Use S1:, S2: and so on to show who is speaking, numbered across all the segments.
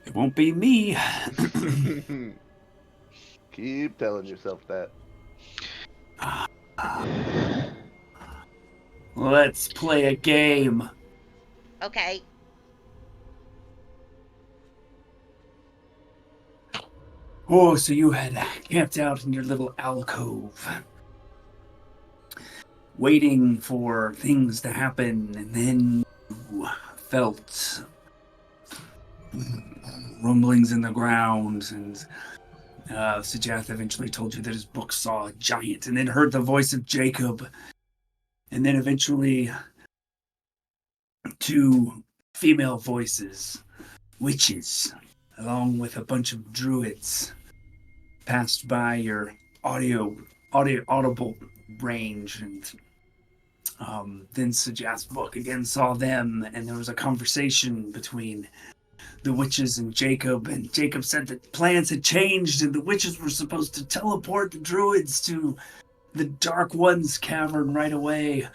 S1: It won't be me.
S2: Keep telling yourself that.
S1: Let's play a game.
S3: Okay.
S1: Oh, so you had camped out in your little alcove, waiting for things to happen, and then you felt rumblings in the ground, and Sajath eventually told you that his book saw a giant, and then heard the voice of Jacob, and then eventually two female voices, witches, along with a bunch of druids, passed by your audible range, and then Sajath's book again saw them, and there was a conversation between the witches and Jacob said that plans had changed, and the witches were supposed to teleport the druids to the Dark One's cavern right away.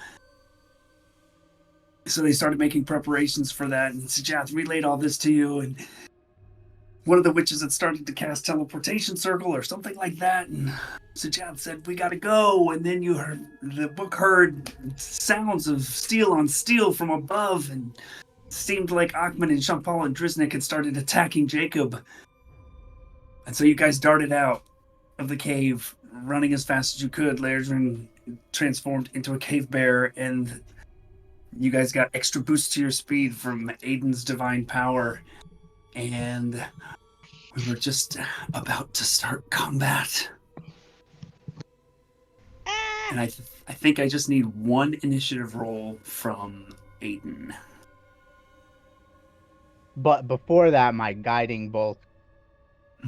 S1: So they started making preparations for that, and Sajath relayed all this to you, and one of the witches had started to cast teleportation circle or something like that, and Sajath said, "We gotta go," and then the book heard sounds of steel on steel from above, and it seemed like Achman and Shampal and Driznik had started attacking Jacob. And so you guys darted out of the cave, running as fast as you could. Lairdrin transformed into a cave bear, and you guys got extra boost to your speed from Aiden's divine power. And we were just about to start combat. And I think I just need one initiative roll from Aiden.
S4: But before that, my guiding bolt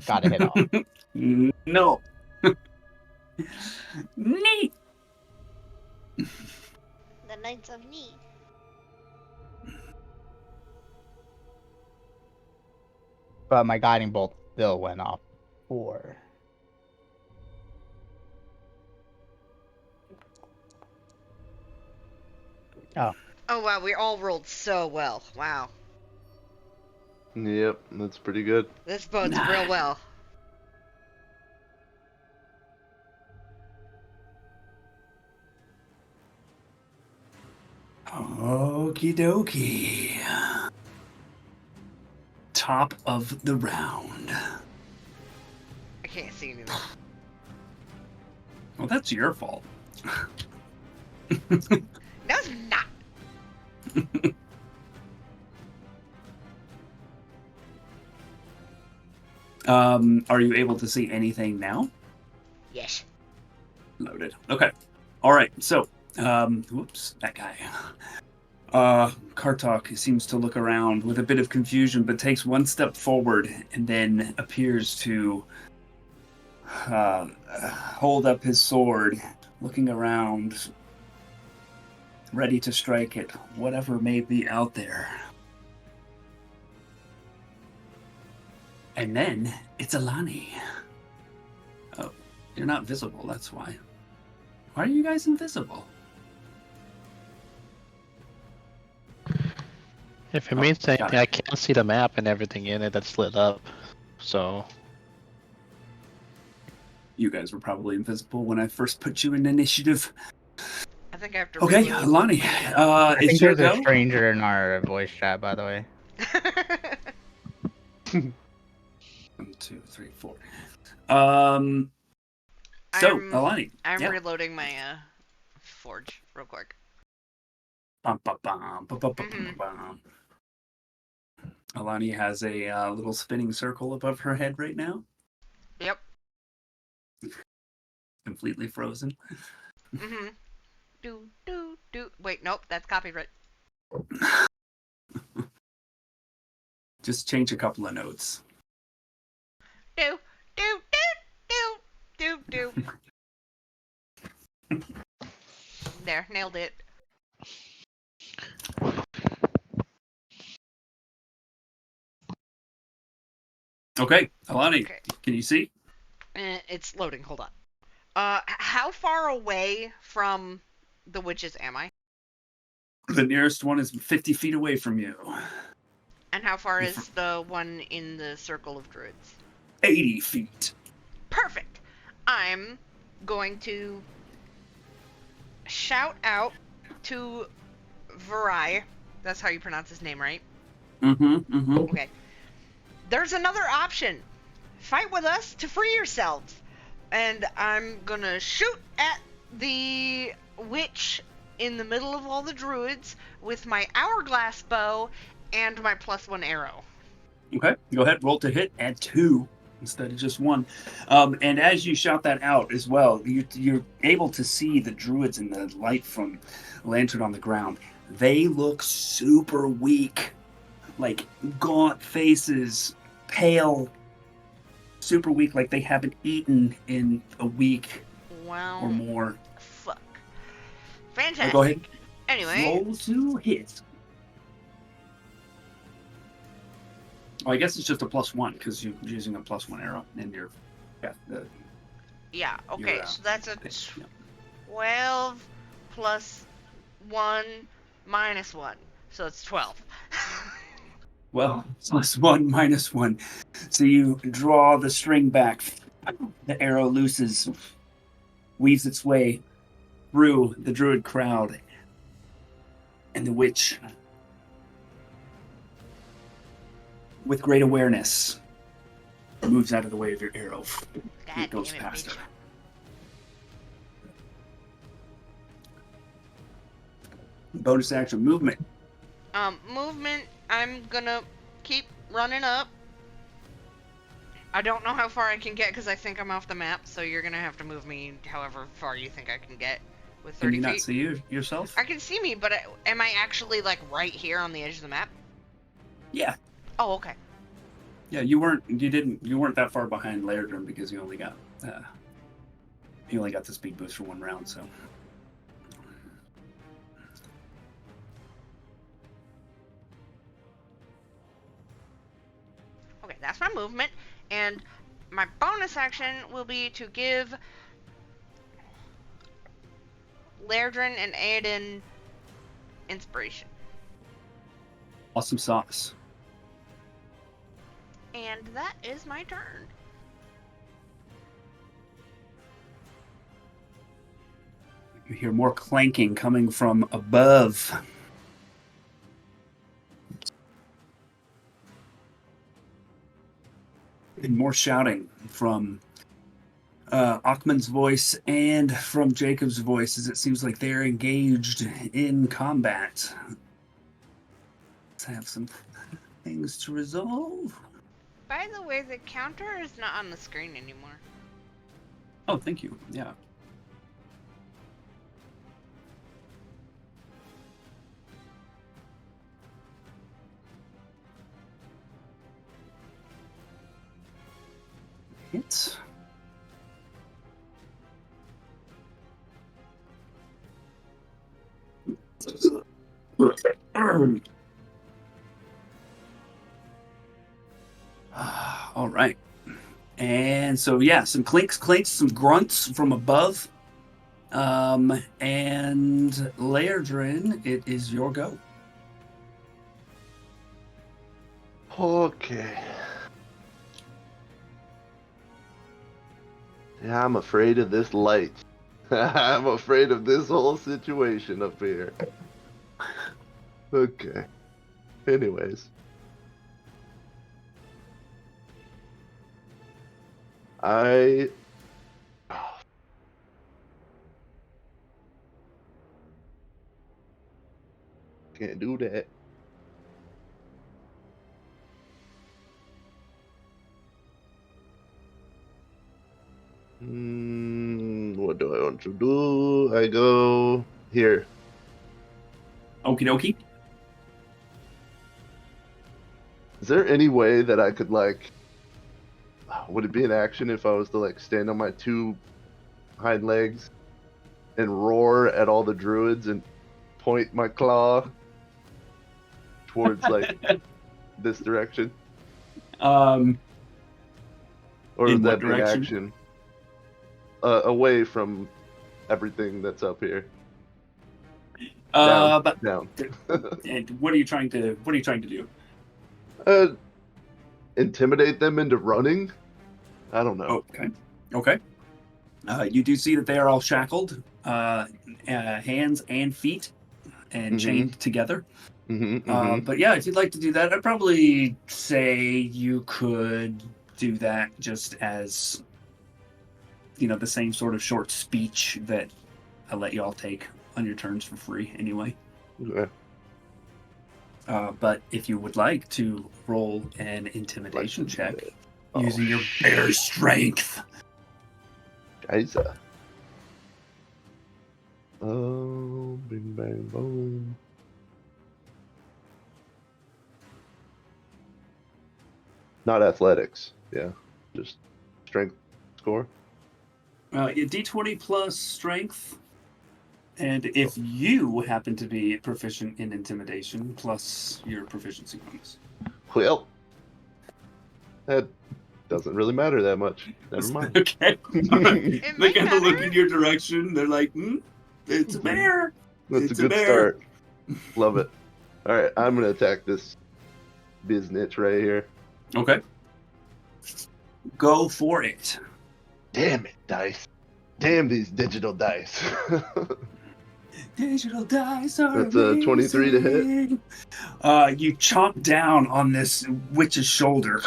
S4: got to hit off.
S1: No. Neat.
S3: The Knights of Knee.
S4: But my guiding bolt still went off. 4. Oh.
S3: Oh wow, we all rolled so well. Wow.
S2: Yep, that's pretty good.
S3: This bodes real well.
S1: Okie dokie. Top of the round.
S3: I can't see anything.
S1: Well, that's your fault.
S3: No, it's not.
S1: Are you able to see anything now?
S3: Yes.
S1: Loaded. Okay. All right. So, whoops, that guy. Kartok seems to look around with a bit of confusion, but takes one step forward and then appears to hold up his sword, looking around, ready to strike at whatever may be out there. And then it's Alani. Oh, you're not visible, that's why. Why are you guys invisible?
S5: If it means anything,
S1: got it.
S5: I can't see the map and everything in it that's lit up. So,
S1: You guys were probably invisible when I first put you in initiative.
S3: I think I have to.
S1: Okay,
S3: reload.
S1: Alani,
S4: I
S1: it's
S4: think
S1: your
S4: there's a
S1: go.
S4: stranger in our voice chat, by the way.
S1: 1, 2, 3, 4. So, Alani.
S3: I'm
S1: yeah.
S3: reloading my forge real quick.
S1: Bum, bum, bum, bum, bum, bum,
S3: Mhm.
S1: bum. Alani has a little spinning circle above her head right now,
S3: Yep.
S1: completely frozen.
S3: Mm-hmm. Do. Wait, nope, that's copyright.
S1: Just change a couple of notes.
S3: Do. There, nailed it.
S1: Okay, Alani,
S3: Okay.
S1: can you see?
S3: It's loading. Hold on. How far away from the witches am I?
S1: The nearest one is 50 feet away from you.
S3: And how far is the one in the circle of druids?
S1: 80 feet.
S3: Perfect. I'm going to shout out to Varai. That's how you pronounce his name, right? Okay. There's another option. Fight with us to free yourselves. And I'm gonna shoot at the witch in the middle of all the druids with my hourglass bow and my +1 arrow.
S1: Okay, go ahead. Roll to hit. Add 2 instead of just 1. And as you shout that out as well, you're able to see the druids in the light from lantern on the ground. They look super weak, like gaunt faces, pale, super weak, like they haven't eaten in a week
S3: Wow.
S1: or more.
S3: Fuck. Fantastic.
S1: Go ahead.
S3: Anyway.
S1: Roll to hit. Oh, I guess it's just a +1 because you're using a +1 arrow and you're
S3: Yeah, okay,
S1: You're,
S3: so that's a
S1: yeah.
S3: 12 plus 1 minus 1. So it's 12.
S1: Well, +1 -1. So you draw the string back. The arrow looses, weaves its way through the druid crowd, and the witch, with great awareness, moves out of the way of your arrow.
S3: God
S1: It goes
S3: damn it,
S1: past
S3: bitch.
S1: her. Bonus action movement.
S3: Movement, I'm gonna keep running up. I don't know how far I can get because I think I'm off the map, so you're gonna have to move me however far you think I can get with 30
S1: Can you not
S3: feet.
S1: see yourself?
S3: I can see me, but am I actually like right here on the edge of the map?
S1: Yeah.
S3: Oh, okay.
S1: Yeah, you weren't that far behind Lairdrum because you only got the speed boost for 1 round, so.
S3: Okay, that's my movement, and my bonus action will be to give Lairdrin and Aiden inspiration.
S1: Awesome sauce.
S3: And that is my turn.
S1: You hear more clanking coming from above. And more shouting from Achman's voice and from Jacob's voice as it seems like they're engaged in combat. Let's have some things to resolve.
S3: By the way, the counter is not on the screen anymore.
S1: Oh, thank you. Yeah. Hits. All right. And so, yeah, some clinks, some grunts from above. And Lairdrin, it is your go.
S2: Okay. Yeah, I'm afraid of this light. I'm afraid of this whole situation up here. Okay. Anyways. Can't do that. What do I want to do? I go here.
S1: Okie dokie.
S2: Is there any way that I could, like, would it be an action if I was to, like, stand on my 2 hind legs and roar at all the druids and point my claw towards, like, this direction? Or
S1: In
S2: would
S1: what
S2: that be an
S1: direction?
S2: action? Away from everything that's up here.
S1: But
S2: Down.
S1: and what are you trying to do?
S2: Intimidate them into running? I don't know.
S1: Okay. You do see that they are all shackled, hands and feet, and chained together. But yeah, if you'd like to do that, I'd probably say you could do that just as, the same sort of short speech that I let you all take on your turns for free anyway.
S2: Okay.
S1: But if you would like to roll an intimidation check using your bear strength.
S2: Geyser. Oh, bing, bang, boom. Not athletics. Yeah. Just strength score.
S1: D20 plus strength. And if you happen to be proficient in intimidation, plus your proficiency bonus.
S2: Well, that doesn't really matter that much. Never mind.
S1: Okay. They kind of look in your direction. They're like, it's a bear.
S2: That's a good start. Love it. All right, I'm going to attack this biznitch right here.
S1: Okay. Go for it.
S2: Damn it, dice. Damn these digital dice.
S1: Digital dice are
S2: That's a 23 to hit.
S1: You chomp down on this witch's shoulder.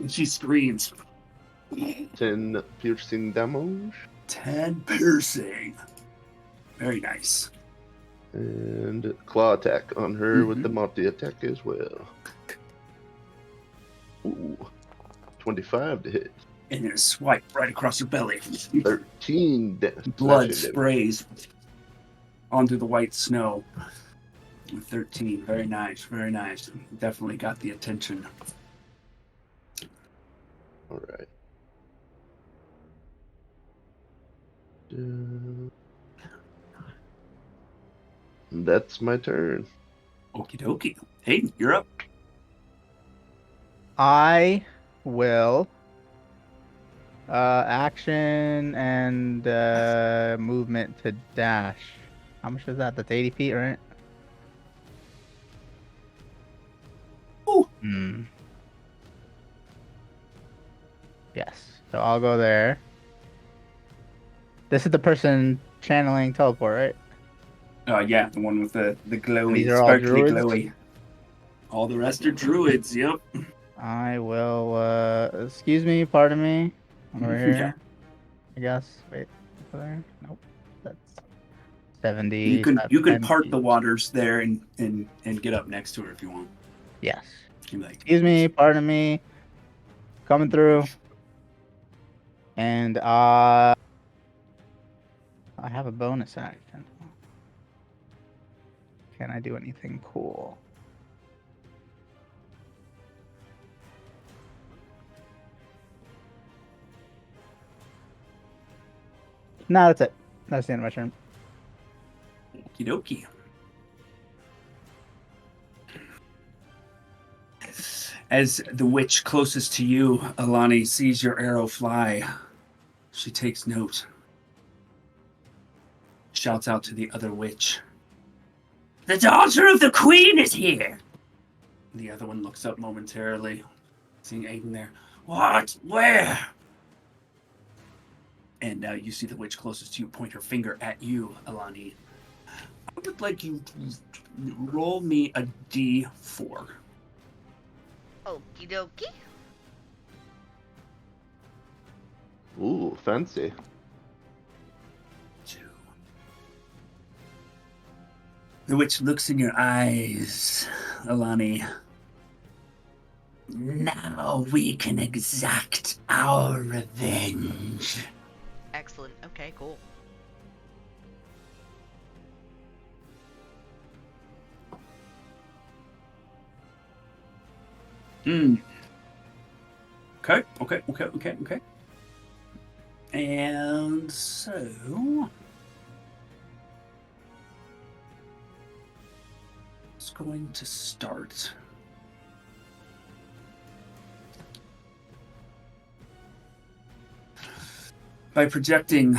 S1: She screams.
S2: 10 piercing damage.
S1: 10 piercing. Very nice.
S2: And claw attack on her with the multi attack as well. Ooh, 25 to hit.
S1: And then a swipe right across your belly.
S2: 13
S1: Blood sprays onto the white snow. 13. Very nice. Very nice. Definitely got the attention.
S2: All right. That's my turn.
S1: Okie dokie. Hayden, you're up.
S4: I will action and movement to dash. How much is that? That's 80 feet, right?
S1: Oh.
S4: Yes. So I'll go there. This is the person channeling teleport, right?
S1: Yeah, the one with the glowy,
S4: These are all
S1: sparkly
S4: druids?
S1: glowy. All the rest are druids, yep.
S4: I will, excuse me, pardon me. Over here,
S1: Yeah.
S4: I guess. Wait, over there? Nope. That's 70.
S1: You can part the waters there and get up next to her if you want.
S4: Yes.
S1: You're like,
S4: Excuse me, pardon me. Coming through. And I have a bonus action. Can I do anything cool? No, that's it. That's the end of my turn.
S1: okie dokie. As the witch closest to you, Alani, sees your arrow fly, she takes note. Shouts out to the other witch. The daughter of the queen is here! The other one looks up momentarily, seeing Aiden there. What? Where? And now you see the witch closest to you point her finger at you, Alani. I would like you to roll me a d4.
S3: Okie dokie.
S2: Ooh, fancy.
S1: 2. The witch looks in your eyes, Alani. Now we can exact our revenge.
S3: Excellent. Okay, cool.
S1: Okay. And so it's going to start. By projecting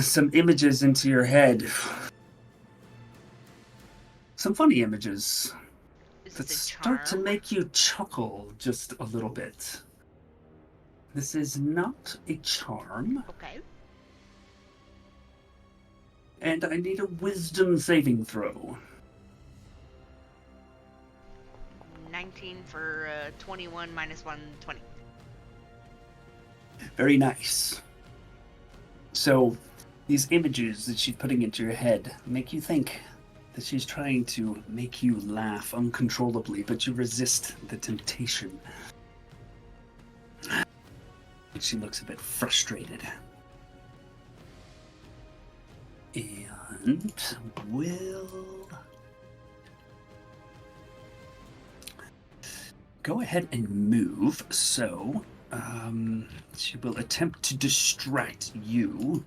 S1: some images into your head. Some funny images.
S3: Is
S1: that
S3: this a
S1: start to
S3: charm?
S1: make you chuckle just a little bit. This is not a charm,
S3: Okay.
S1: and I need a wisdom saving throw.
S3: 19 for 21 minus 1, 20.
S1: Very nice. So, these images that she's putting into your head make you think that she's trying to make you laugh uncontrollably, but you resist the temptation. She looks a bit frustrated. And will go ahead and move. So, she will attempt to distract you,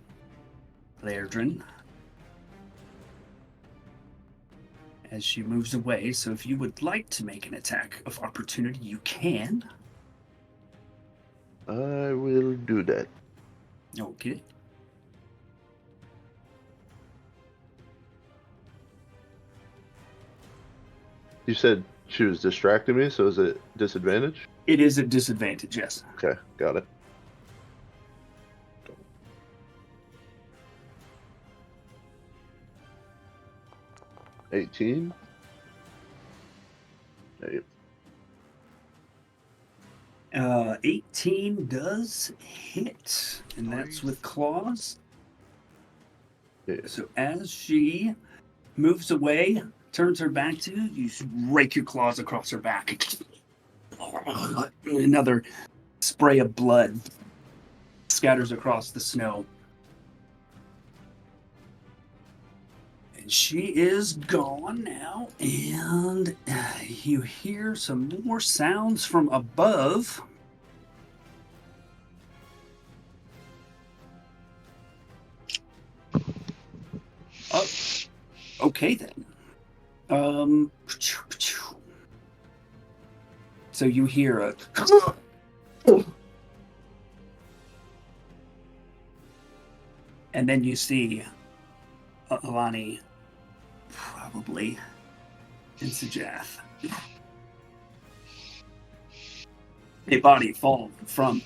S1: Lairdrin, as she moves away. So if you would like to make an attack of opportunity, you can.
S2: I will do that.
S1: Okay.
S2: You said she was distracting me, so is it disadvantage?
S1: It is a disadvantage, yes.
S2: Okay, got it. $18.
S1: 18 does hit, and that's with claws.
S2: Yeah.
S1: So as she moves away, turns her back to you, you rake your claws across her back. Another spray of blood scatters across the snow. And she is gone now, and you hear some more sounds from above. Oh, okay then. So you hear a and then you see Alani, probably, and Sajath. A body fall from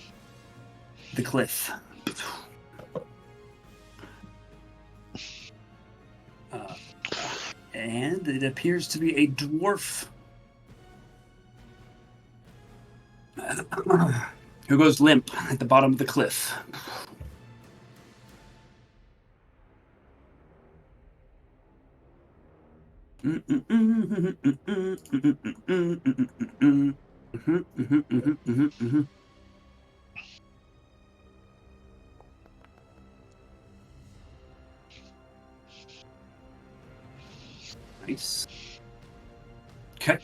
S1: the cliff. And it appears to be a dwarf who goes limp at the bottom of the cliff. Nice. Okay.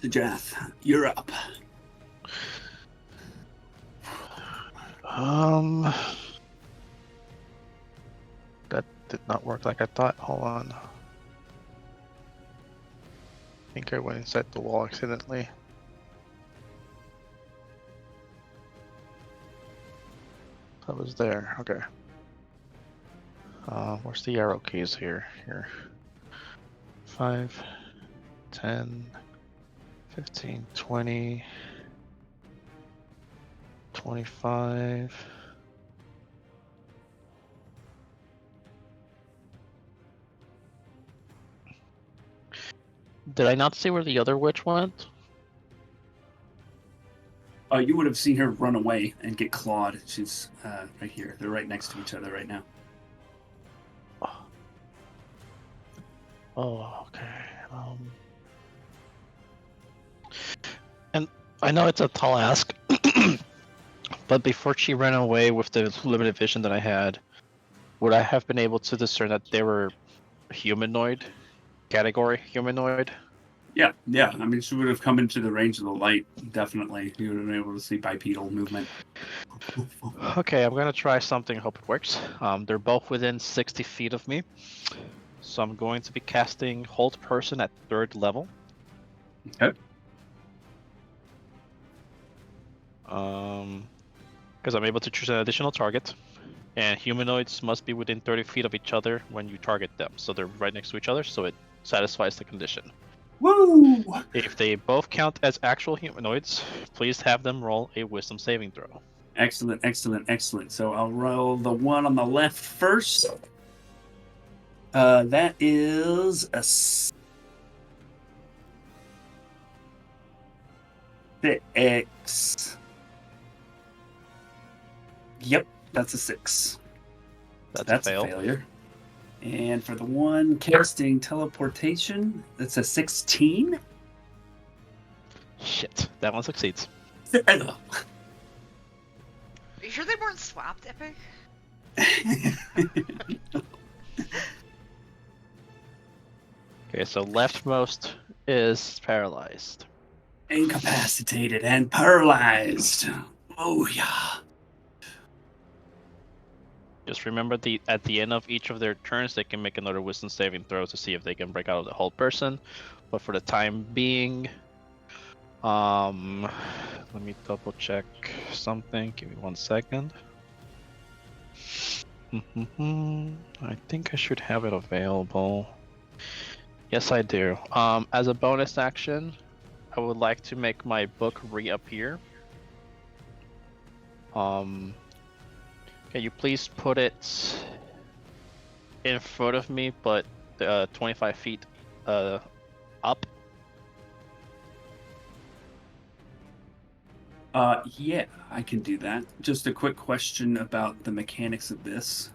S1: Jath, you're up.
S5: That did not work like I thought. Hold on. I think I went inside the wall accidentally. I was there. Okay. Where's the arrow keys here? Here. 5, 10, 15, 20, 25. Did I not see where the other witch went?
S1: You would have seen her run away and get clawed. She's right here. They're right next to each other right now.
S5: Oh, okay. And I know it's a tall ask, but before she ran away with the limited vision that I had, would I have been able to discern that they were humanoid? Category humanoid?
S1: Yeah. I mean, she would have come into the range of the light, definitely. You would have been able to see bipedal movement.
S5: Okay, I'm gonna try something, hope it works. They're both within 60 feet of me. So I'm going to be casting Hold Person at 3rd level.
S1: Okay.
S5: Because I'm able to choose an additional target. And humanoids must be within 30 feet of each other when you target them. So they're right next to each other, so it satisfies the condition.
S1: Woo!
S5: If they both count as actual humanoids, please have them roll a wisdom saving throw.
S1: Excellent, excellent, excellent. So I'll roll the one on the left first. That is a 6. Yep, that's a 6. That's a failure. And for the one casting teleportation, that's a 16.
S5: Shit, that one succeeds.
S3: Are you sure they weren't swapped, Epic?
S5: Okay, so leftmost is paralyzed.
S1: Incapacitated and paralyzed. Oh yeah.
S5: Just remember at the end of each of their turns, they can make another wisdom saving throw to see if they can break out of the whole person. But for the time being, let me double check something. Give me 1 second. I think I should have it available. Yes, I do. As a bonus action, I would like to make my book reappear. Can you please put it in front of me, but 25 feet up?
S1: Yeah, I can do that. Just a quick question about the mechanics of this.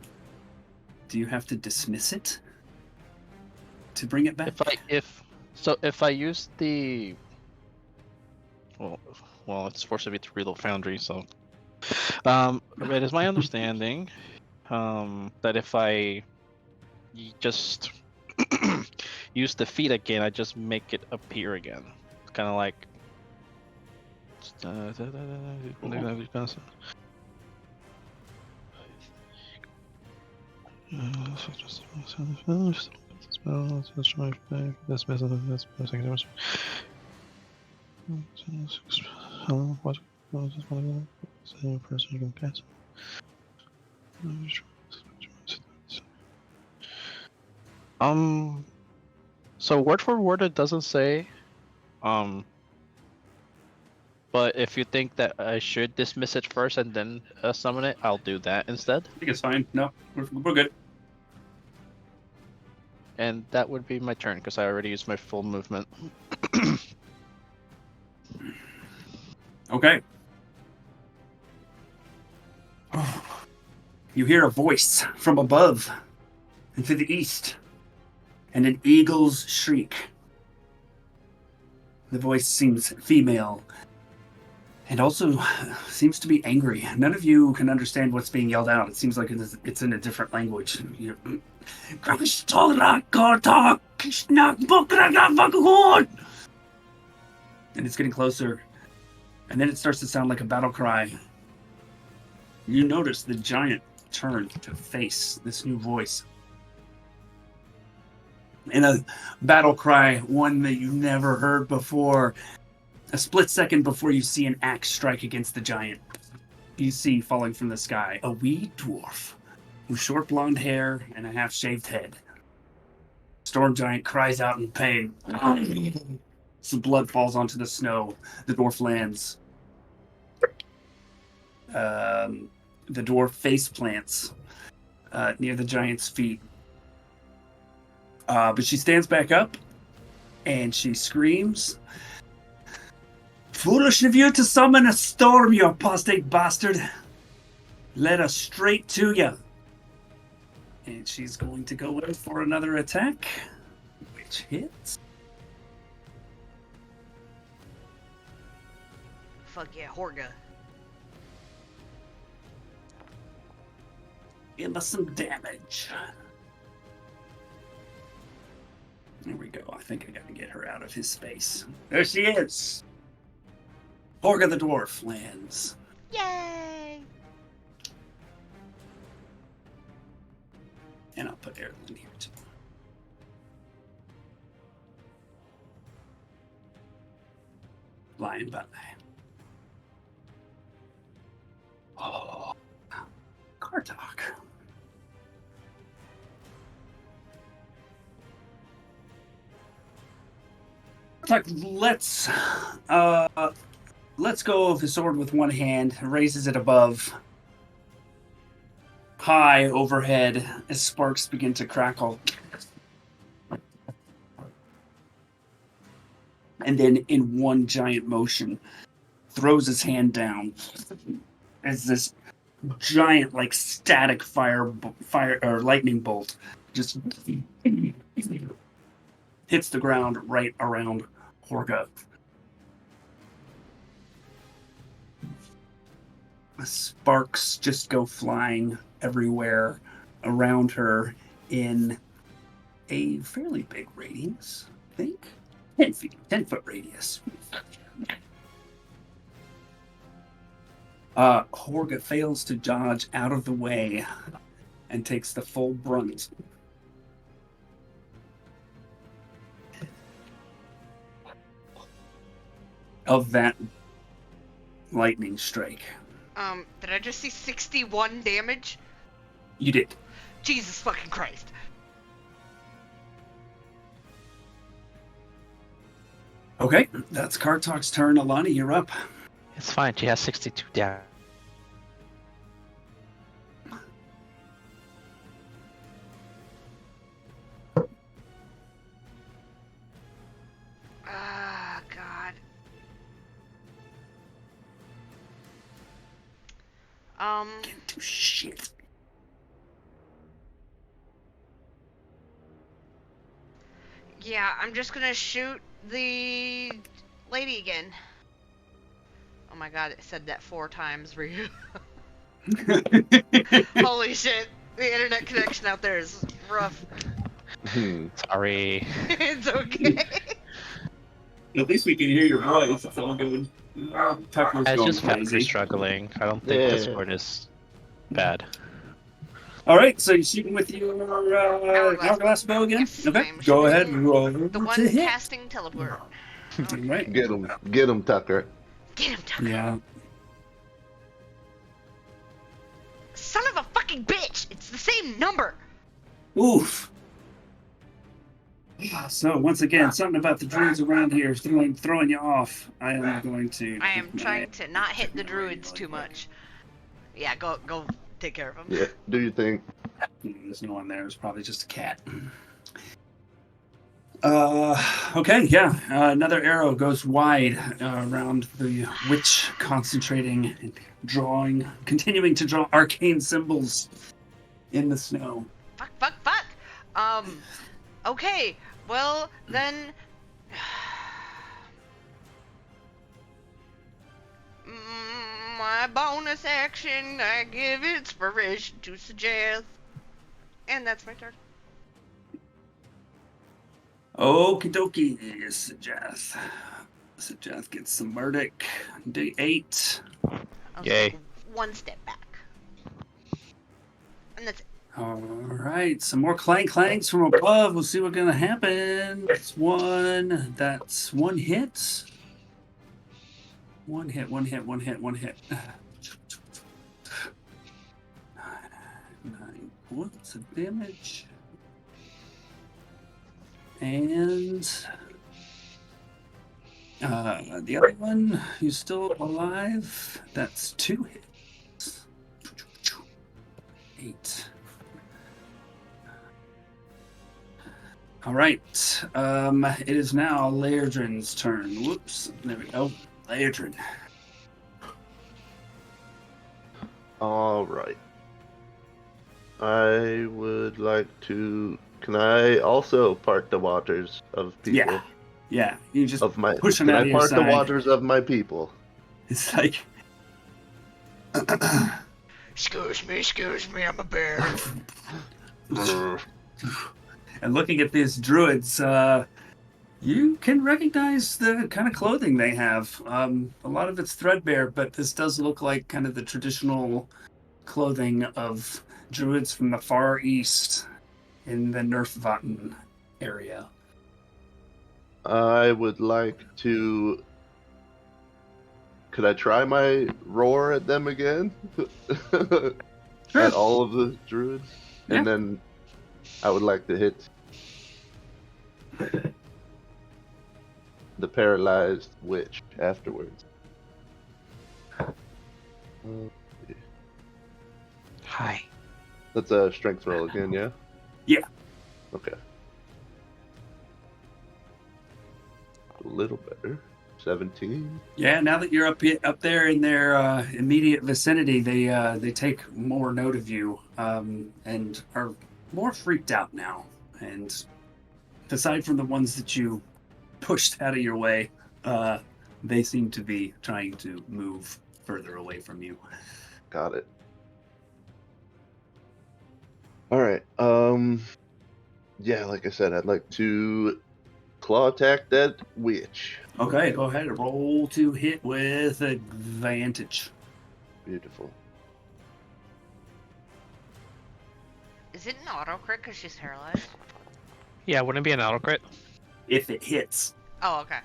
S1: Do you have to dismiss it to bring it back?
S5: If I use the well, it's forced me to reload Foundry, so it is my understanding that if I just use the feet again, I just make it appear again. It's kind of like so word for word it doesn't say, but if you think that I should dismiss it first and then summon it, I'll do that instead.
S1: I think it's fine. No, we're good.
S5: And that would be my turn because I already used my full movement.
S1: Okay. You hear a voice from above and to the east, and an eagle's shriek. The voice seems female, and also seems to be angry. None of you can understand what's being yelled out. It seems like it's in a different language. And it's getting closer. And then it starts to sound like a battle cry. You notice the giant turn to face this new voice. In a battle cry, one that you never heard before. A split second before you see an axe strike against the giant, you see falling from the sky a wee dwarf with short blonde hair and a half-shaved head. Storm Giant cries out in pain. Some blood falls onto the snow. The dwarf lands. The dwarf face plants near the giant's feet. But she stands back up and she screams, "Foolish of you to summon a storm, you apostate bastard! Led us straight to you." And she's going to go in for another attack, which hits.
S3: Fuck yeah, Horga.
S1: Give us some damage. There we go. I think I gotta get her out of his space. There she is! Horga the dwarf lands.
S3: Yay!
S1: And I'll put Erlen here too. Lion by lion. Oh, Kartok. Let's go with the sword with one hand, raises it above, high overhead, as sparks begin to crackle. And then in one giant motion, throws his hand down as this giant, like, static fire or lightning bolt just hits the ground right around Horga. Sparks just go flying everywhere around her in a fairly big radius, I think. 10 feet, 10-foot radius. Horga fails to dodge out of the way and takes the full brunt of that lightning strike.
S3: Did I just see 61 damage?
S1: You did.
S3: Jesus fucking Christ.
S1: Okay, that's Kartok's turn. Alani, you're up.
S5: It's fine. She has 62 down.
S3: Ah, God.
S1: Can't do shit.
S3: Yeah, I'm just gonna shoot the lady again. Oh my God, it said that 4 times, Ryu. Holy shit, the internet connection out there is rough.
S5: Sorry.
S3: It's okay.
S1: At least we can hear your voice. It's all good. Tucker's
S5: It's
S1: going
S5: just factory
S1: crazy.
S5: struggling. I don't think this word is bad.
S1: All right, so you're shooting with your hourglass bow again?
S3: Yes,
S1: Okay,
S3: I'm
S1: go
S3: shooting
S1: ahead and roll
S3: The one
S1: to hit.
S3: casting teleport.
S1: Right.
S2: Get him, Tucker.
S3: Get him, Tucker.
S1: Yeah.
S3: Son of a fucking bitch! It's the same number!
S1: Oof. So once again, something about the druids around here is throwing you off. I am going to.
S3: I am trying to not hit the druids too much. Yeah, go take care of them.
S2: Yeah, do you think?
S1: There's no one there. It's probably just a cat. Okay, yeah. Another arrow goes wide around the witch, concentrating and continuing to draw arcane symbols in the snow.
S3: Fuck. Okay, well, then... My bonus action, I give inspiration to suggest. And that's my turn.
S1: Okie dokie, Sajeth. Sajeth gets some Murdic. D8.
S3: I'll
S5: Yay.
S3: take 1 step back. And that's it.
S1: Alright, some more clangs from above. We'll see what's gonna happen. That's one hit. One hit. 9 points of damage. And the other one, who's still alive, that's 2 hits. 8. All right. It is now Laerdrin's turn. Whoops. There we go. Laerdrin.
S2: All right. I would like to. Can I also part the waters of people?
S1: Yeah. You just
S2: Of my.
S1: push them
S2: Can
S1: out
S2: I
S1: of your
S2: part the
S1: side.
S2: waters of my people?
S1: It's like.
S3: Excuse me, I'm a bear.
S1: And looking at these druids, you can recognize the kind of clothing they have. A lot of it's threadbare, but this does look like kind of the traditional clothing of druids from the Far East in the Nerfvaten area.
S2: I would like to. Could I try my roar at them again?
S1: Sure.
S2: At all of the druids?
S1: Yeah.
S2: And then I would like to hit. the paralyzed witch afterwards.
S5: Hi.
S2: That's a strength roll again, yeah?
S1: Yeah.
S2: Okay. A little better. 17.
S1: Yeah, now that you're up there in their immediate vicinity, they take more note of you and are more freaked out now. And aside from the ones that you pushed out of your way, they seem to be trying to move further away from you.
S2: Got it. All right. Yeah, like I said, I'd like to claw attack that witch.
S1: Okay, go ahead and roll to hit with advantage.
S2: Beautiful.
S3: Is it an auto crit because she's paralyzed?
S5: Yeah, wouldn't it be an auto crit?
S1: If it hits.
S3: Oh, okay.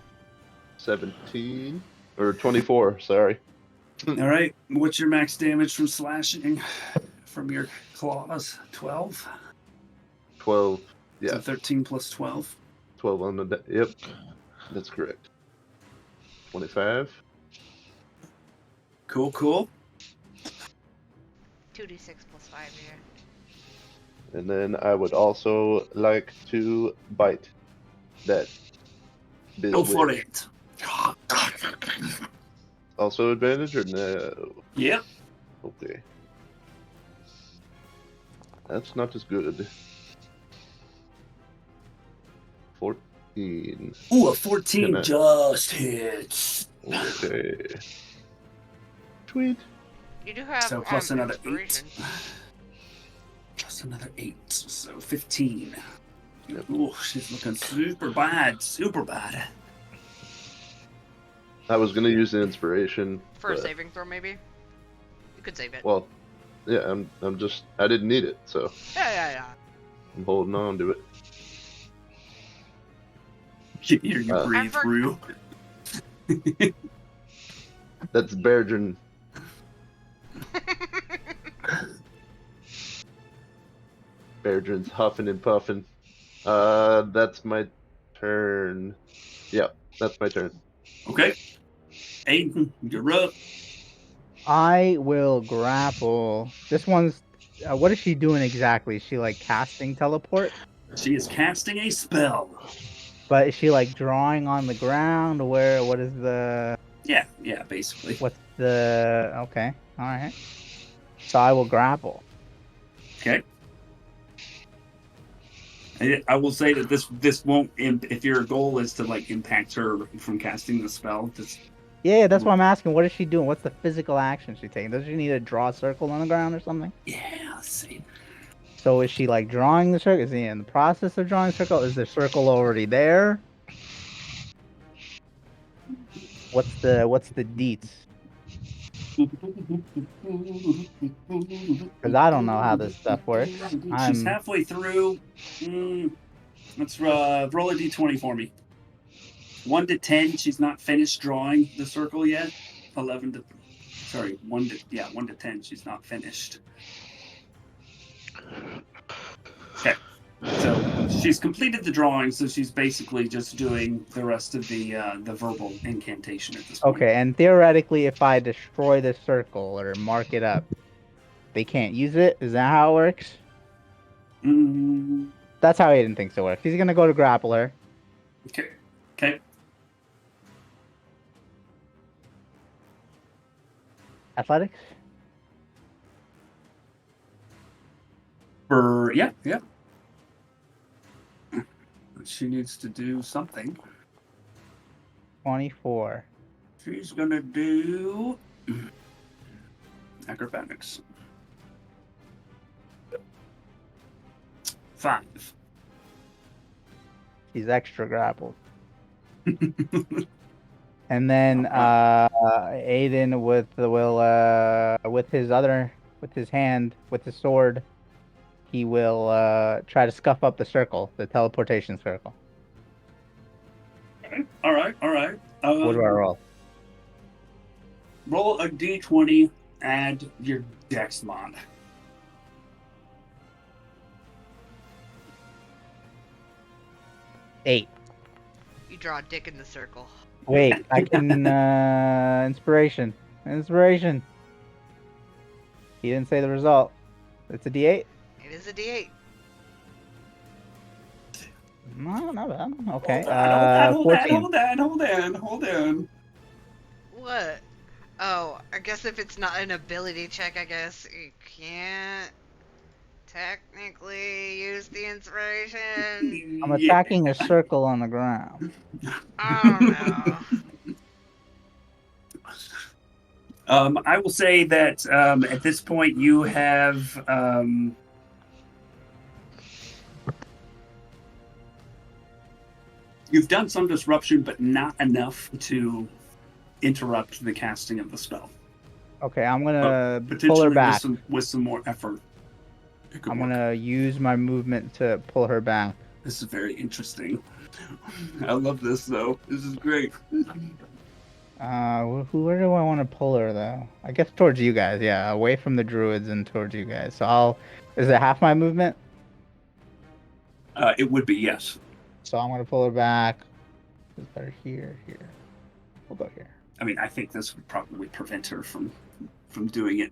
S2: 17 or 24, sorry.
S1: All right, what's your max damage from slashing from your claws? 12?
S2: 12. Yeah.
S1: So 13 plus 12.
S2: 12 on the yep. That's correct. 25.
S1: Cool, cool.
S3: 2d6 plus 5 here.
S2: And then I would also like to bite that
S1: Go for
S2: witch.
S1: it.
S2: Also advantage or no?
S1: Yep.
S2: Okay. That's not as good. 14.
S1: Ooh, a 14
S2: Can I-
S1: just hits.
S2: Okay. Sweet.
S3: You do have
S1: So plus another 8.
S3: inspiration.
S1: Plus another 8, so 15.
S2: Yep.
S1: Ooh, she's looking super bad, super bad.
S2: I was gonna use the inspiration
S3: For a
S2: but-
S3: saving throw, maybe? You could save it.
S2: Well, yeah, I'm just I didn't need it, so
S3: Yeah.
S2: I'm holding on to it.
S1: You hear you breathe
S3: for-
S1: through.
S2: That's Bergen. Bergen's huffing and puffing. That's my turn. Yep, that's my turn.
S1: Okay. Aiden, you're up.
S4: I will grapple. This one's. What is she doing exactly? Is she like casting teleport?
S1: She is casting a spell.
S4: But is she like drawing on the ground? Where? What is the?
S1: Yeah, basically.
S4: What's the? Okay, all right. So I will grapple.
S1: Okay. I will say that this won't. If your goal is to like impact her from casting the spell, just
S4: Yeah, that's what I'm asking. What is she doing? What's the physical action she's taking? Does she need to draw a circle on the ground or something?
S1: yeah. Let's see.
S4: So is she like drawing the circle? Is he in the process of drawing a circle? Is the circle already there? What's the deets? Because I don't know how this stuff works.
S1: She's halfway through. Let's roll a d20 for me. 1 to 10. She's not finished drawing the circle yet. 1 to 10. She's not finished. Okay. So she's completed the drawing, so she's basically just doing the rest of the verbal incantation at this point.
S4: Okay, and theoretically, if I destroy the circle or mark it up, they can't use it? Is that how it works? That's how Aiden thinks it works. He's gonna go to grapple her.
S1: Okay.
S4: Athletics?
S1: Yeah. She needs to do something.
S4: 24.
S1: She's gonna do acrobatics. 5.
S4: She's extra grappled. And then Aiden with his sword, he will try to scuff up the circle, the teleportation circle.
S1: All right.
S4: What do I roll?
S1: Roll a d20, add your dex mod.
S4: Eight.
S3: You draw a dick in the circle.
S4: Wait, I can inspiration. Inspiration. He didn't say the result. It's a D8.
S3: It is a D8.
S4: No, not bad. Okay.
S1: Hold
S4: 14.
S1: on.
S3: What? Oh, I guess if it's not an ability check, I guess you can't technically use the inspiration.
S4: I'm attacking a circle on the ground.
S3: I don't know.
S1: I will say that at this point you have you've done some disruption, but not enough to interrupt the casting of the spell.
S4: Okay, I'm gonna pull her
S1: Potentially
S4: back.
S1: with some more effort.
S4: I'm gonna use my movement to pull her back.
S1: This is very interesting. I love this though. This is great.
S4: Where do I want to pull her though? I guess towards you guys. Yeah, away from the druids and towards you guys. So is it half my movement?
S1: It would be, yes.
S4: So I'm gonna pull her back. Is better here. We'll go here.
S1: I mean, I think this would probably prevent her from doing it.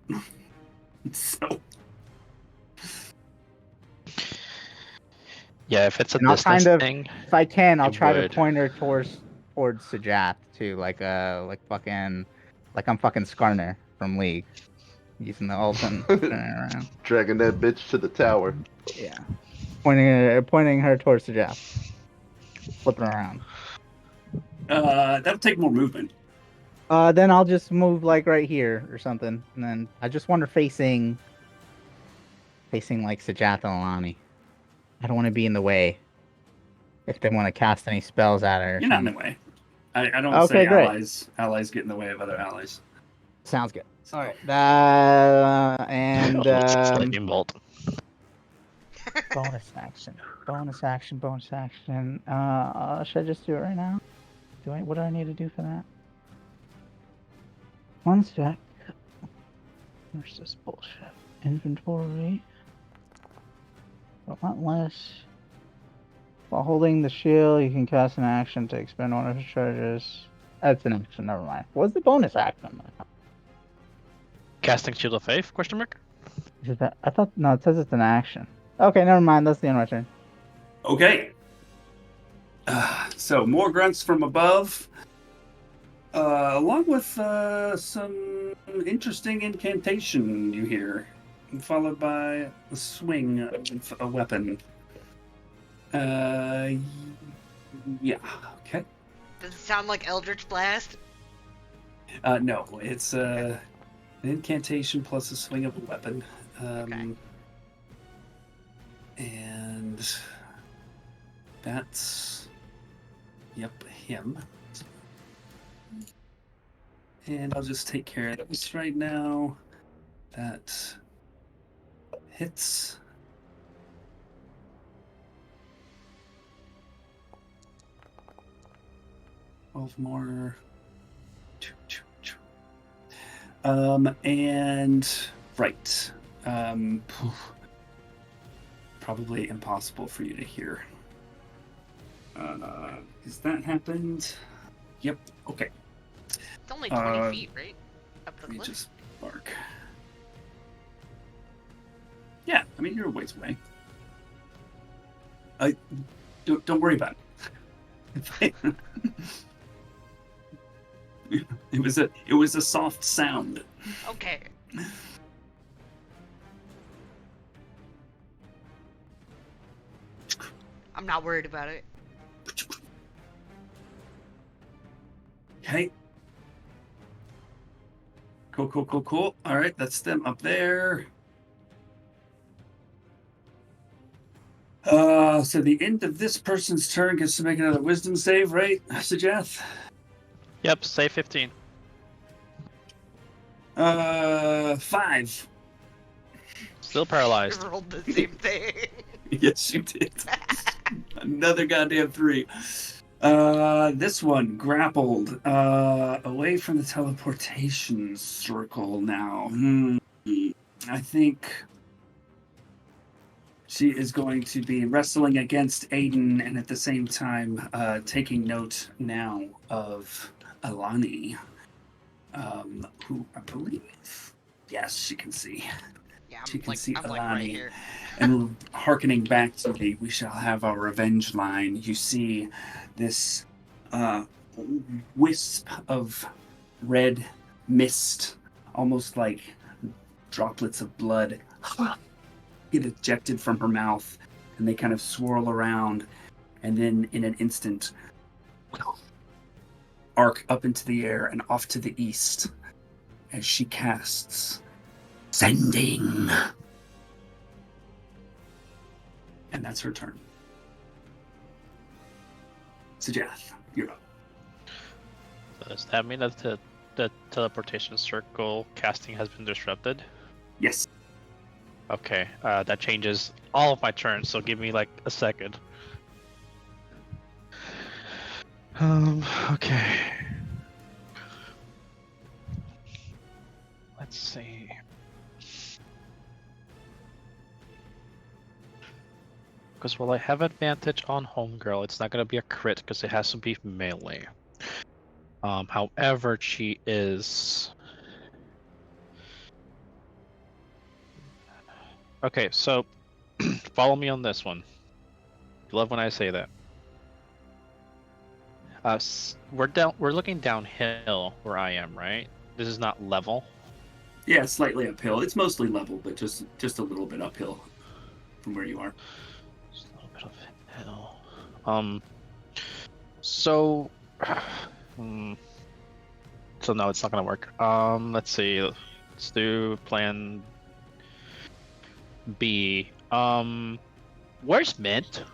S1: So.
S5: Yeah, if it's a
S4: And I'll
S5: distance
S4: kind of,
S5: thing,
S4: if I can, I'll
S5: it
S4: try
S5: would.
S4: to point her towards Sajath too, like I'm fucking Skarner from League, using the ult and turning around.
S2: Dragging that bitch to the tower.
S4: Yeah, pointing her towards Sajath, flipping around.
S1: That'll take more movement.
S4: Then I'll just move like right here or something, and then I just want her facing like Sajath and Alani. I don't want to be in the way if they want to cast any spells at her.
S1: You're not in the way. I don't
S4: Okay,
S1: say
S4: great.
S1: allies get in the way of other allies.
S4: Sounds good. All right. And
S5: Lightning bolt.
S4: bonus action. Should I just do it right now? What do I need to do for that? One sec. Where's this bullshit? Inventory. Relentless. While holding the shield, you can cast an action to expend one of your charges. That's an action, never mind. What's the bonus action?
S5: Casting Shield of Faith? Question mark.
S4: Is that, I thought, no, it says it's an action. Okay, never mind, that's the end of my turn.
S1: Okay. So more grunts from above, along with some interesting incantation you hear, followed by a swing of a weapon. Yeah. Okay.
S3: Does it sound like Eldritch Blast?
S1: No, it's an incantation plus a swing of a weapon.
S3: Okay.
S1: And that's him. And I'll just take care of this right now. That hits. More. And right. Probably impossible for you to hear. Has that happened? Yep. Okay.
S3: It's only 20 feet, right? Up the
S1: Let me
S3: cliff?
S1: just bark. Yeah, I mean you're a ways away. Don't worry about it. It was a soft sound.
S3: Okay. I'm not worried about it.
S1: Okay. Cool. All right, that's them up there. So the end of this person's turn gets to make another wisdom save, right, Sajath?
S5: Yep, save 15.
S1: 5.
S5: Still paralyzed.
S3: I rolled the same thing.
S1: Yes, you did. Another goddamn 3. This one grappled away from the teleportation circle now. I think She is going to be wrestling against Aiden and at the same time taking note now of Alani, who I believe, yes, she can see.
S3: Yeah,
S1: She can see
S3: I'm
S1: Alani.
S3: like right here.
S1: And hearkening back to the "We shall have our revenge" line, you see this wisp of red mist, almost like droplets of blood, get ejected from her mouth, and they kind of swirl around, and then in an instant, arc up into the air and off to the east as she casts Sending. And that's her turn. Sujath, you're up.
S5: Does that mean that the teleportation circle casting has been disrupted?
S1: Yes.
S5: Okay, that changes all of my turns, so give me like a second. Okay. Let's see. Because while I have advantage on Homegirl, it's not going to be a crit because it has to be melee. However, she is... Okay, so follow me on this one. Love when I say that. We're looking downhill where I am, right? This is not level.
S1: Yeah, slightly uphill. It's mostly level, but just a little bit uphill from where you are.
S5: Just a little bit of hill. So no, it's not gonna work. Let's see. Let's do plan B. Where's Mint?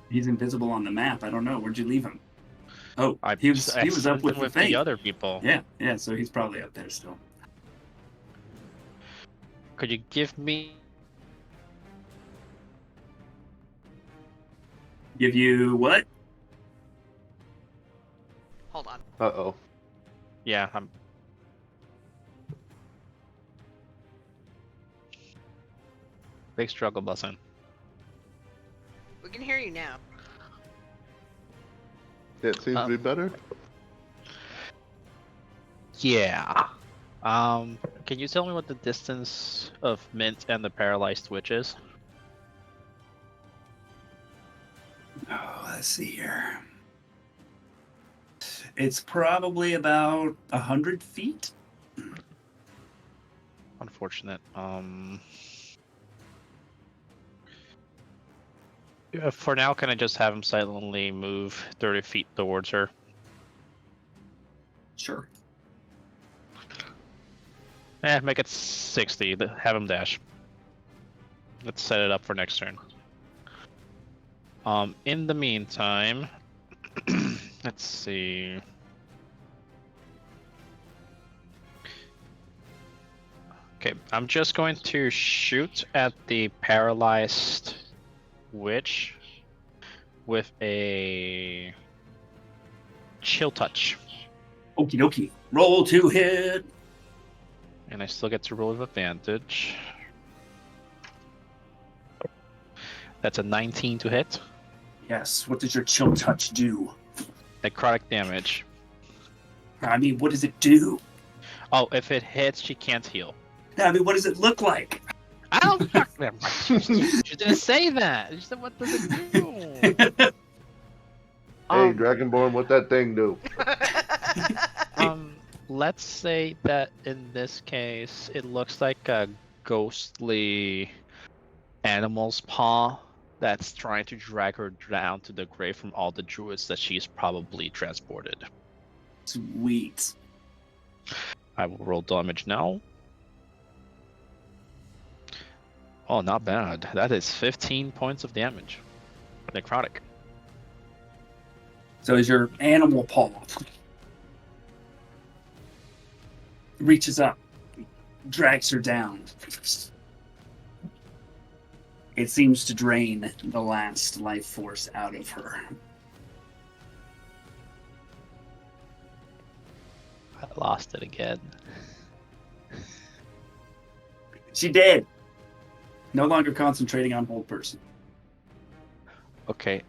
S1: He's invisible on the map. I don't know. Where'd you leave him? Oh,
S5: I
S1: he was up with the thing.
S5: The other people.
S1: Yeah. So he's probably up there still.
S5: Could you give me?
S1: Give you what?
S3: Hold on.
S2: Uh-oh.
S5: Yeah, I'm. Big struggle button.
S3: We can hear you now.
S2: It seems to be better.
S5: Yeah. Can you tell me what the distance of Mint and the paralyzed witch is?
S1: Oh, let's see here. It's probably about 100 feet.
S5: Unfortunate. For now, can I just have him silently move 30 feet towards her?
S1: Sure.
S5: Make it 60. Have him dash. Let's set it up for next turn. In the meantime, let's see. Okay, I'm just going to shoot at the paralyzed witch with a chill touch.
S1: Okie dokie. Roll to hit.
S5: And I still get to roll with advantage. That's a 19 to hit.
S1: Yes. What does your chill touch do?
S5: Necrotic damage.
S1: I mean, what does it do?
S5: Oh, if it hits, she can't heal.
S1: I mean, what does it look like?
S5: I don't fuck them. She didn't say that. She said, what does it do?
S2: Hey, Dragonborn, what that thing do?
S5: Let's say that in this case, it looks like a ghostly animal's paw that's trying to drag her down to the grave from all the druids that she's probably transported.
S1: Sweet.
S5: I will roll damage now. Oh, not bad. That is 15 points of damage. Necrotic.
S1: So as your animal paw reaches up, drags her down, it seems to drain the last life force out of her.
S5: I lost it again.
S1: She did. No longer concentrating on hold person.
S5: Okay,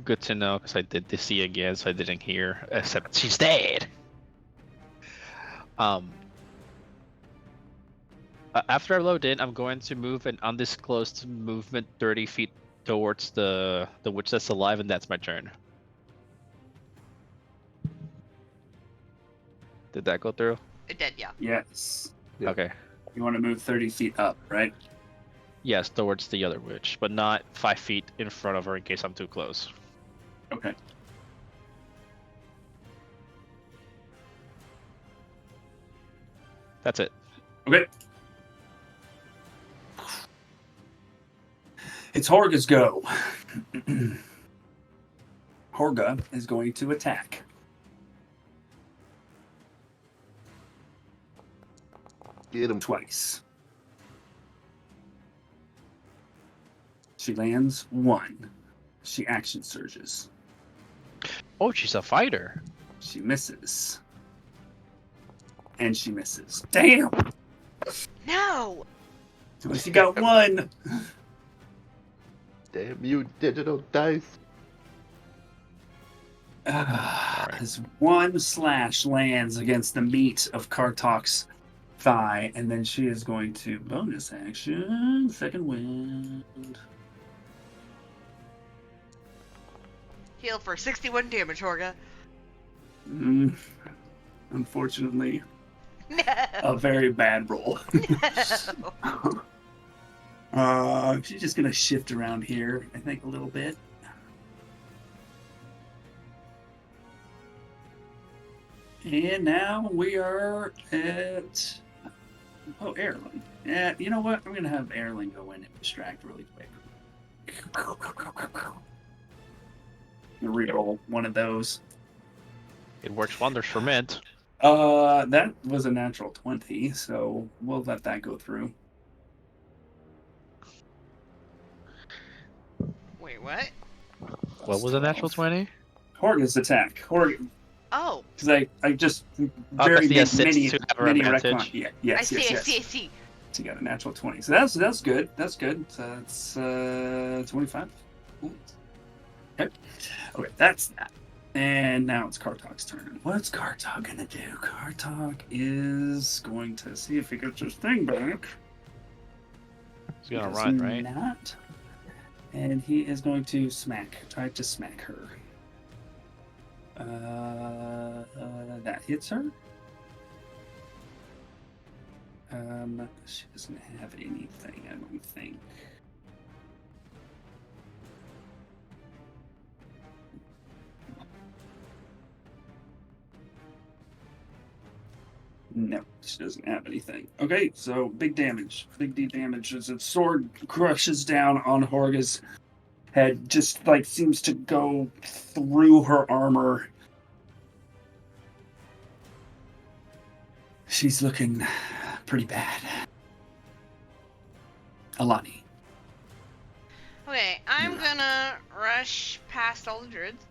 S5: good to know, because I did the C again, so I didn't hear, except she's dead. After I load in, I'm going to move an undisclosed movement 30 feet towards the witch that's alive, and that's my turn. Did that go through?
S3: It did, yeah.
S1: Yes.
S2: Yeah.
S5: Okay.
S1: You want to move 30 feet up, right?
S5: Yes, towards the other witch, but not 5 feet in front of her in case I'm too close.
S1: Okay.
S5: That's it.
S1: Okay. It's Horga's go. Horga is going to attack.
S2: Get him.
S1: Twice. She lands 1. She action surges.
S5: Oh, she's a fighter.
S1: She misses. And she misses. Damn!
S3: No!
S1: So she got 1.
S2: Damn you, digital dice.
S1: As 1 slash lands against the meat of Kartok's thigh, and then she is going to bonus action, second wind.
S3: Heal for 61 damage, Horga.
S1: Unfortunately,
S3: No.
S1: a very bad roll.
S3: No.
S1: She's just gonna shift around here, I think, a little bit. And now we are at Erlen. Yeah, you know what? I'm gonna have Erlen go in and distract really quick. Reroll one of those.
S5: It works wonders for Mint.
S1: That was a natural 20, so we'll let that go through.
S3: Wait, what?
S5: What was a natural 20?
S1: Horga's attack. Horga,
S3: Oh,
S1: because I just
S5: that's the
S1: many
S5: assist to have
S1: many
S5: advantage.
S1: retcon. Yeah, yes,
S3: I
S1: yes.
S3: see.
S1: So you got a natural 20. So that's good. That's good. So that's 25. Okay. Okay, that's that. And now it's Kartok's turn. What's Kartok gonna do? Kartok is going to see if he gets his thing back.
S5: He's gonna
S1: Does
S5: run, right?
S1: Not. And he is going to try to smack her. That hits her. She doesn't have anything, I don't think. No, she doesn't have anything. Okay, so big damage. Big D damage as its sword crushes down on Horga's head. Just like seems to go through her armor. She's looking pretty bad. Alani.
S3: Okay, I'm gonna rush past all the druids.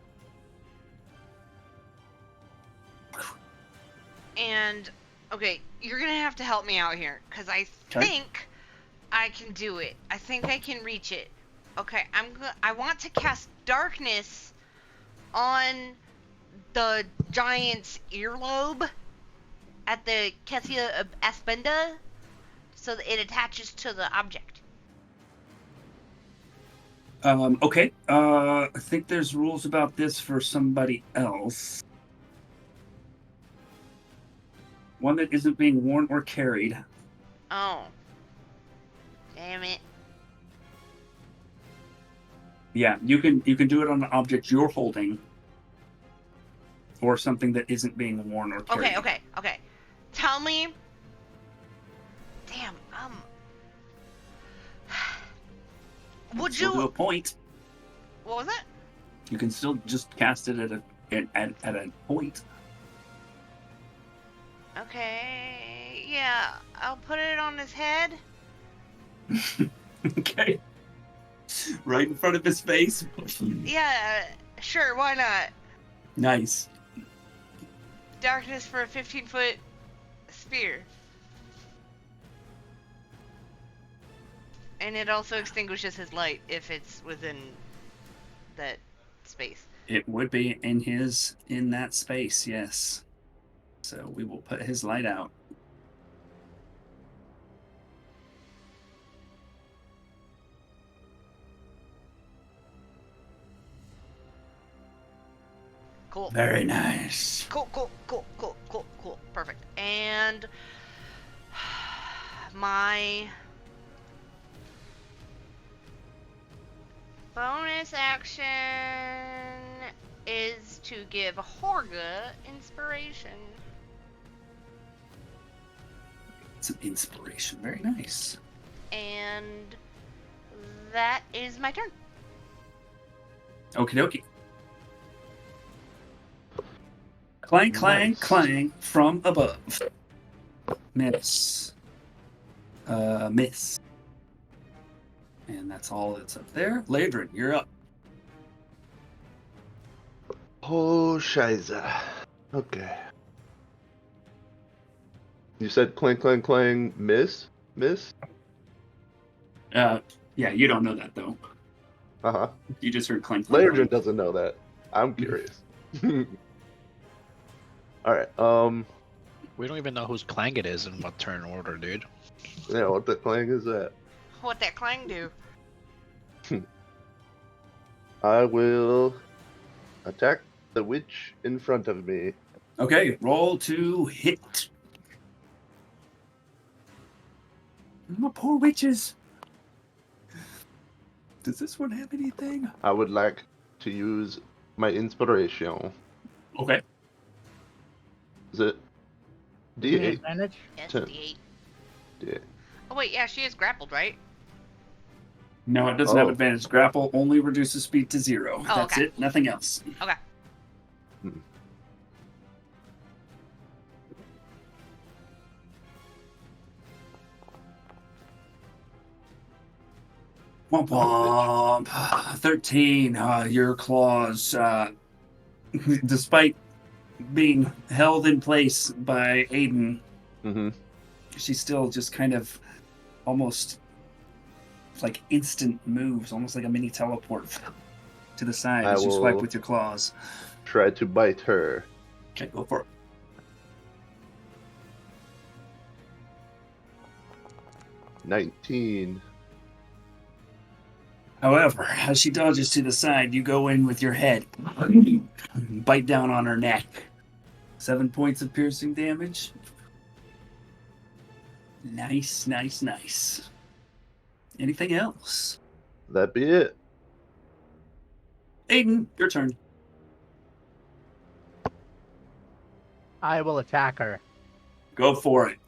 S3: And, okay, you're gonna have to help me out here, because I think I can do it. I think I can reach it. Okay, I want to cast darkness on the giant's earlobe at the Kessia Aspenda, so that it attaches to the object.
S1: Okay. I think there's rules about this for somebody else. One that isn't being worn or carried.
S3: Oh. Damn it.
S1: Yeah, you can do it on an object you're holding, or something that isn't being worn or carried.
S3: Okay. Tell me. Damn. Would
S1: Still
S3: you?
S1: do a point.
S3: What was it?
S1: You can still just cast it at a point.
S3: Okay. Yeah, I'll put it on his head.
S1: Okay. Right in front of his face.
S3: Yeah, sure. Why not?
S1: Nice.
S3: Darkness for a 15-foot spear. And it also extinguishes his light if it's within that space.
S1: It would be in that space, yes. So we will put his light out.
S3: Cool.
S1: Very nice.
S3: Cool. Perfect. And my bonus action is to give Horga inspiration.
S1: Some inspiration. Very nice.
S3: And that is my turn.
S1: Okie dokie. Clang, clang,
S2: Nice.
S1: clang from above. Miss. Miss. And that's all that's up there. Ladrin, you're up.
S2: Oh, Shiza. Okay. You said clang, clang, clang, miss? Miss?
S1: Yeah, you don't know that though.
S2: Uh-huh.
S1: You just heard clang, clang,
S2: Ladrin
S1: clang.
S2: doesn't know that. I'm curious. Alright,
S5: We don't even know whose clang it is in what turn order, dude.
S2: yeah, what the clang is that?
S3: What that clang do?
S2: I will attack the witch in front of me.
S1: Okay, roll to hit. My poor witches. Does this one have anything?
S2: I would like to use my inspiration.
S1: Okay.
S2: Is it
S4: Any
S2: D8?
S4: advantage?
S3: Yes,
S2: Ten.
S3: D8.
S2: D8.
S3: Oh wait, yeah, she is grappled, right?
S1: No, it doesn't have
S2: Oh.
S1: advantage. Grapple only reduces speed to 0.
S3: Oh,
S1: That's
S3: okay.
S1: it. Nothing else.
S3: Okay.
S1: Womp womp. 13. Your claws, despite being held in place by Aiden,
S2: Mm-hmm.
S1: she's still just kind of almost like instant moves, almost like a mini teleport to the side
S2: I
S1: as you swipe
S2: will-
S1: with your claws.
S2: Try to bite her.
S1: Okay, go for it.
S2: $19.
S1: However, as she dodges to the side, you go in with your head, bite down on her neck. 7 points of piercing damage. Nice, nice, nice. Anything else?
S2: That be it.
S1: Aiden, your turn.
S4: I will attack her.
S1: Go for it.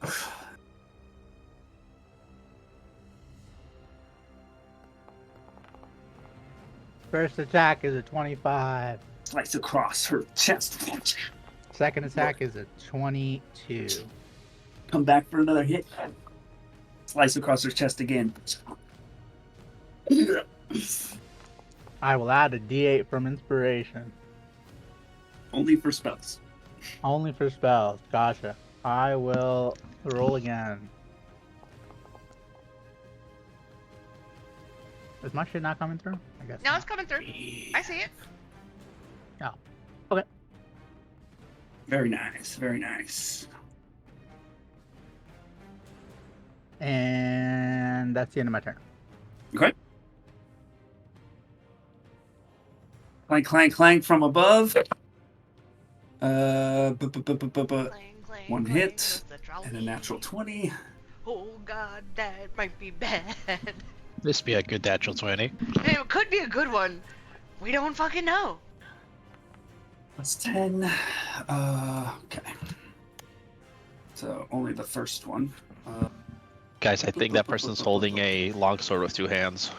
S4: First attack is a 25.
S1: Slice across her chest.
S4: Second attack is a 22.
S1: Come back for another hit. Slice across her chest again.
S4: I will add a D8 from inspiration.
S1: Only for spells.
S4: Only for spells. Gotcha. I will roll again. Is my shit not coming through? I guess.
S3: No,
S4: not.
S3: it's coming through. I see it.
S1: Very nice, very nice.
S4: And that's the end of my turn.
S1: Okay. Clank, clank, clank from above.
S3: Clang, clang,
S1: One
S3: clang
S1: hit
S3: goes the trolley.
S1: and a natural 20.
S3: Oh god, that might be bad.
S5: This be a good natural 20.
S3: It could be a good one. We don't fucking know.
S1: That's 10. Okay. So only the first one.
S5: Guys, I think that person's holding a longsword with 2 hands.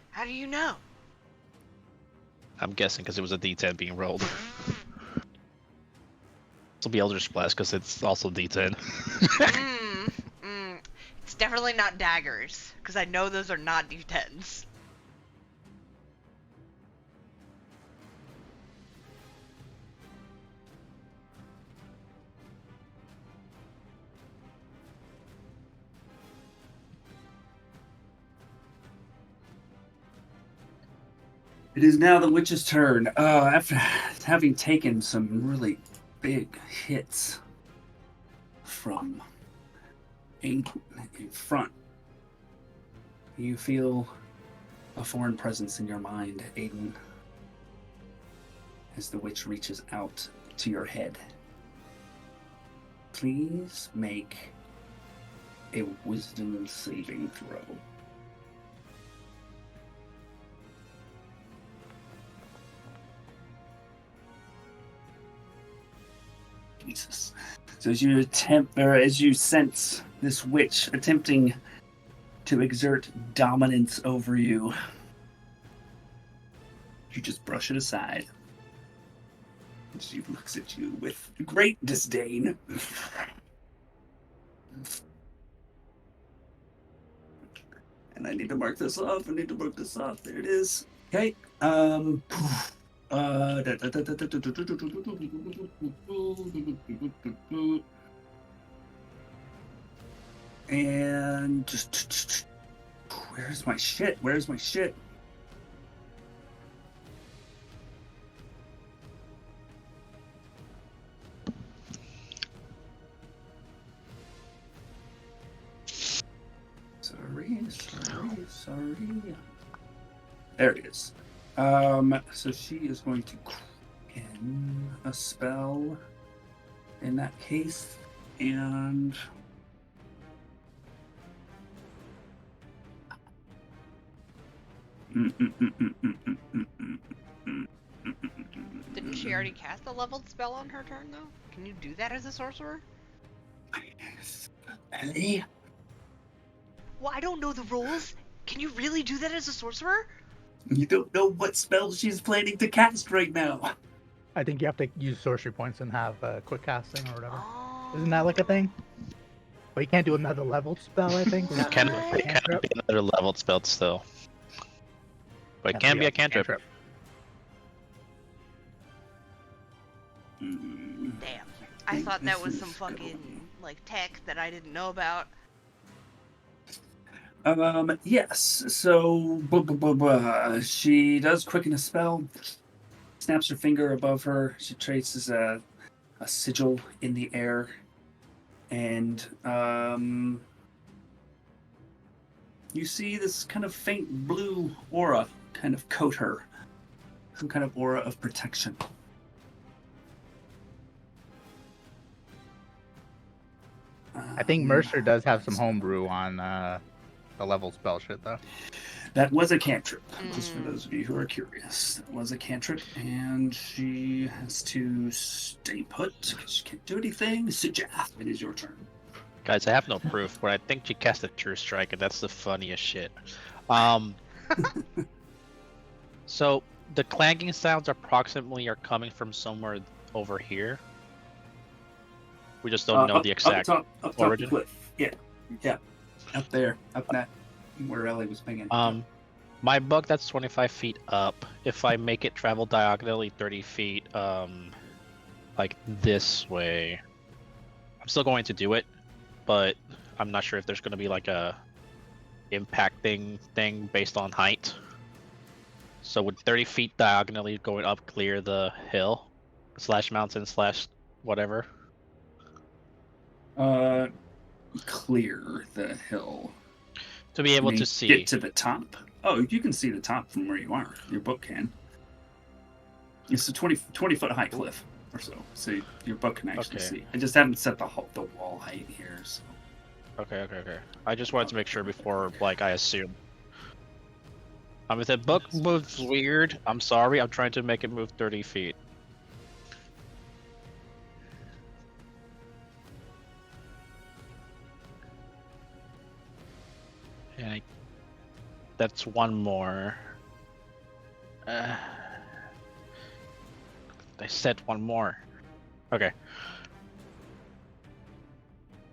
S3: How do you know?
S5: I'm guessing because it was a D10 being rolled. This will be Eldritch Blast because it's also D10.
S3: It's definitely not daggers, because I know those are not D10s.
S1: It is now the witch's turn. After having taken some really big hits from in front, you feel a foreign presence in your mind, Aiden, as the witch reaches out to your head. Please make a wisdom saving throw. Jesus. So as you sense this witch attempting to exert dominance over you, you just brush it aside. And she looks at you with great disdain. And I need to mark this off. There it is. Okay. And just where's my shit? Sorry. There it is. So she is going to quicken a spell in that case, and
S3: Didn't she already cast a leveled spell on her turn, though? Can you do that as a sorcerer?
S1: Hey.
S3: Well, I don't know the rules. Can you really do that as a sorcerer?
S1: You don't know what spell she's planning to cast right now.
S4: I think you have to use sorcery points and have quick casting or whatever.
S3: Oh.
S4: Isn't that like a thing? But you can't do another leveled spell, I think.
S5: It can be another leveled spell still. But it can be a cantrip.
S3: Damn. I thought that was some fucking, like, tech that I didn't know about.
S1: Yes. So, she does quicken a spell, snaps her finger above her. She traces a sigil in the air, and you see this kind of faint blue aura kind of coat her, some kind of aura of protection.
S4: I think Mercer does have some homebrew on the level spell shit, though.
S1: That was a cantrip, just for those of you who are curious. That was a cantrip, and she has to stay put because she can't do anything. Sujath, it is your turn.
S5: Guys, I have no proof, but I think she cast a True Strike, and that's the funniest shit. So, the clanking sounds approximately are coming from somewhere over here. We just don't know the exact
S1: up top
S5: origin.
S1: Of the cliff. Yeah. Up there, up that, where Ellie was pinging.
S5: My book, that's 25 feet up. If I make it travel diagonally 30 feet, like this way, I'm still going to do it, but I'm not sure if there's going to be like a impacting thing based on height. So would 30 feet diagonally going up clear the hill, / mountain / whatever?
S1: Clear the hill.
S5: To be able to see.
S1: Get to the top? Oh, you can see the top from where you are. Your book can. It's a 20 foot high cliff or so your book can actually see. I just haven't set the wall height here. So.
S5: Okay. I just wanted to make sure before, like, I assume. If the book moves weird, I'm sorry. I'm trying to make it move 30 feet. And that's one more. I said one more. Okay.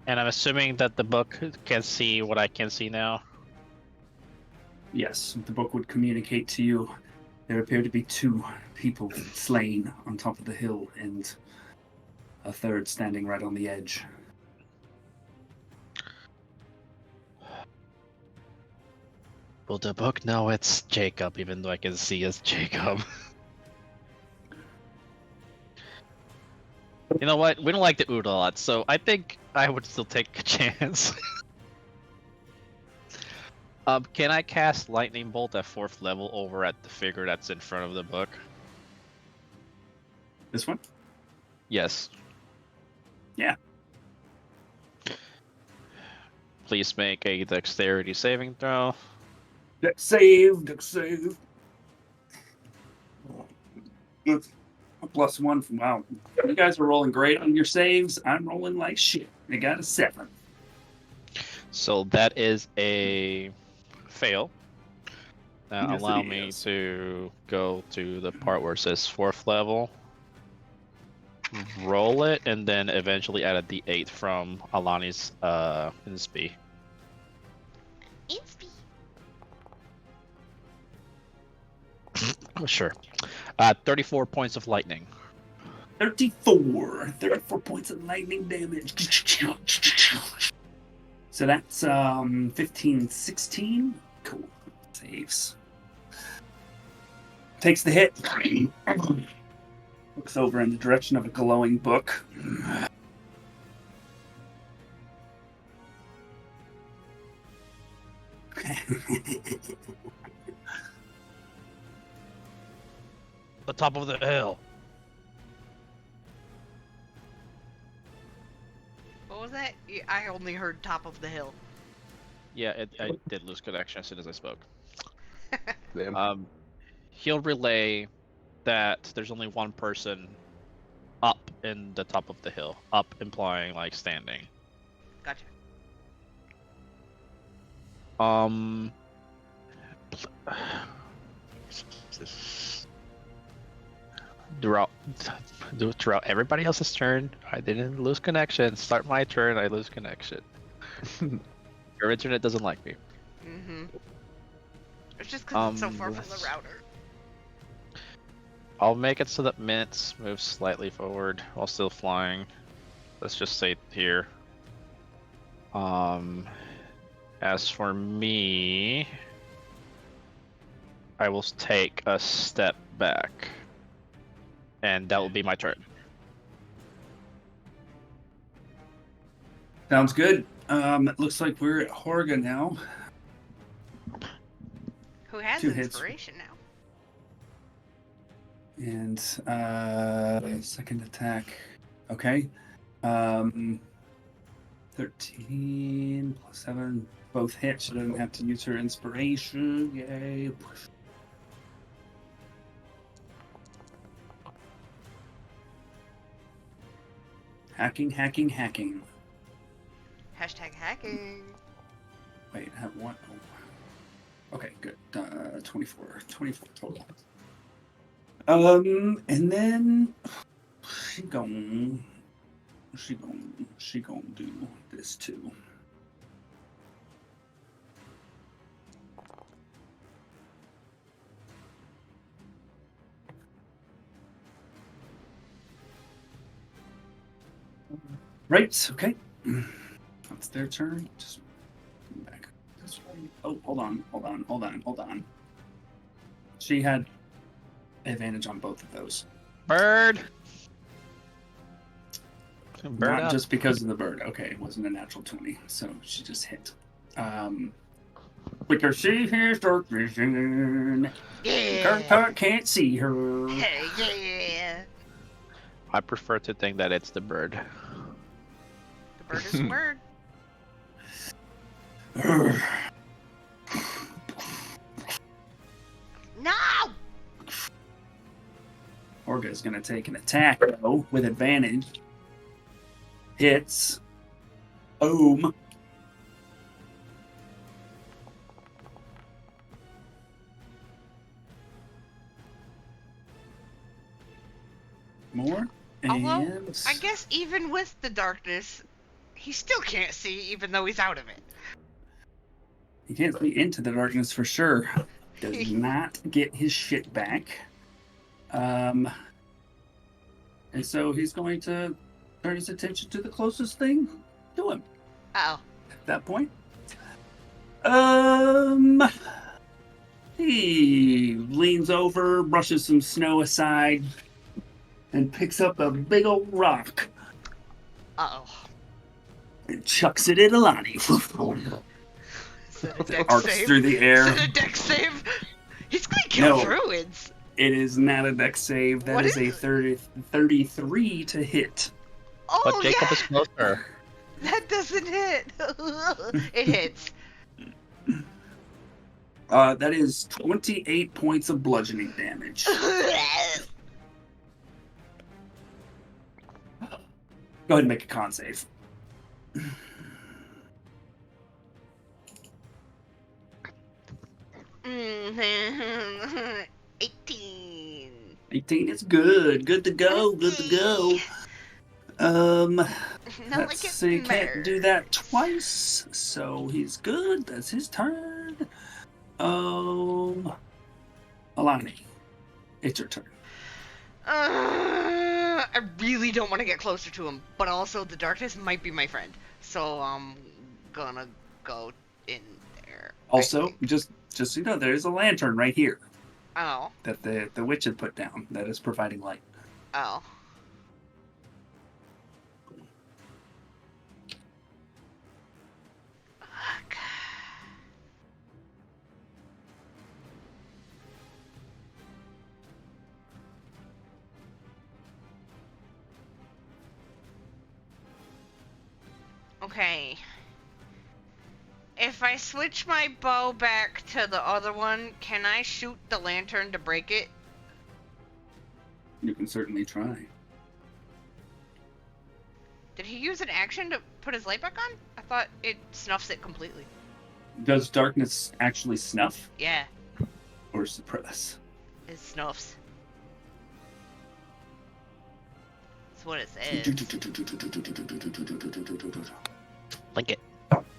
S5: And I'm assuming that the book can see what I can see now.
S1: Yes, the book would communicate to you. There appear to be 2 people slain on top of the hill, and a third standing right on the edge.
S5: Will the book know it's Jacob, even though I can see it's Jacob? You know what? We don't like the Ood a lot, so I think I would still take a chance. Can I cast Lightning Bolt at 4th level over at the figure that's in front of the book?
S1: This one?
S5: Yes.
S1: Yeah.
S5: Please make a dexterity saving throw.
S1: Dex save. It's a +1. Wow. You guys are rolling great on your saves. I'm rolling like shit. I got a 7.
S5: So that is a fail. Now
S1: Yes,
S5: allow
S1: it
S5: me
S1: is.
S5: to go to the part where it says 4th level. Roll it, and then eventually add a d8 from Alani's inspi.
S3: Inspi.
S5: Oh, sure. 34 points of lightning.
S1: 34 points of lightning damage. So that's 15, 16. Cool. Saves. Takes the hit. Looks over in the direction of a glowing book.
S5: The top of the hill.
S3: What was that? I only heard top of the hill.
S5: Yeah, I did lose connection as soon as I spoke.
S2: Damn.
S5: He'll relay that there's only one person up in the top of the hill. Up implying like standing.
S3: Gotcha.
S5: Throughout everybody else's turn, I didn't lose connection. Start my turn, I lose connection. Your internet doesn't like me.
S3: Mm-hmm. It's just because it's so far from the router.
S5: I'll make it so that Mints moves slightly forward while still flying. Let's just say here. As for me, I will take a step back, and that will be my turn.
S1: Sounds good. It looks like we're at Horga now.
S3: Who has
S1: 2 hits.
S3: inspiration now?
S1: And second attack. Okay. 13 plus 7. Both hit. She doesn't have to use her inspiration. Yay. Hacking.
S3: Hashtag hacking.
S1: Wait, have one. Oh. Okay, good. 24 total. And then she gonna do this too. Right, okay. That's their turn. Just back this way. Oh, hold on. She had advantage on both of those.
S5: Bird!
S1: Not just because of the bird. Okay, it wasn't a natural 20, so she just hit. Because she has dark vision.
S3: Yeah.
S1: Kurt can't see her.
S3: Hey, yeah.
S5: I prefer to think that it's the bird.
S3: The bird is a bird. No!
S1: Orga is going to take an attack, though, with advantage. Hits. Boom. More.
S3: Although,
S1: And
S3: I guess even with the darkness, he still can't see, even though he's out of it.
S1: he can't see into the darkness for sure. Does not get his shit back. And so he's going to turn his attention to the closest thing to him
S3: Uh-oh.
S1: at that point. He leans over, brushes some snow aside, and picks up a big old rock
S3: Uh-oh.
S1: and chucks it at Alani.
S3: Is that a dex
S1: Arcs
S3: save?
S1: through the air.
S3: Is that a dex save? He's gonna kill
S1: No.
S3: druids.
S1: It is not a dex save. That
S3: What
S1: is
S3: is
S1: a
S3: it?
S1: 33 to hit.
S3: Oh,
S5: But Jacob
S3: yeah.
S5: is closer.
S3: That doesn't hit. It hits.
S1: That is 28 points of bludgeoning damage. Go ahead and make a con save.
S3: Mm, 18.
S1: 18 is good. Good to go. Good to go.
S3: Not
S1: Let's
S3: like it
S1: see. Can't
S3: matters.
S1: do that twice, so he's good. That's his turn. Alani, it's your turn.
S3: I really don't want to get closer to him, but also the darkness might be my friend, so I'm gonna go in there. I
S1: Also,
S3: think.
S1: just so you know, there's a lantern right here
S3: Oh,
S1: that the witch had put down that is providing light.
S3: oh. Fuck. Okay. If I switch my bow back to the other one, can I shoot the lantern to break it?
S1: You can certainly try.
S3: Did he use an action to put his light back on? I thought it snuffs it completely.
S1: Does darkness actually snuff
S3: Yeah,
S1: or suppress?
S3: it snuffs. That's what it says.
S5: Like it.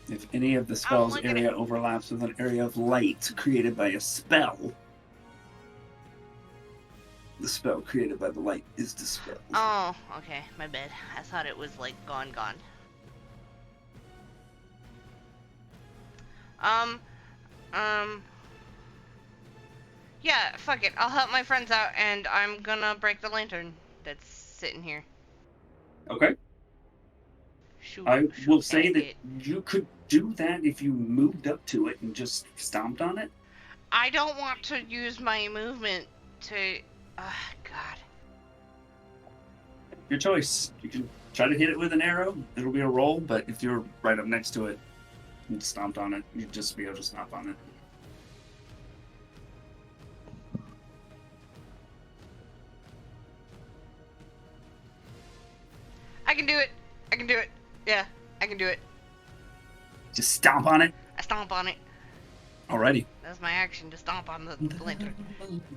S1: If any of the spell's
S3: look at
S1: area
S3: it.
S1: overlaps with an area of light created by a spell, the spell created by the light is dispelled.
S3: Oh, okay, my bad. I thought it was like gone. Yeah, fuck it. I'll help my friends out, and I'm gonna break the lantern that's sitting here.
S1: Okay.
S3: Shoot,
S1: I will
S3: shoot
S1: say
S3: at
S1: that
S3: it.
S1: you could do that if you moved up to it and just stomped on it.
S3: I don't want to use my movement to. God.
S1: Your choice. You can try to hit it with an arrow. It'll be a roll, but if you're right up next to it and stomped on it, you'd just be able to stomp on it.
S3: I can do it. I can do it. Yeah, I can do it.
S1: Just stomp on it.
S3: I stomp on it.
S1: Alrighty.
S3: That's my action, to stomp on the lantern.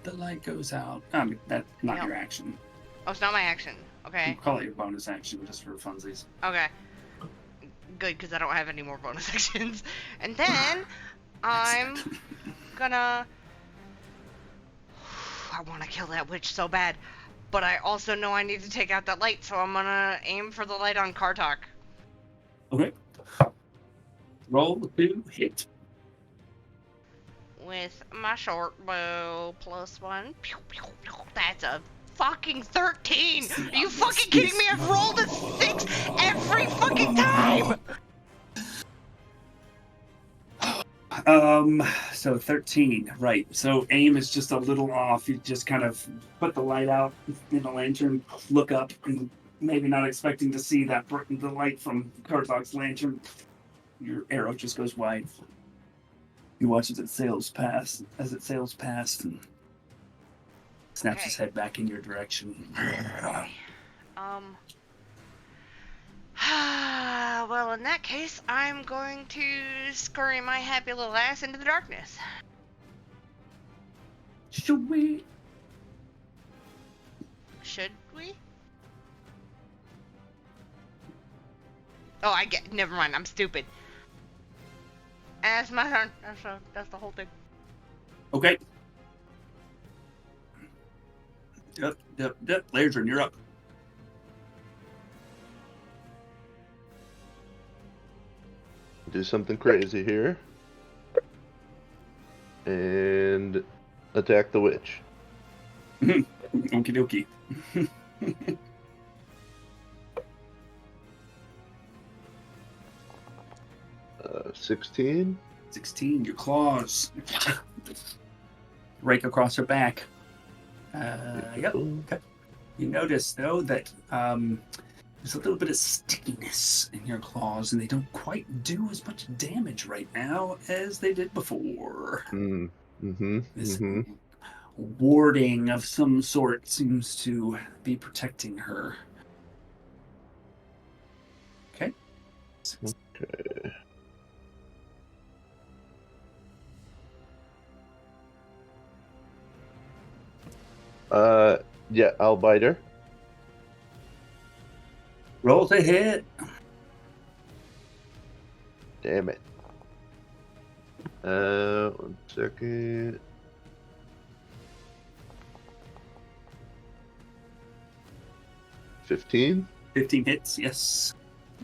S1: The light goes out. I mean, that's not
S3: Yep.
S1: your action.
S3: Oh, it's not my action.
S1: You
S3: Okay.
S1: call it your bonus action just for funsies.
S3: Okay. Good, because I don't have any more bonus actions. And then I'm gonna. I want to kill that witch so bad, but I also know I need to take out that light, so I'm gonna aim for the light on Kartok.
S1: Okay. Roll to hit.
S3: With my short bow +1. Pew, pew, pew. That's a fucking 13! Are you fucking kidding me? I've rolled a 6 every fucking time!
S1: So 13, right. So aim is just a little off. You just kind of put the light out in the lantern, look up, and maybe not expecting to see that the light from Kartok's lantern. Your arrow just goes wide. You watch as it sails past, and snaps his
S3: Okay.
S1: head back in your direction.
S3: Well, in that case, I'm going to scurry my happy little ass into the darkness.
S1: Should we?
S3: Should we? Oh, I get. Never mind. I'm stupid. And that's my turn. That's the whole thing.
S1: Okay. Yep. Ladrin, you're up.
S2: Do something crazy here. and attack the witch.
S1: Okie dokie.
S2: 16.
S1: 16, your claws rake across her back. Yep. Okay. You notice, though, that there's a little bit of stickiness in your claws, and they don't quite do as much damage right now as they did before. This warding of some sort seems to be protecting her. Okay.
S2: Okay. Yeah, I'll bite her.
S1: Roll to hit.
S2: Damn it. 1 second. $15.
S1: 15 hits, yes.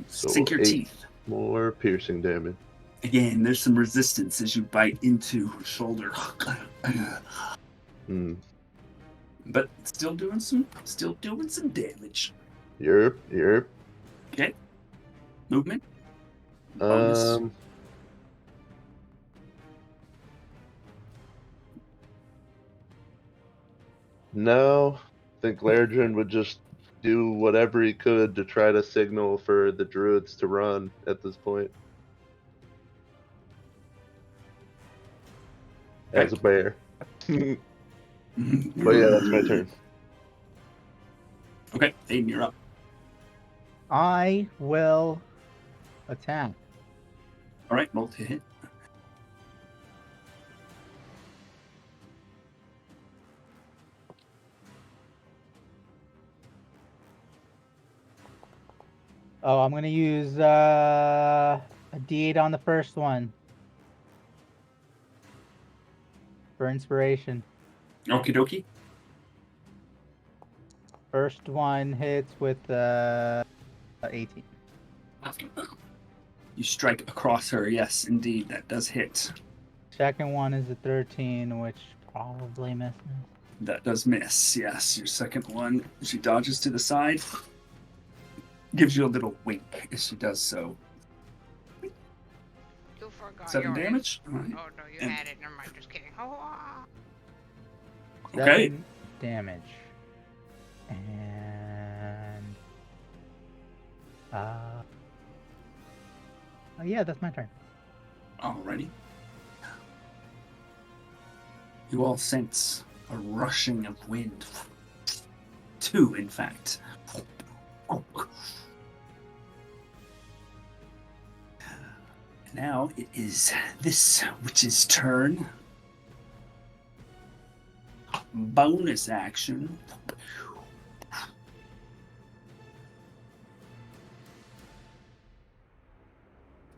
S2: So
S1: Sink your
S2: 8
S1: teeth.
S2: more piercing damage.
S1: Again, there's some resistance as you bite into her shoulder. But still doing some damage.
S2: Yerp.
S1: Okay. Movement. Bonus.
S2: No. I think Lairdrin would just do whatever he could to try to signal for the druids to run at this point. As a bear. But yeah, that's my turn.
S1: Okay, Aiden, you're up.
S4: I will attack.
S1: All right, roll to hit.
S4: Oh, I'm gonna use a D8 on the first one for inspiration.
S1: Okie dokie.
S4: First one hits with 18.
S1: You strike across her. Yes, indeed, that does hit.
S4: Second one is a 13, which probably misses.
S1: That does miss. Yes, your second one. She dodges to the side. Gives you a little wink as she does so.
S3: You forgot
S1: 7
S3: yours.
S1: damage. All right.
S3: Oh no, you had it. Never mind. Just kidding. Oh.
S1: Okay.
S4: 7 damage. And oh yeah, that's my turn.
S1: Alrighty. You all sense a rushing of wind. 2, in fact. Now it is this witch's turn. Bonus action.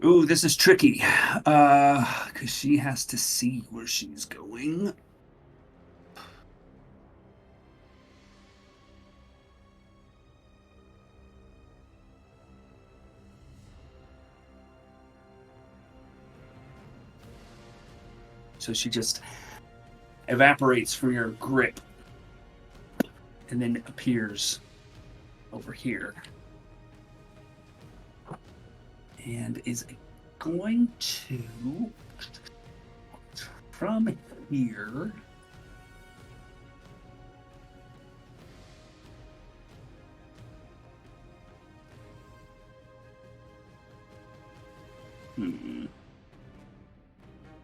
S1: Ooh, this is tricky. Because she has to see where she's going. So she just evaporates from your grip and then appears over here. And is going to, from here,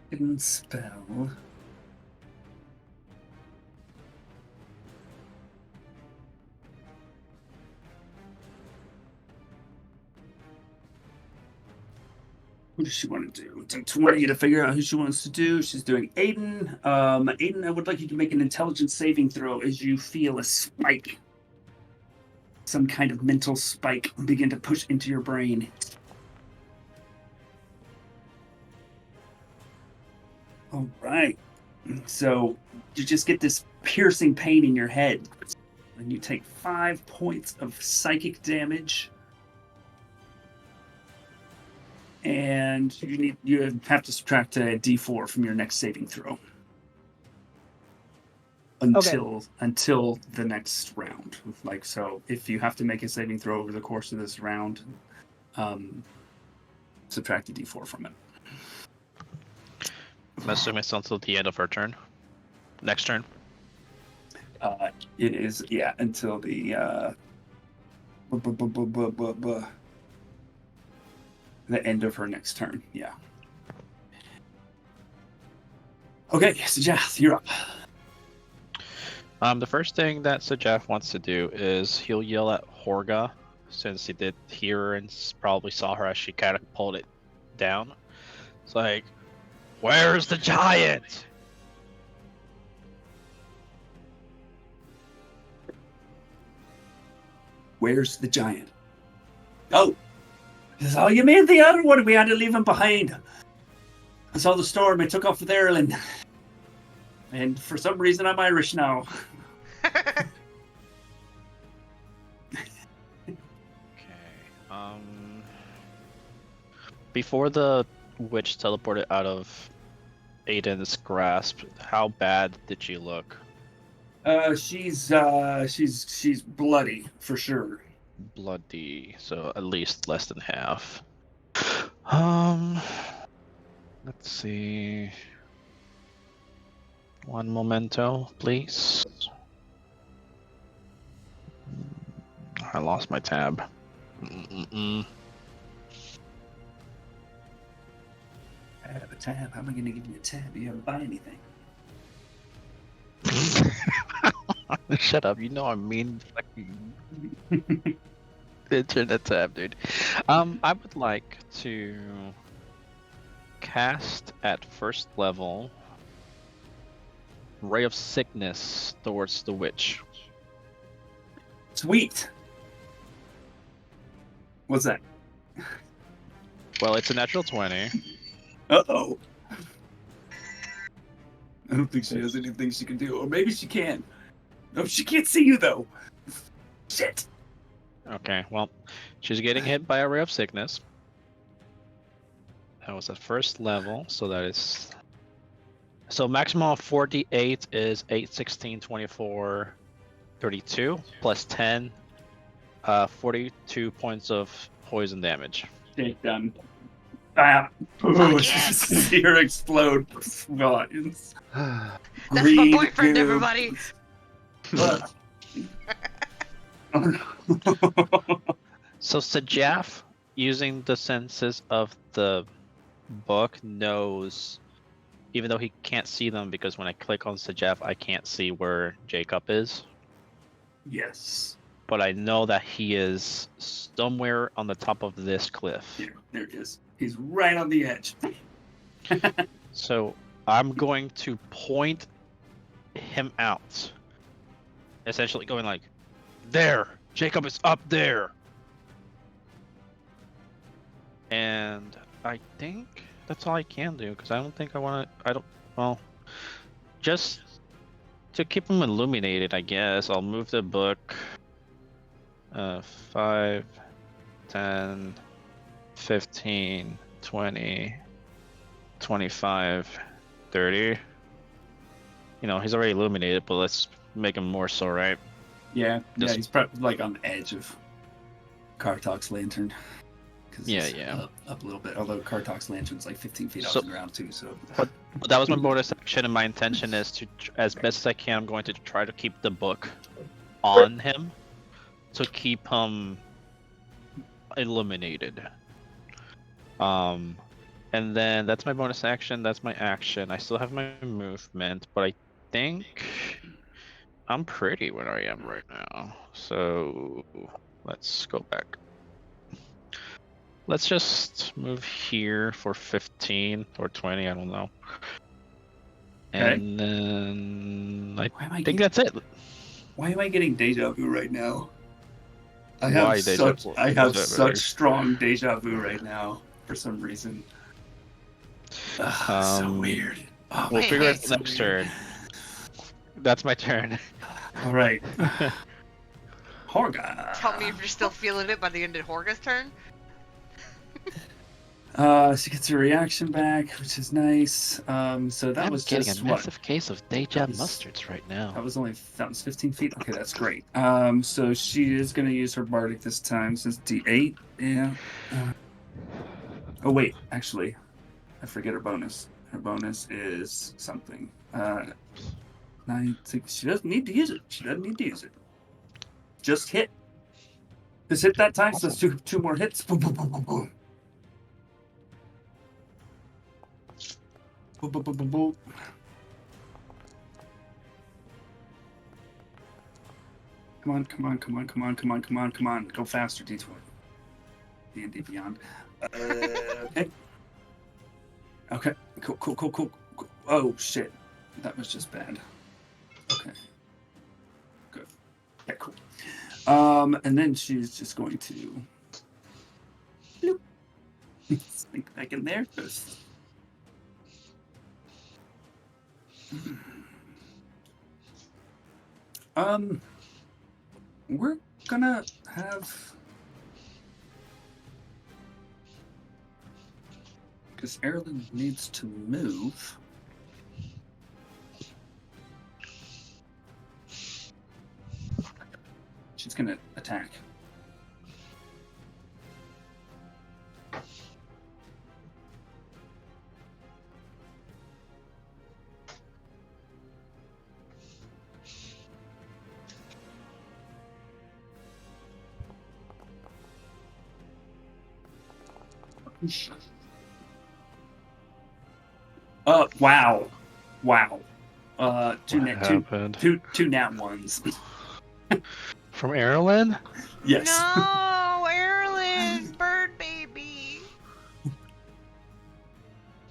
S1: hidden spell. What does she want to do? Take 20 to figure out who she wants to do. She's doing Aiden. Aiden, I would like you to make an intelligence saving throw as you feel a spike. Some kind of mental spike begin to push into your brain. All right. So you just get this piercing pain in your head. And you take 5 points of psychic damage. And you have to subtract a d4 from your next saving throw. until the next round. Like, so if you have to make a saving throw over the course of this round, subtract a d4 from it.
S5: I'm assuming it's until the end of her turn. Next turn.
S1: It is, yeah, until the end of her next turn. Yeah. Okay, Sajath, you're up.
S5: The first thing that Sajaf wants to do is he'll yell at Horga, since he did hear her and probably saw her as she catapulted it down. It's like, where's the giant?
S1: Where's the giant? Oh, is all you made the other one? We had to leave him behind. I saw the storm. It took off with Ireland. And for some reason, I'm Irish now.
S5: Okay. Before the witch teleported out of Aiden's grasp, how bad did she look?
S1: She's bloody for sure.
S5: Bloody, so at least less than half. Let's see. One memento, please. I lost my tab.
S1: I have a tab. How am I going to give you a tab? You haven't buy anything.
S5: Shut up! You know I mean fucking internet tab, dude. I would like to cast at first level Ray of Sickness towards the witch.
S1: Sweet. What's that?
S5: Well, it's a natural 20.
S1: Uh-oh. I don't think she has anything she can do. Or maybe she can. No, she can't see you, though. Shit.
S5: Okay, well, she's getting hit by a Ray of Sickness. That was at first level, so that is... So maximum of 48 is 8, 16, 24, 32, plus 10, 42 points of poison damage.
S1: Okay, done. Bam. Ooh, see her explode. Volumes.
S3: That's my boyfriend, everybody.
S5: So Sajaf, using the senses of the book, knows, even though he can't see them, because when I click on Sajaf, I can't see where Jacob is.
S1: Yes.
S5: But I know that he is somewhere on the top of this cliff.
S1: Here, there he is. He's right on the edge.
S5: So I'm going to point him out. Essentially going like, there! Jacob is up there! And I think that's all I can do, because I don't think I want to, well, just to keep him illuminated, I guess, I'll move the book 5, 10, 15, 20, 25, 30. You know, he's already illuminated, but let's make him more so, right?
S1: Yeah,
S5: Just-
S1: he's probably like on the edge of Kartok's lantern.
S5: Yeah.
S1: Up a little bit, although Kartok's lantern's like 15 feet off
S5: So-
S1: the ground too, so...
S5: But that was my bonus action, and my intention is to, as best as I can, I'm going to try to keep the book on him to keep him illuminated. And then that's my bonus action, that's my action. I still have my movement, but I think I'm pretty where I am right now. So let's go back. Let's just move here for 15 or 20, I don't know.
S1: Okay.
S5: And then I
S1: Why am I
S5: think
S1: getting,
S5: that's it.
S1: why am I getting deja vu right now? I
S5: Why
S1: have
S5: deja
S1: such
S5: vu?
S1: I have
S5: What's that,
S1: such
S5: really?
S1: strong deja vu right now for some reason. So weird. Oh,
S5: We'll
S1: my
S5: figure
S1: God,
S5: it
S1: so
S5: next
S1: weird.
S5: turn. That's my turn.
S1: All right. Horga.
S3: Tell me if you're still feeling it by the end of Horga's turn.
S1: She gets her reaction back, which is nice. So that
S5: I'm
S1: was
S5: getting
S1: just
S5: a
S1: what?
S5: massive case of Dager mustards right now.
S1: That was 15 feet. Okay, that's great. So she is going to use her bardic this time. Since D8, yeah. Oh wait, actually, I forget her bonus. Her bonus is something. 9, 6. She doesn't need to use it. She doesn't need to use it. Just hit. Just hit that time. So let's do 2 more hits. Boom, boom, boom, boom, boom. Boom, boom, boom, boom, boom. Come on, come on, come on, come on, come on, come on, come on. Go faster, D20. D&D Beyond. Okay. Okay. Cool, cool, cool, cool. Oh, shit. That was just bad. Okay. Good. Yeah, cool. And then she's just going to bloop. Sneak back in there. We're gonna have, because Erlen needs to move. She's gonna attack. Wow. Two nat ones.
S5: From Erlen?
S1: Yes.
S3: No, Erlen, bird baby.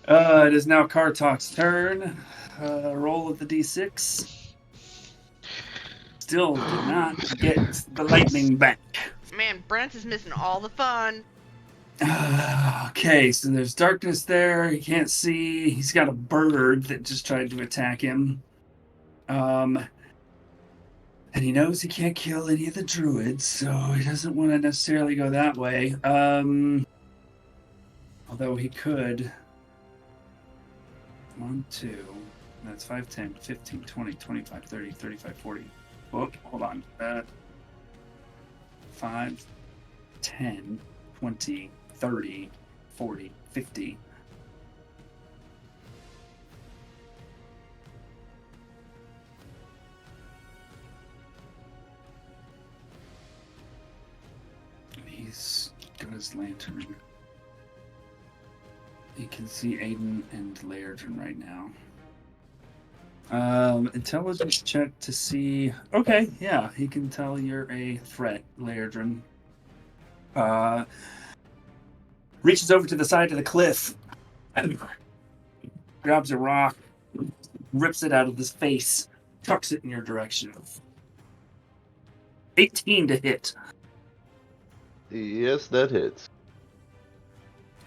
S1: It is now Kartok's turn. Roll of the d6. Still did not get the lightning back.
S3: Man, Brent is missing all the fun.
S1: Okay, so there's darkness there. He can't see. He's got a bird that just tried to attack him. And he knows he can't kill any of the druids, so he doesn't want to necessarily go that way. Although he could. 1, 2. That's 5, 10, 15, 20, 25, 30, 35, 40. Oh, hold on. 5, 10, 20, 30, 40, 50. He's got his lantern. He can see Aiden and Lairdren right now. Intelligence check to see. Okay, yeah, he can tell you're a threat, Lairdren. Reaches over to the side of the cliff, grabs a rock, rips it out of his face, chucks it in your direction. 18 to hit.
S2: Yes, that hits.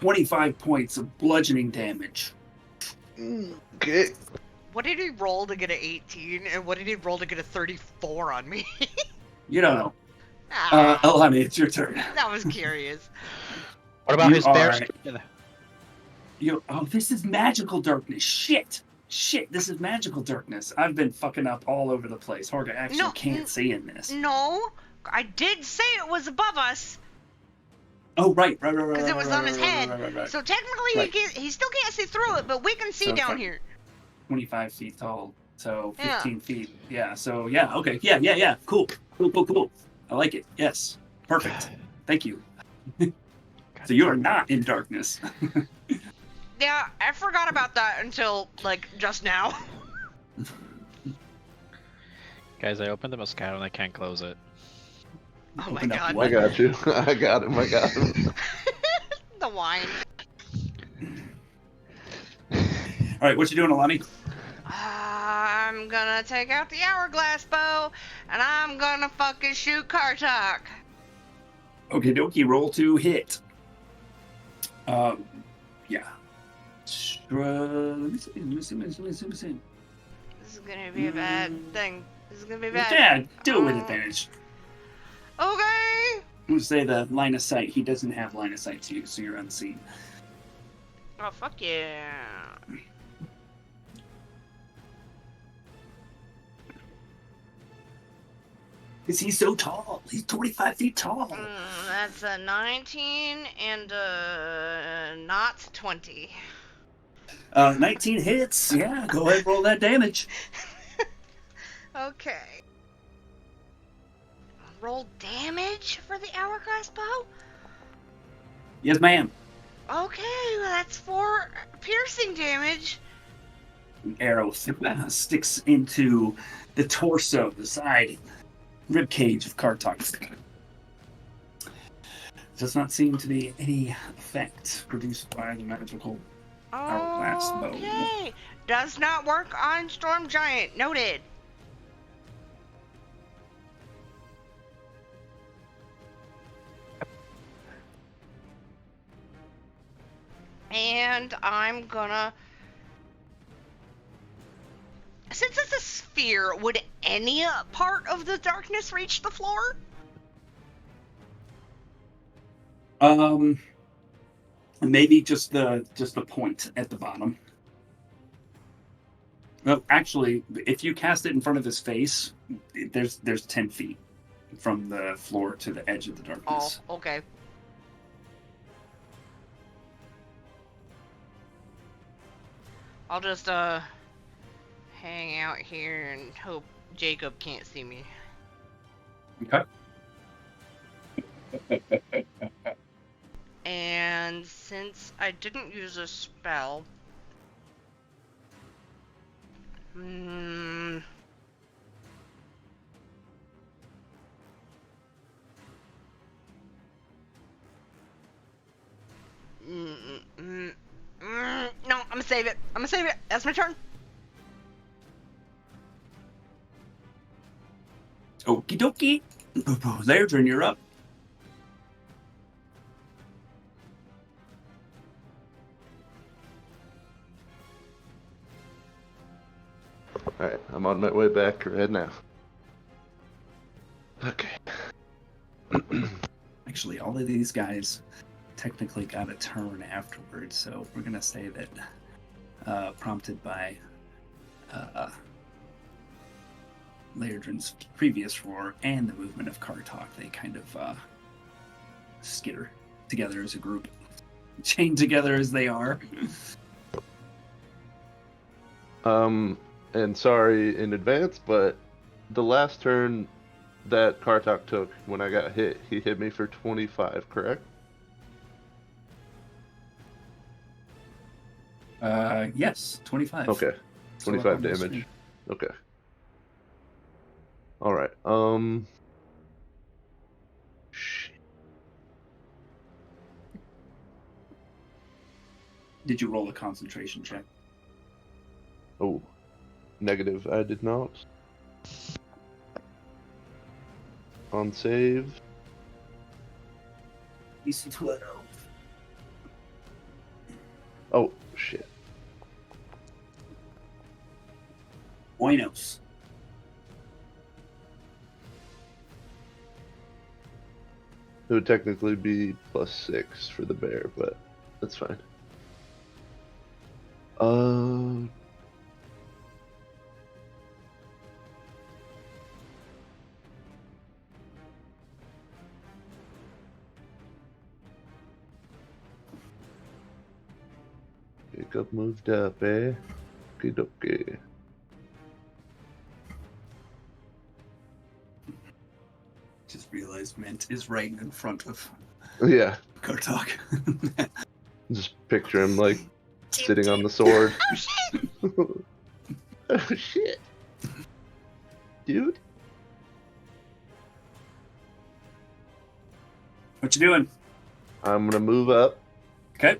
S1: 25 points of bludgeoning damage.
S2: Okay.
S3: What did he roll to get an 18, and what did he roll to get a 34 on me?
S1: You don't know.
S3: Ah,
S1: Elhani, it's your turn.
S3: I was curious.
S5: What about
S1: You
S5: his bear
S1: are-
S5: skin?
S1: This is magical darkness. Shit, this is magical darkness. I've been fucking up all over the place. Horga actually
S3: No,
S1: can't see in this.
S3: No, I did say it was above us,
S1: Oh, right.
S3: because it was on his head.
S1: Right.
S3: So technically,
S1: Right.
S3: he still can't see through it, but we can see
S1: So
S3: down
S1: far-
S3: here.
S1: 25 feet tall, so
S3: Yeah.
S1: 15 feet. Yeah, so yeah, okay. Yeah. Cool. I like it. Yes. Perfect. Thank you. So you are not in darkness.
S3: Yeah, I forgot about that until, like, just now.
S5: Guys, I opened the Moscato and I can't close it.
S3: Oh my
S1: Open up
S3: god.
S1: what?
S2: I got you. I got him.
S3: The wine.
S1: All right, what you doing, Alani?
S3: I'm gonna take out the hourglass bow, and I'm gonna fucking shoot Kartok.
S1: Okay, dokie, roll to hit. Yeah. Let me see.
S3: This is gonna be a bad thing. This is gonna be bad.
S1: Yeah, do it with advantage.
S3: Okay.
S1: I'm gonna say the line of sight. He doesn't have line of sight to you, so you're unseen.
S3: Oh, fuck yeah.
S1: Is he so tall? He's 25 feet tall.
S3: That's a 19 and not 20.
S1: 19 hits. Yeah, go ahead and roll that damage.
S3: Okay. Roll damage for the hourglass bow?
S1: Yes, ma'am.
S3: Okay, well, that's 4 piercing damage.
S1: The arrow sticks into the torso, the side, rib cage of Kartok. Does not seem to be any effect produced by the magical hourglass bow.
S3: Okay. Does not work on Storm Giant. Noted. And I'm gonna... Since it's a sphere, would any part of the darkness reach the floor?
S1: Maybe just the point at the bottom. No, actually, if you cast it in front of his face, there's 10 feet from the floor to the edge of the darkness.
S3: Oh, okay. I'll just hang out here and hope Jacob can't see me.
S1: Okay.
S3: And since I didn't use a spell, no, I'm gonna save it. That's my turn.
S1: Okie dokie. Lairdrin, you're up.
S2: Alright, I'm on my way back right now. Okay.
S1: Actually, all of these guys technically got a turn afterwards, so we're gonna say that prompted by Lairdrin's previous roar and the movement of Kartok, they kind of skitter together as a group, chained together as they are.
S2: And sorry in advance, but the last turn that Kartok took when I got hit, he hit me for 25, correct?
S1: Yes, 25.
S2: Okay,
S1: Still
S2: 25
S1: up on the
S2: damage.
S1: screen.
S2: Okay. Alright, shit.
S1: Did you roll a concentration check?
S2: Oh, negative, I did not. On save.
S1: DC 12.
S2: Oh, shit.
S1: Buenos.
S2: It would technically be +6 for the bear, but that's fine. Jacob moved up, eh? Okay.
S1: Just realized Mint is right in front of
S2: Yeah,
S1: Kartok.
S2: just picture him like sitting on the sword.
S3: Oh shit!
S2: Oh shit, dude.
S1: What you doing?
S2: I'm gonna move up.
S1: Okay.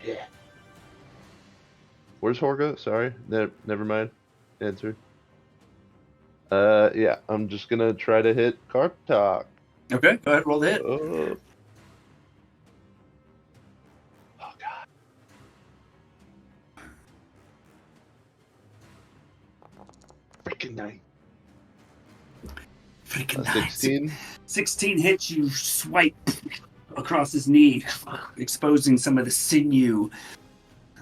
S2: Yeah. Where's Horga? Sorry, never mind. Answer. Yeah, I'm just gonna try to hit Kartok.
S1: Okay, go ahead, roll the hit.
S2: Oh god. Freaking nice.
S1: Freaking nice.
S2: 16.
S1: 16 hits, you swipe across his knee, exposing some of the sinew,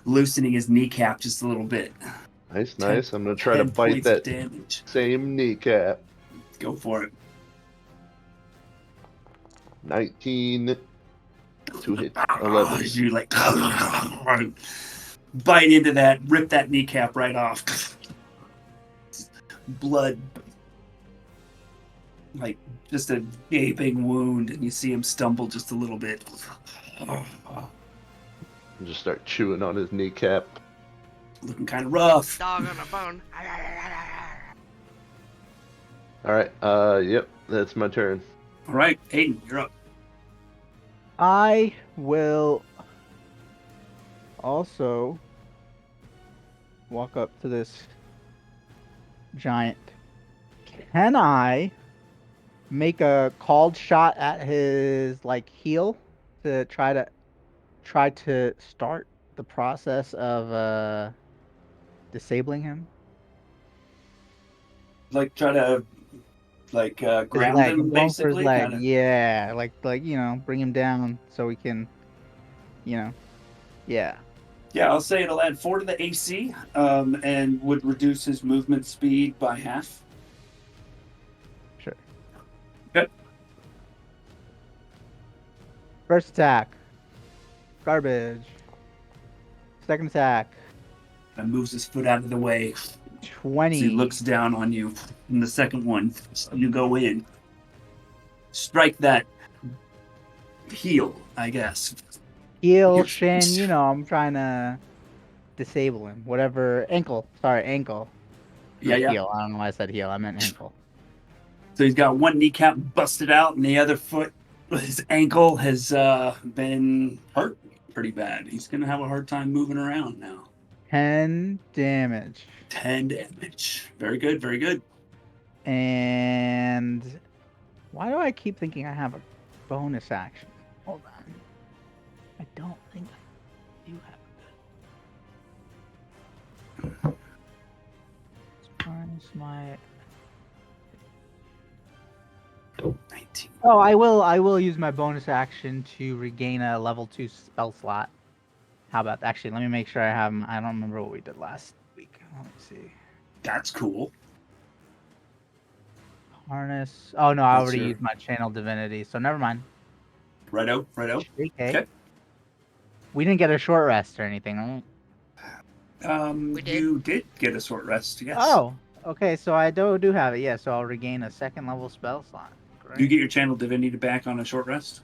S1: loosening his kneecap just a little bit.
S2: Nice. I'm gonna try to
S1: 10
S2: bite
S1: points of
S2: that
S1: damage.
S2: same kneecap.
S1: Go for it.
S2: 19. 2 hits. 11.
S1: You like bite into that, rip that kneecap right off. Blood, like just a gaping wound, and you see him stumble just a little bit.
S2: And just start chewing on his kneecap.
S1: Looking kind of rough.
S3: Dog on a bone.
S2: Alright, yep, that's my turn.
S1: All right, Aiden, you're up.
S4: I will also walk up to this giant. Can I make a called shot at his like heel to try to start the process of disabling him?
S1: Like try to
S4: His
S1: ground
S4: leg.
S1: him,
S4: I'm going for his
S1: basically.
S4: leg.
S1: Kinda.
S4: Yeah, like bring him down so we can, yeah.
S1: Yeah, I'll say it'll add 4 to the AC, and would reduce his movement speed by half.
S4: Sure.
S1: Okay.
S4: First attack. Garbage. Second attack.
S1: And moves his foot out of the way.
S4: 20.
S1: So he looks down on you. And the second one, you go in. Strike that heel, I guess.
S4: Heel, shin, I'm trying to disable him. Whatever. Ankle. Sorry, ankle.
S1: Yeah.
S4: Heel. I don't know why I said heel. I meant ankle.
S1: So he's got one kneecap busted out, and the other foot, his ankle, has been hurt pretty bad. He's going to have a hard time moving around now.
S4: 10 damage.
S1: 10 damage. Very good, very good.
S4: And why do I keep thinking I have a bonus action? Hold on. I don't think I do have a bonus. My
S1: 19.
S4: Oh, I will use my bonus action to regain a level 2 spell slot. How about that? Actually, let me make sure I have them. I don't remember what we did last week. Let me see.
S1: That's cool.
S4: Harness. Oh no, I
S1: That's
S4: already
S1: your-
S4: used my channel divinity, so never mind.
S1: Righto.
S4: Okay. We didn't get a short rest or anything, right?
S3: We did.
S1: You did get a short rest, yes.
S4: Oh, okay. So I do have it. Yeah. So I'll regain a 2nd level spell slot. Great.
S1: You get your channel divinity back on a short rest?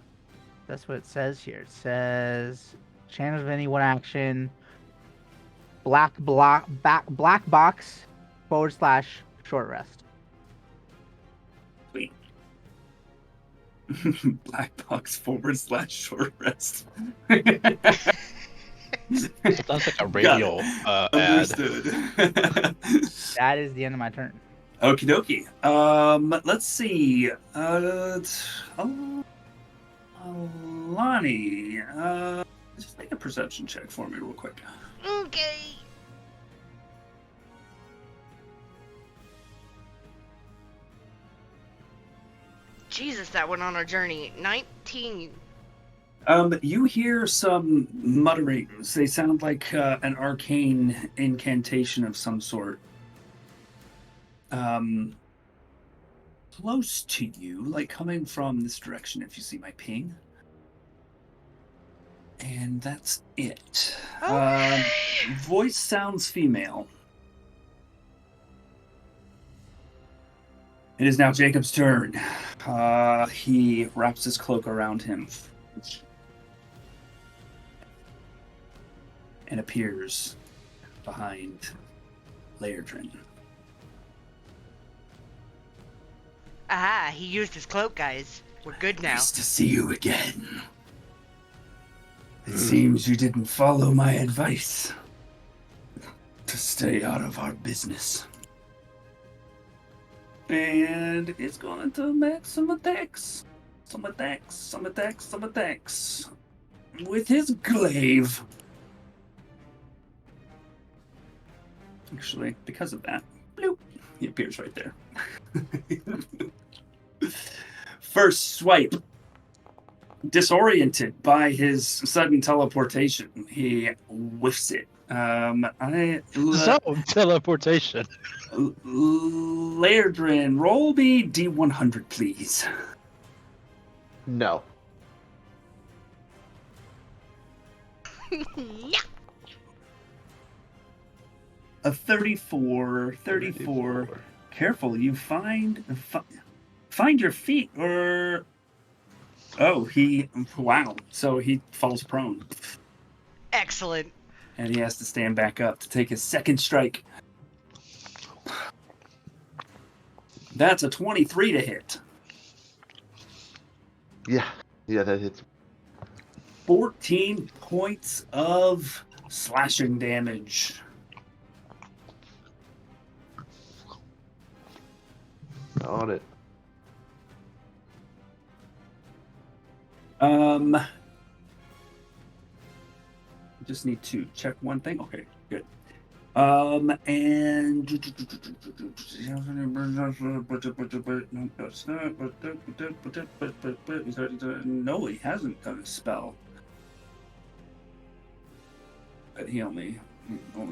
S4: That's what it says here. It says channel divinity, one action. Black box / short rest.
S1: Sweet. Black box / short rest.
S5: Sounds like a radio ad.
S1: Understood.
S4: That is the end of my turn.
S1: Okie dokie. Let's see. Lonnie, just make a perception check for me real quick.
S3: Okay. Jesus, that went on our journey. 19.
S1: You hear some mutterings. They sound like an arcane incantation of some sort. Close to you, like coming from this direction, if you see my ping. And that's it. Voice sounds female. It is now Jacob's turn. He wraps his cloak around him and appears behind Lairdrin.
S3: Ah, he used his cloak, guys. We're good now.
S1: Nice to see you again. It seems you didn't follow my advice to stay out of our business. And it's going to make some attacks. Some attacks. With his glaive. Actually, because of that, bloop, he appears right there. First swipe. Disoriented by his sudden teleportation, he whiffs it.
S5: Teleportation.
S1: Lairdrin, roll me D100, please.
S2: No.
S3: Yeah.
S1: A 34. Careful, you find your feet, or... Oh, wow. So he falls prone.
S3: Excellent.
S1: And he has to stand back up to take his second strike. That's a 23 to hit.
S2: Yeah, that hits.
S1: 14 points of slashing damage.
S2: On it.
S1: Just need to check one thing. Okay, good. And no, he hasn't done a spell. But he only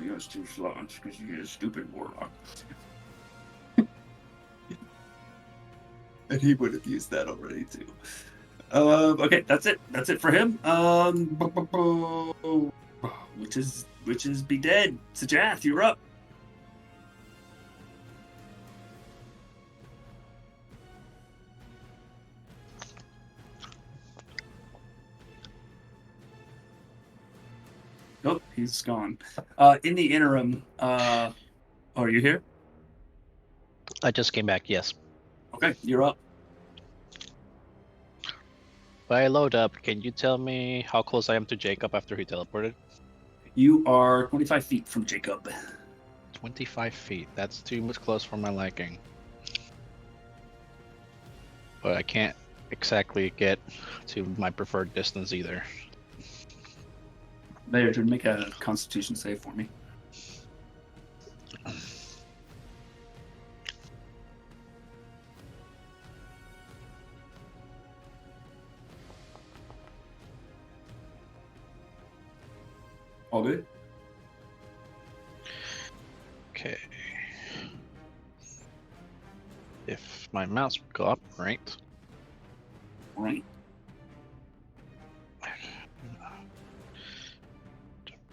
S1: has 2 slots because he is a stupid warlock. And he would have used that already too. Okay, that's it. That's it for him. Which is be dead. Sajath, you're up. Nope, he's gone. In the interim, are you here?
S5: I just came back, yes.
S1: Okay, you're up.
S5: When I load up, can you tell me how close I am to Jacob after he teleported?
S1: You are 25 feet from Jacob.
S5: 25 feet. That's too much close for my liking. But I can't exactly get to my preferred distance either.
S1: There, to make a Constitution save for me. All good?
S5: Okay. If my mouse would go up, right?
S1: Right.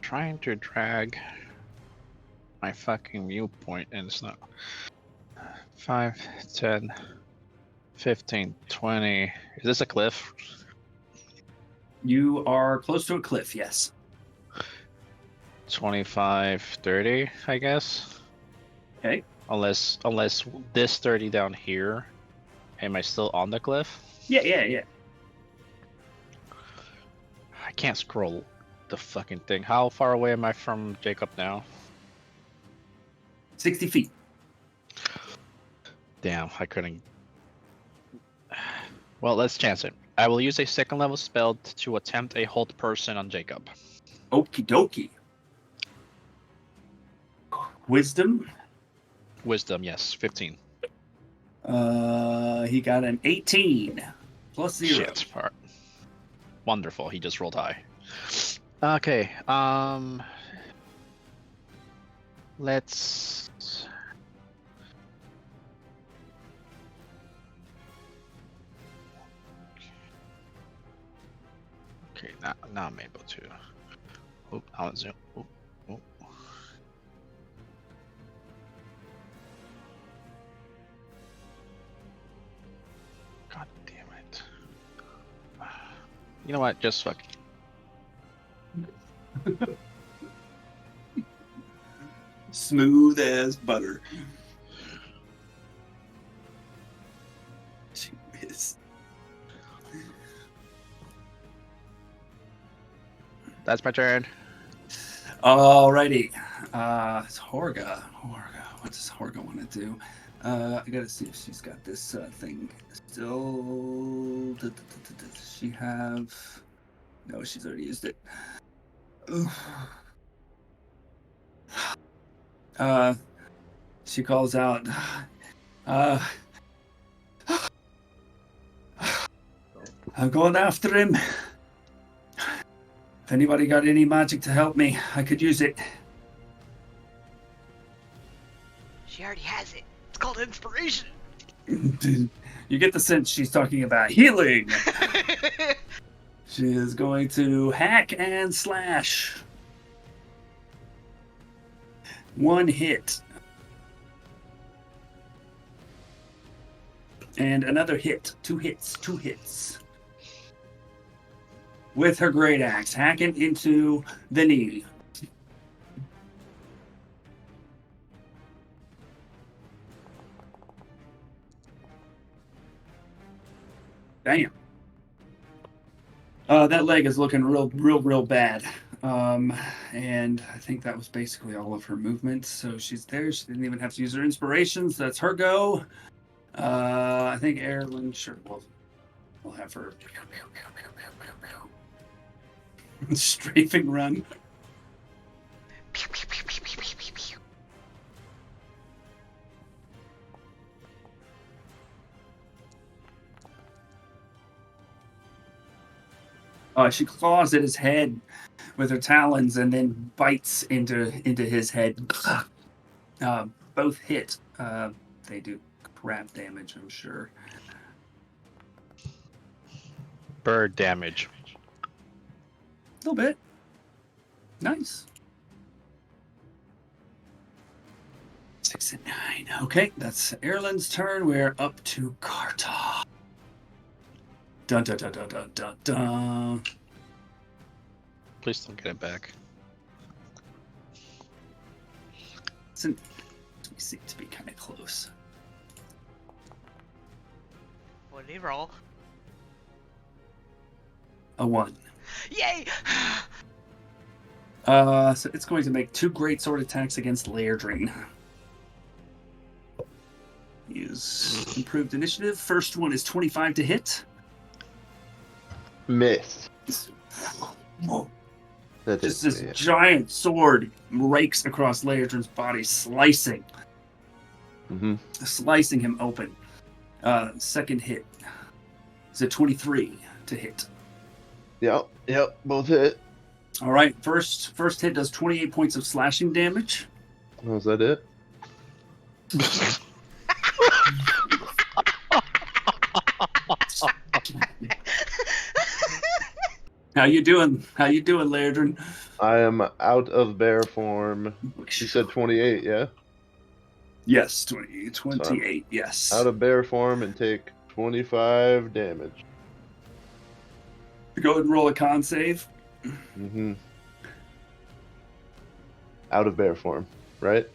S5: Trying to drag my fucking viewpoint and it's not. 5, 10, 15, 20. Is this a cliff?
S1: You are close to a cliff, yes.
S5: 25, 30, I guess.
S1: Okay.
S5: Unless this 30 down here. Am I still on the cliff?
S1: Yeah.
S5: I can't scroll the fucking thing. How far away am I from Jacob now?
S1: 60 feet.
S5: Damn, I couldn't. Well, let's chance it. I will use a 2nd level spell to attempt a hold person on Jacob.
S1: Okie dokie. Wisdom?
S5: Wisdom, yes, 15.
S1: He got an 18 plus 0.
S5: Shit, part. Wonderful, he just rolled high. Okay, let's... Okay, now I'm able to. Oop, now it's zoom. Oop. God damn it. You know what? Just fuck.
S1: Smooth as butter. Jeez.
S5: That's my turn.
S1: Alrighty. It's Horga. What does Horga want to do? I gotta see if she's got this thing still. Does she have? No, she's already used it. She calls out. I'm going after him. If anybody got any magic to help me, I could use it.
S3: She already has it. It's called inspiration.
S1: You get the sense she's talking about healing. She is going to hack and slash. 1 hit. And another hit. 2 hits. 2 hits. With her great axe, hacking into the knee. Damn. That leg is looking real bad. And I think that was basically all of her movement. So she's there. She didn't even have to use her inspirations. That's her go. I think Erlen, sure, we'll have her strafing run. She claws at his head with her talons and then bites into his head. Both hit. They do crap damage, I'm sure.
S5: Bird damage.
S1: A little bit. Nice. 6 and 9. Okay, that's Erlen's turn. We're up to Karta. Dun dun dun dun dun dun dun.
S5: Please don't get it back.
S1: We seem to be kind of close.
S3: What did he roll?
S1: A 1.
S3: Yay!
S1: So it's going to make 2 great sword attacks against Wandrini. Use improved initiative. First one is 25 to hit.
S2: Miss. That
S1: Just
S2: hits
S1: this
S2: me, yeah.
S1: giant sword rakes across Wandrini's body, slicing him open. Second hit is a 23 to hit.
S2: Yep, both hit.
S1: All right, first hit does 28 points of slashing damage.
S2: Was that it?
S1: How you doing, Wandrini?
S2: I am out of bear form. You said 28, yeah?
S1: Yes, 28, yes.
S2: Out of bear form and take 25 damage.
S1: Go ahead and roll a con save.
S2: Out of bear form, right?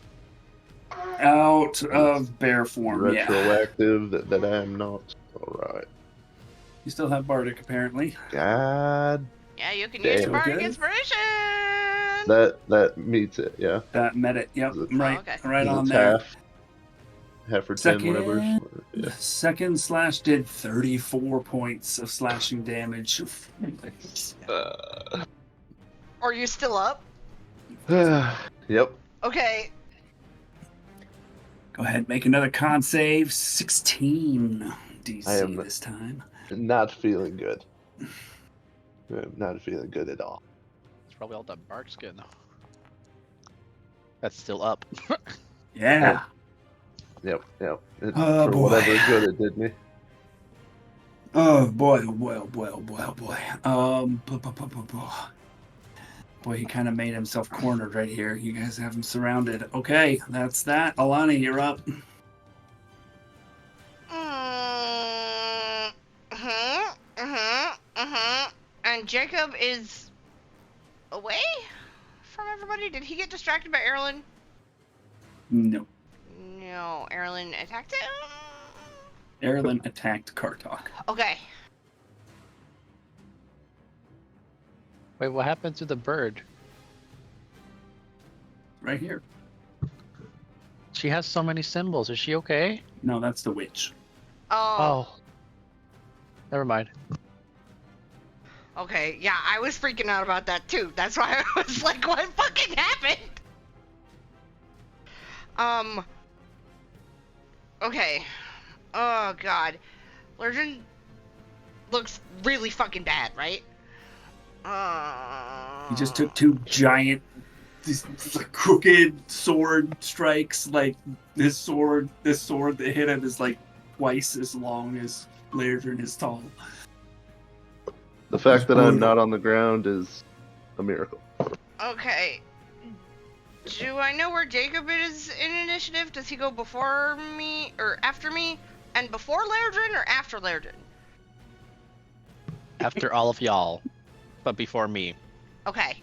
S1: Out of bear form, yeah.
S2: Retroactive that I am not. Alright.
S1: You still have Bardic, apparently.
S2: God.
S3: Yeah, you can
S2: Damn.
S3: use your bardic
S1: Okay.
S3: inspiration.
S2: That meets it, yeah.
S1: That met it, yep, right,
S3: okay.
S1: right on
S2: It's
S1: there.
S2: half for 10,
S1: Second,
S2: whatever. Yeah.
S1: second slash did 34 points of slashing damage.
S3: Are you still up?
S2: Yep.
S3: Okay.
S1: Go ahead, make another con save. 16 DC
S2: I am-
S1: this time.
S2: Not feeling good. I'm not feeling good at all.
S5: It's probably all that bark skin. That's still up.
S1: Yeah.
S2: Yep.
S1: Oh,
S2: For
S1: boy.
S2: whatever good it did me.
S1: Oh boy, oh boy, oh boy, oh boy, oh boy. Boy, he kind of made himself cornered right here. You guys have him surrounded. Okay, that's that. Alani, you're up.
S3: And Jacob is away from everybody? Did he get distracted by Erlen?
S1: No.
S3: No, Erlen attacked him?
S1: Erlen attacked Kartok.
S3: Okay.
S5: Wait, what happened to the bird?
S1: Right here.
S5: She has so many symbols. Is she okay?
S1: No, that's the witch.
S3: Oh.
S5: Never mind.
S3: Okay, yeah, I was freaking out about that too. That's why I was like, what fucking happened? Okay. Oh god. Legend looks really fucking bad, right?
S1: He just took 2 giant, crooked sword strikes. Like this sword that hit him is like twice as long as Lairdrin is tall.
S2: The fact that I'm not on the ground is a miracle.
S3: Okay. Do I know where Jacob is in initiative? Does he go before me or after me? And before Lairdrin or after Lairdrin?
S5: After all of y'all, but before me.
S3: Okay.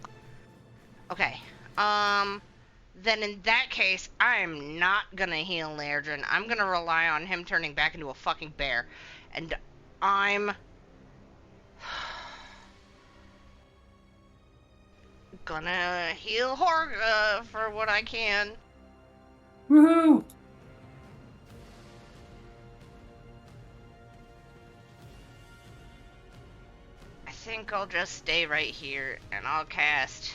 S3: Okay. Then in that case, I am not gonna heal Lairdrin. I'm gonna rely on him turning back into a fucking bear. And I'm gonna heal Horga for what I can.
S1: Woohoo!
S3: I think I'll just stay right here and I'll cast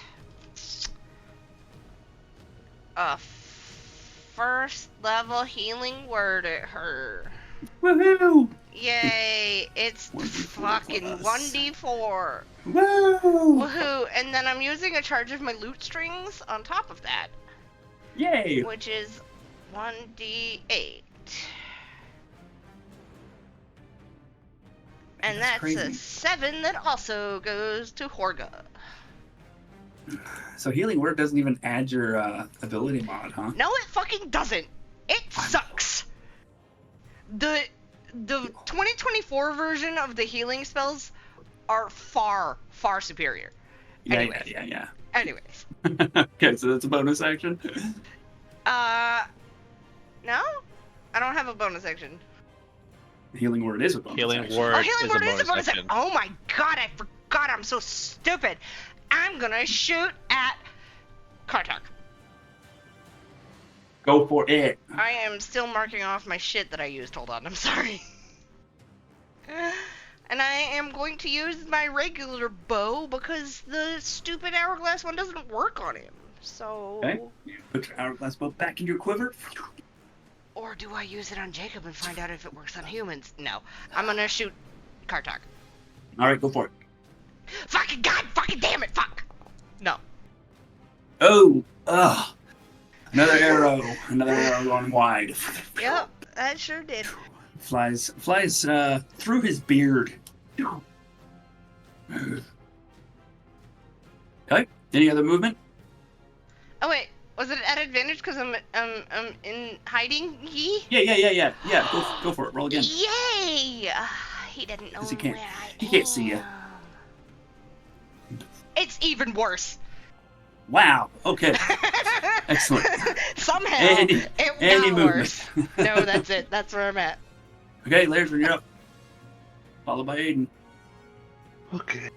S3: a first level healing word at her.
S1: Woohoo!
S3: Yay! It's
S1: 1d4
S3: fucking
S1: plus.
S3: 1d4.
S1: Woo!
S3: Woohoo! And then I'm using a charge of my loot strings on top of that,
S1: Yay!
S3: which is 1d8. And
S1: That's
S3: that's
S1: crazy.
S3: a 7 that also goes to Horga.
S1: So healing word doesn't even add your ability mod, huh?
S3: No, it fucking doesn't. It sucks. The 2024 version of the healing spells are far superior. Anyways.
S1: Yeah.
S3: Anyways.
S1: Okay, so that's a bonus action.
S3: No? I don't have a bonus action.
S1: Healing word is a bonus
S5: Healing
S1: action.
S5: word,
S3: Oh, healing word
S5: is a bonus
S3: action.
S5: action.
S3: Oh my god, I forgot. I'm so stupid. I'm gonna shoot at Kartok.
S1: Go for it.
S3: I am still marking off my shit that I used. Hold on, I'm sorry. And I am going to use my regular bow because the stupid hourglass one doesn't work on him. So...
S1: Okay. You put your hourglass bow back in your quiver.
S3: Or do I use it on Jacob and find out if it works on humans? No. I'm gonna shoot Kartok.
S1: Alright, go for it.
S3: Fucking god! Fucking damn it! Fuck! No.
S1: Oh! Ugh! Another arrow going wide.
S3: Yep, that sure did.
S1: Flies through his beard. Okay. Any other movement?
S3: Oh wait, was it at advantage because I'm in hiding?
S1: Yeah. Go for it. Roll again.
S3: Yay! He didn't know
S1: 'Cause he can't-
S3: where I
S1: he can't see ya.
S3: am. It's even worse.
S1: Wow. Okay. Excellent.
S3: Somehow
S1: Any
S3: it got
S1: movement.
S3: worse. No, that's it. That's where I'm at.
S1: Okay, Lairdrin, you're up. Followed by Aiden.
S2: Okay.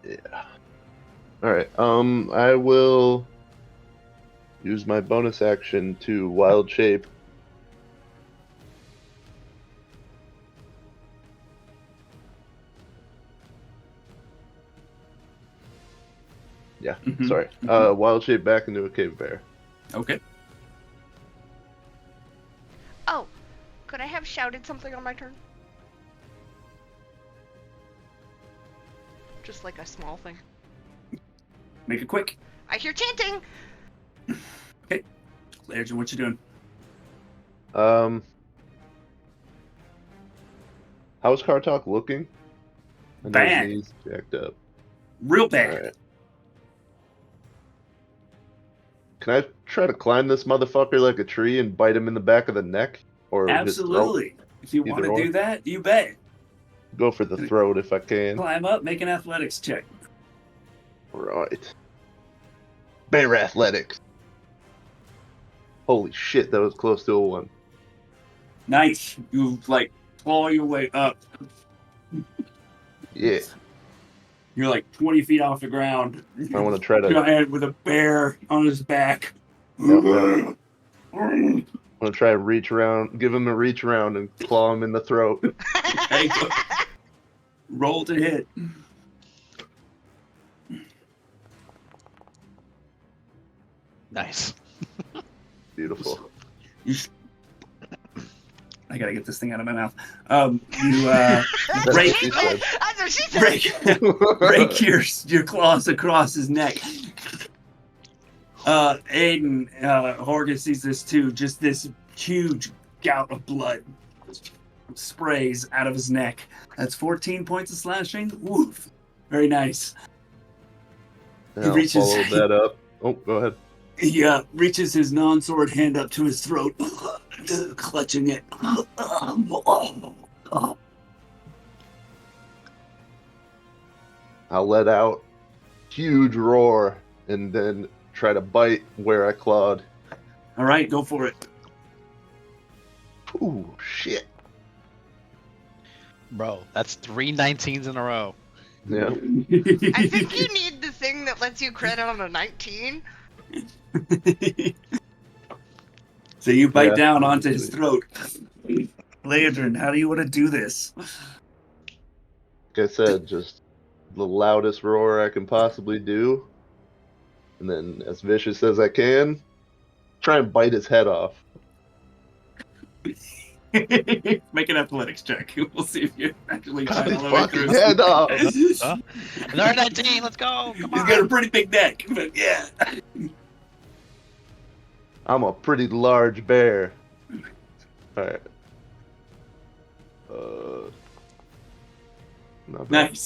S2: Yeah. Alright, I will use my bonus action to wild shape. Yeah,
S1: Mhm,
S2: sorry.
S1: mhm.
S2: Wild shape back into a cave bear.
S1: Okay.
S3: Oh, could I have shouted something on my turn? Just like a small thing.
S1: Make it quick.
S3: I hear chanting.
S1: Okay. Lairdrin, what you doing?
S2: How's Kartok looking? I know
S1: Bad.
S2: his knees jacked up.
S1: Real bad.
S2: Alright. Can I try to climb this motherfucker like a tree and bite him in the back of the neck? Or his throat?
S1: Absolutely. If you
S2: Either
S1: want to
S2: or.
S1: do that, you bet.
S2: Go for the throat if I can.
S1: Climb up, make an athletics check.
S2: Right. Bear athletics. Holy shit, that was close to a 1.
S1: Nice. You claw your way up.
S2: Yeah.
S1: You're like 20 feet off the ground.
S2: I want to try to.
S1: Giant with a bear on his back.
S2: Yep. I'm gonna try to reach around, give him a reach around, and claw him in the throat.
S1: Okay, go. Roll to hit.
S5: Nice.
S2: Beautiful.
S1: I gotta get this thing out of my mouth. You
S2: Break.
S3: That's what she said.
S1: break your claws across his neck. Aiden, Horgus sees this too. Just this huge gout of blood sprays out of his neck. That's 14 points of slashing. Woof. Very nice.
S2: I'll
S1: reaches-
S2: follow that up. Oh, go ahead.
S1: He reaches his non-sword hand up to his throat, clutching it.
S2: I'll let out huge roar and then try to bite where I clawed.
S1: All right, go for it.
S2: Ooh, shit.
S5: Bro, that's 3 19s in a row.
S2: Yeah.
S3: I think you need the thing that lets you crit on a 19.
S1: So you bite
S2: Yeah.
S1: down onto his throat. Leodrin, how do you want to do this?
S2: Like I said, just the loudest roar I can possibly do. And then as vicious as I can, try and bite his head off.
S1: Make an athletics check. We'll see if you actually
S2: Cut
S1: find
S2: his
S1: all the way
S2: fucking
S1: through.
S2: head off.
S5: Another 19, let's go! Come
S1: He's
S5: on!
S1: got a pretty big neck, but yeah.
S2: I'm a pretty large bear. Alright. Not bad.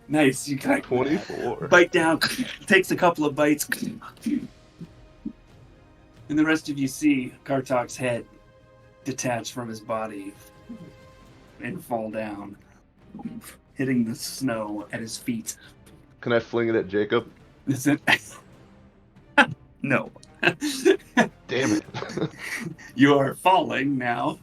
S1: Nice. You kind of
S2: 24.
S1: bite down, takes a couple of bites, and the rest of you see Kartok's head detach from his body and fall down, hitting the snow at his feet.
S2: Can I fling it at Jacob?
S1: Is it? No.
S2: Damn it.
S1: You are falling now.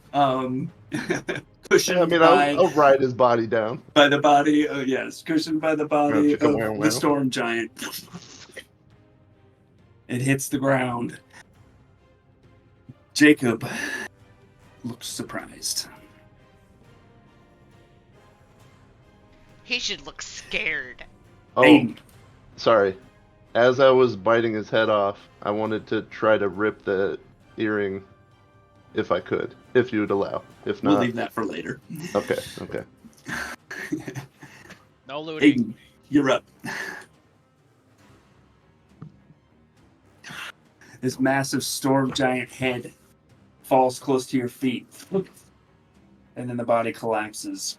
S1: Cushioned
S2: I'll ride his body down.
S1: by the body. Yes, cushioned by the body
S2: Chicka
S1: of
S2: wow wow.
S1: the storm giant. It hits the ground. Jacob looks surprised.
S3: He should look scared.
S2: Oh,
S1: Aiden.
S2: sorry. As I was biting his head off, I wanted to try to rip the earring if I could, if you'd allow. If
S1: We'll
S2: not,
S1: leave that for later.
S2: okay.
S5: No looting.
S1: Aiden, you're up. This massive storm giant head falls close to your feet, and then the body collapses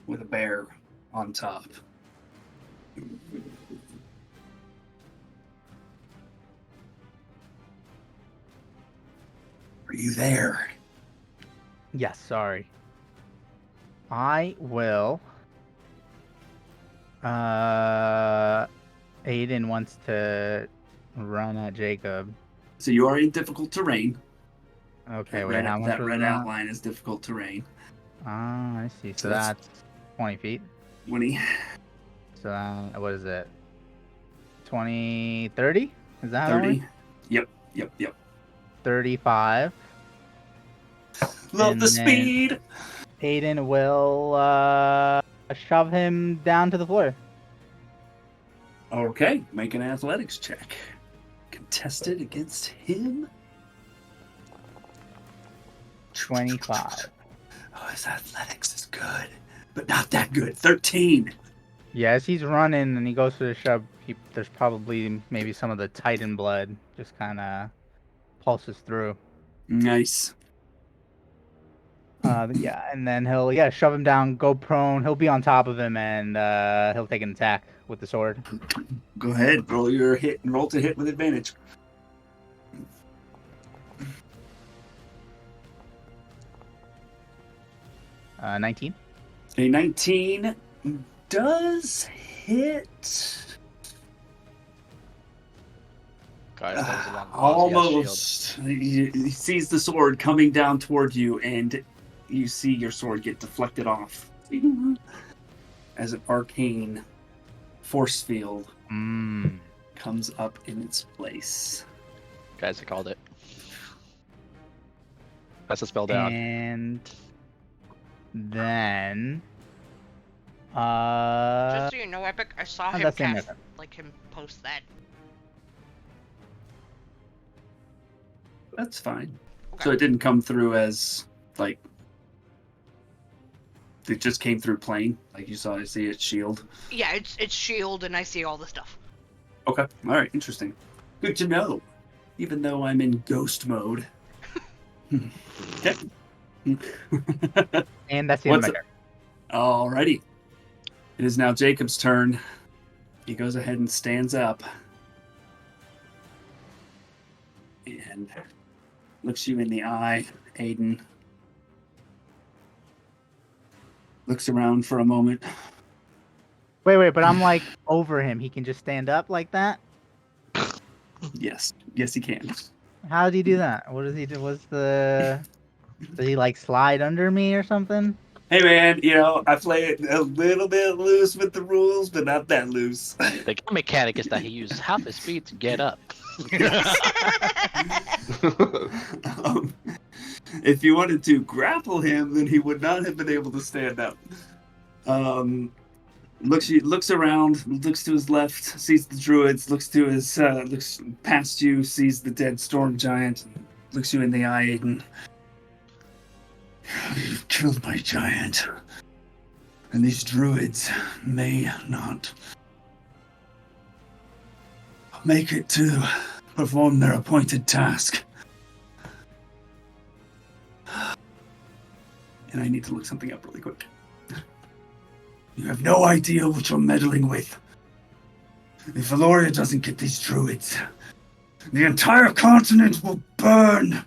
S1: with a bear on top. Are you there?
S4: Yes, sorry. I will. Aiden wants to run at Jacob.
S1: So you are in difficult terrain.
S4: Okay, wait, how much
S1: that
S4: was
S1: red
S4: that?
S1: outline is difficult terrain.
S4: Ah, I see.
S1: So
S4: So
S1: that's-
S4: that's 20 feet.
S1: When he
S4: So what is it? 20, 30? Is that how it
S1: 30.
S4: works?
S1: Yep.
S4: 35.
S1: Love
S4: And
S1: the
S4: then-
S1: speed.
S4: Aiden will shove him down to the floor.
S1: Okay, make an athletics check. Contested against him.
S4: 25.
S1: Oh, his athletics is good, but not that good. 13.
S4: Yeah, as he's running and he goes for the shove, there's probably maybe some of the Titan blood just kind of pulses through.
S1: Nice.
S4: Yeah, and then he'll shove him down, go prone. He'll be on top of him, and he'll take an attack with the sword.
S1: Go ahead, roll your hit and roll to hit with advantage.
S4: Uh, 19.
S1: A 19 does hit.
S5: Guys, that was a long pause. He has shield.
S1: Almost. He sees the sword coming down toward you, and you see your sword get deflected off as an arcane force field comes up in its place.
S5: Guys, I called it. Pass the spell down.
S4: And then
S3: Just so you know, Epic, I saw him
S4: that's
S3: cast,
S4: another.
S3: like him post that.
S1: That's fine.
S3: Okay.
S1: So it didn't come through as, like, it just came through plain? Like you saw, I see its shield?
S3: Yeah, it's shield, and I see all the stuff.
S1: Okay. All right. Interesting. Good to know. Even though I'm in ghost mode. Okay.
S4: And that's the end of my turn.
S1: Alrighty. It is now Jacob's turn. He goes ahead and stands up. And looks you in the eye, Aiden. Looks around for a moment.
S4: Wait, but I'm like over him. He can just stand up like that?
S1: Yes. Yes, he can.
S4: How did he do that? What does he do? Does he like slide under me or something?
S1: Hey man, you know, I play it a little bit loose with the rules, but not that loose.
S5: The game mechanic is that he uses half his speed to get up.
S1: If you wanted to grapple him, then he would not have been able to stand up. Looks around, looks to his left, sees the druids, looks past you, sees the dead storm giant, looks you in the eye, Aiden. You've killed my giant, and these druids may not make it to perform their appointed task. And I need to look something up really quick. You have no idea what you're meddling with. If Valoria doesn't get these druids, the entire continent will burn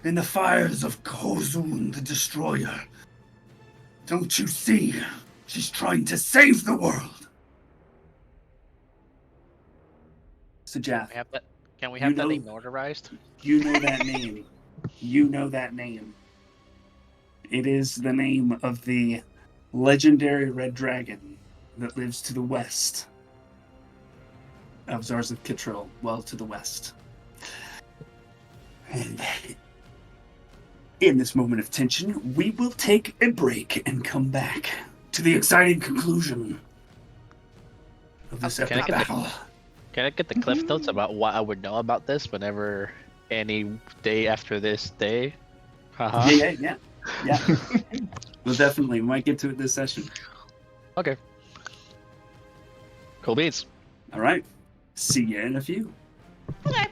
S1: in the fires of Kozun the Destroyer. Don't you see? She's trying to save the world. Sajath,
S5: Can we have that name notarized?
S1: you know that name. You know that name. It is the name of the legendary red dragon that lives to the west of Zarzath Kitril, well to the west. And in this moment of tension, we will take a break and come back to the exciting conclusion of this epic battle.
S5: Can I get the cliff notes about what I would know about this whenever any day after this day? Haha.
S1: Yeah. Well, definitely. We might get to it this session.
S5: Okay. Cool beans.
S1: All right. See you in a few.
S3: Okay.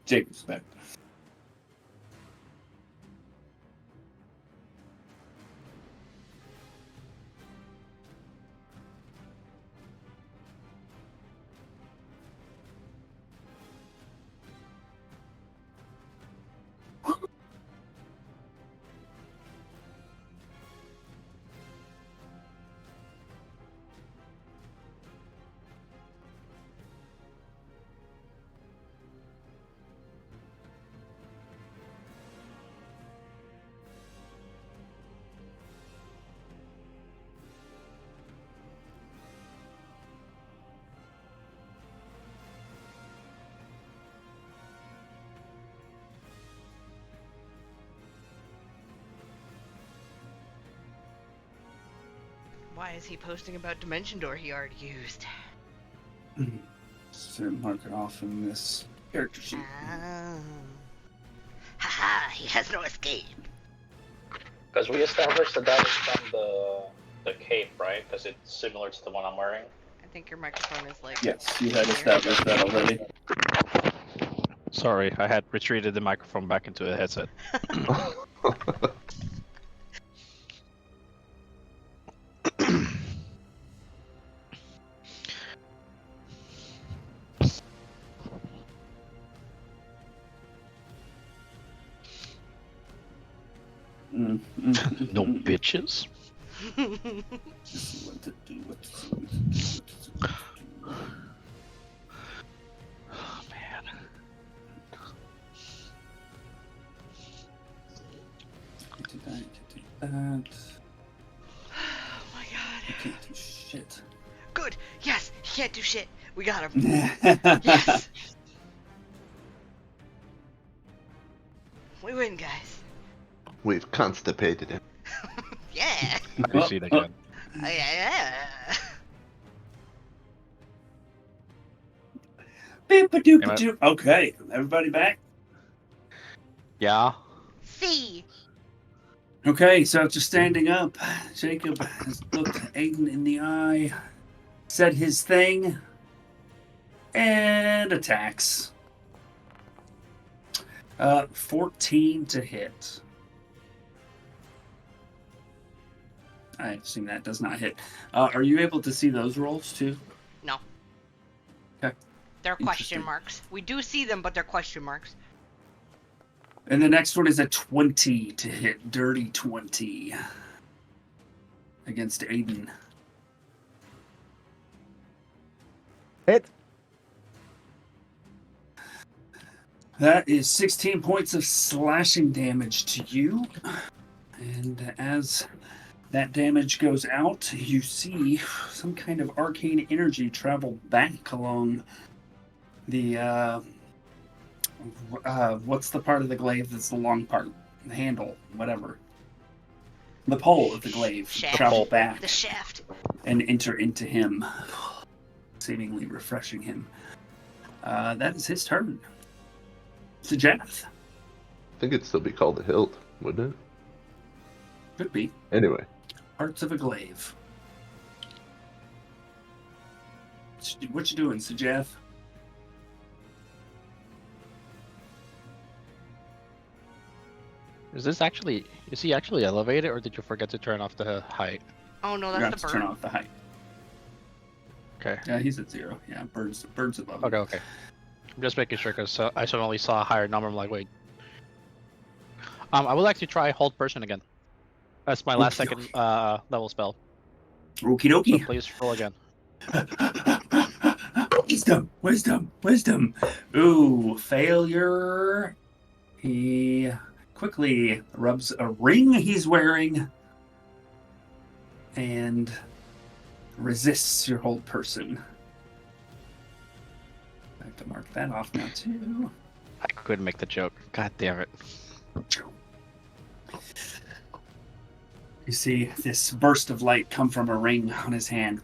S1: Jacob's back.
S3: Why is he posting about Dimension Door he already used?
S1: So mark it off in this character sheet.
S3: Haha, he has no escape.
S5: Because we established that is from the cape, right? Because it's similar to the one I'm wearing.
S3: I think your microphone is like...
S1: Yes, you had established that already.
S5: Sorry, I had retreated the microphone back into the headset. No bitches.
S1: What to do, what to do.
S5: Oh man.
S1: Do that, do that.
S3: Oh my god.
S1: I can't do shit.
S3: Good! Yes! He can't do shit! We got him! Yes! We win, guys.
S2: We've constipated him.
S3: Yeah!
S5: I see it again.
S3: Yeah!
S1: Beep-a-doop-a-doop. Okay, everybody back?
S5: Yeah.
S3: See!
S1: Okay, so after standing up, Jacob has looked Aiden in the eye, said his thing, and attacks. 14 to hit. I assume that does not hit. Are you able to see those rolls too?
S3: No.
S1: Okay.
S3: They're question
S1: Interesting.
S3: marks. We do see them, but they're question marks.
S1: And the next one is a 20 to hit. Dirty 20. Against Aiden.
S4: Hit.
S1: That is 16 points of slashing damage to you. And as that damage goes out, you see some kind of arcane energy travel back along the, what's the part of the glaive that's the long part? The handle, whatever. The pole of the glaive
S3: Shaft.
S1: travel back
S3: The shaft.
S1: and enter into him, seemingly refreshing him. That is his turn. Sajath.
S2: I think it'd still be called a hilt, wouldn't it?
S1: Could be.
S2: Anyway,
S1: Parts of a glaive. What you doing, Sajath?
S5: Is he actually elevated, or did you forget to turn off the height?
S3: Oh no,
S1: You have
S3: that's
S1: to
S3: the
S1: turn
S3: bird.
S1: off the height.
S5: Okay.
S1: Yeah, he's at 0. Yeah, birds above him.
S5: Okay. I'm just making sure because I suddenly saw a higher number. I'm like, wait. I would like to try hold person again. That's my last
S1: Okey
S5: second level spell.
S1: Okie
S5: So
S1: dokie.
S5: please roll again.
S1: Wisdom. Ooh, failure. He quickly rubs a ring he's wearing and resists your hold person. I have to mark that off now too.
S5: I couldn't make the joke. God damn it.
S1: You see this burst of light come from a ring on his hand.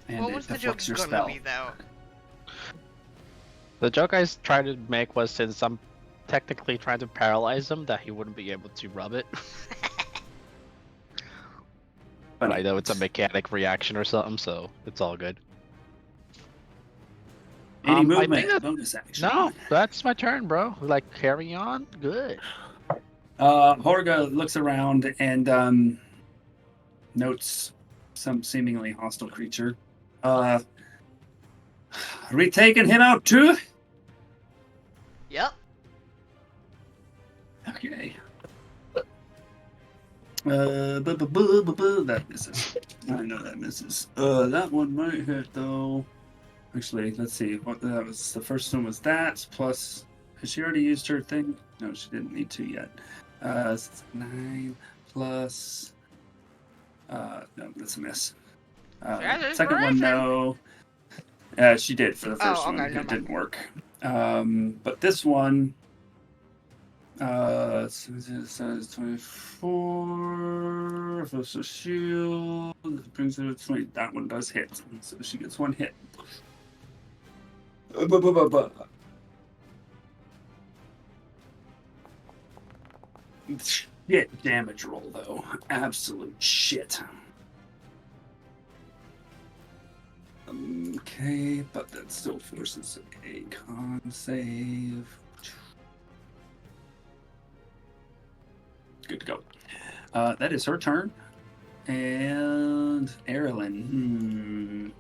S1: And
S3: What
S1: it
S3: was the joke
S1: deflects your
S3: gonna
S1: spell.
S3: be, though?
S5: The joke I tried to make was since I'm technically trying to paralyze him, that he wouldn't be able to rub it. But I know it's a mechanic reaction or something, so it's all good.
S1: Any
S5: I
S1: movement,
S5: think that-
S1: bonus action.
S5: No, that's my turn, bro. Like, carry on. Good.
S1: Horga looks around and notes some seemingly hostile creature. Are we taking him out too?
S3: Yep.
S1: Okay. That misses. I know that misses. That one might hit though. Actually, let's see. What that was. The first one was that plus. Has she already used her thing? No, she didn't need to yet. 9 plus. No, that's a miss. Second one, no. She did for the first one. It didn't work. But this one. It says 24. Plus a shield. Brings it to 20. That one does hit. So she gets one hit. Shit damage roll, though. Absolute shit. Okay, but that still forces a con save. Good to go. That is her turn. And Erilyn.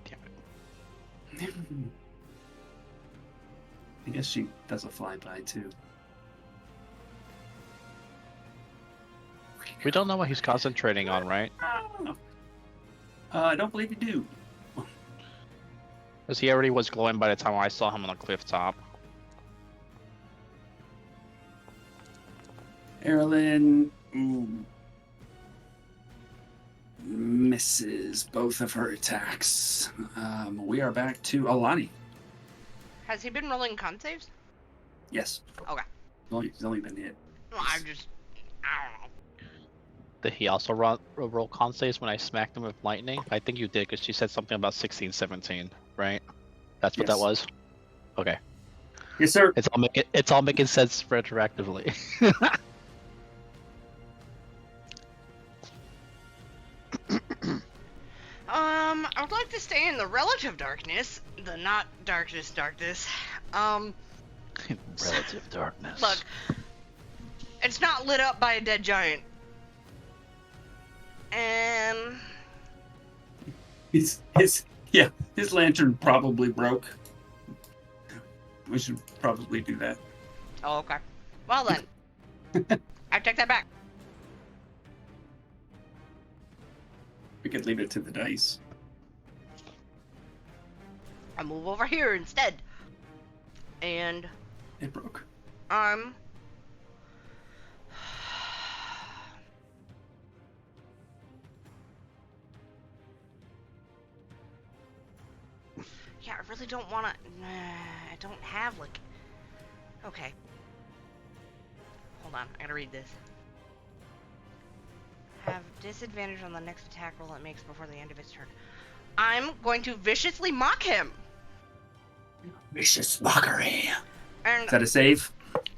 S1: I guess she does a flyby too.
S5: We don't know what he's concentrating on, right?
S1: I don't believe you do.
S5: Because he already was glowing by the time I saw him on the cliff top.
S1: Erilyn misses both of her attacks. We are back to Alani.
S3: Has he been rolling con saves?
S1: Yes.
S3: Okay.
S1: He's only been hit.
S3: Well, I don't know.
S5: Did he also roll con saves when I smacked him with lightning? I think you did, because she said something about 16, 17, right? That's what that was? Okay.
S1: Yes, sir.
S5: It's all making sense retroactively.
S3: I would like to stay in the relative darkness, the not darkness.
S5: Relative darkness.
S3: Look, it's not lit up by a dead giant. And
S1: His lantern probably broke. We should probably do that.
S3: oh, okay. Well then, I take that back.
S1: We could leave it to the dice.
S3: I move over here instead, and
S1: It broke.
S3: I'm yeah, I really don't want to. I don't have like. Okay. Hold on, I gotta read this. Have disadvantage on the next attack roll it makes before the end of its turn. I'm going to viciously mock him.
S1: Vicious mockery.
S3: And
S1: Is that a save?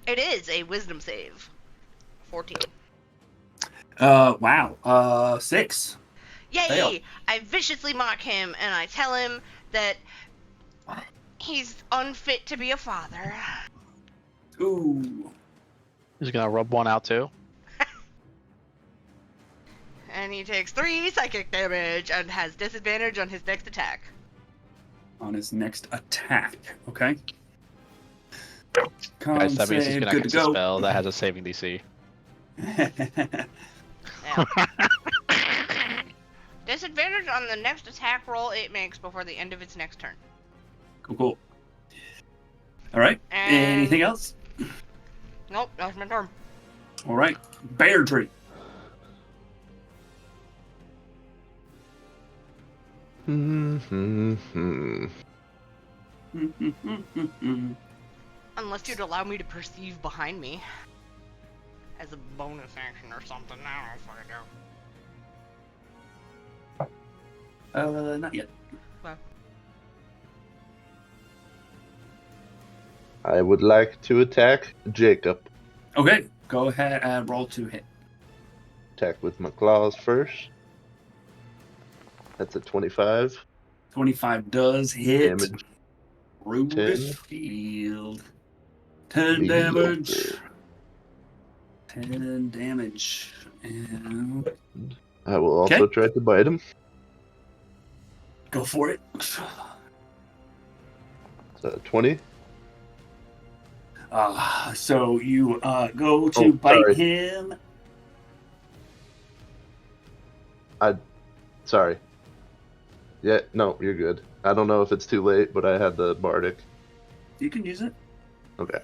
S3: it is a wisdom save. 14.
S1: Wow. 6.
S3: Yay!
S1: Fail.
S3: I viciously mock him and I tell him that he's unfit to be a father.
S1: Ooh.
S5: He's gonna rub one out too.
S3: And he takes 3 psychic damage and has disadvantage on his next attack.
S1: On his next attack. Okay. Con
S5: Guys, that means he's
S1: save,
S5: gonna
S1: good
S5: cast
S1: to
S5: a
S1: go.
S5: spell that has a saving DC.
S3: Now, disadvantage on the next attack roll it makes before the end of its next turn.
S1: Cool. All right.
S3: And-
S1: Anything else?
S3: Nope, that's my turn.
S1: All right. Bear tree.
S3: Unless you'd allow me to perceive behind me. As a bonus action or something. I don't know if I
S1: Not yet.
S3: Well,
S2: I would like to attack Jacob.
S1: Okay. Go ahead. Roll to hit.
S2: Attack with my claws first. That's a 25.
S1: 25 does hit.
S2: Damage.
S1: Through the
S2: 10.
S1: shield. 10
S2: Mediocre.
S1: damage. 10 damage. And
S2: I will also
S1: Okay.
S2: try to bite him.
S1: go for it.
S2: So 20.
S1: So you go to
S2: Oh,
S1: bite
S2: sorry.
S1: him.
S2: Sorry. Yeah, no, you're good. I don't know if it's too late, but I had the bardic.
S1: You can use it.
S2: Okay.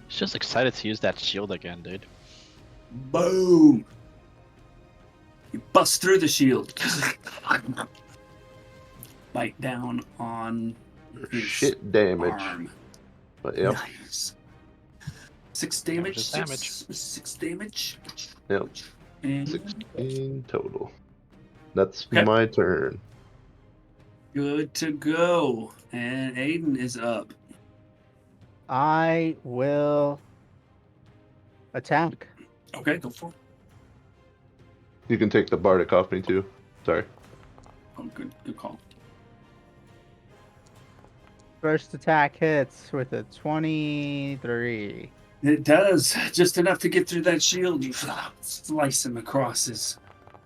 S5: He's just excited to use that shield again, dude.
S1: Boom. You bust through the shield. Bite down on his
S2: Shit damage.
S1: arm.
S2: But yep.
S1: Nice. 6 damage.
S5: Damage is damage.
S1: 6 damage.
S2: Yep.
S1: And
S2: 16 total. That's
S1: Okay.
S2: my turn.
S1: good to go. And Aiden is up.
S4: I will attack.
S1: Okay, go for it.
S2: You can take the bardic off me too. Sorry.
S1: Oh, good call.
S4: First attack hits with a 23.
S1: It does. Just enough to get through that shield. You slice him across his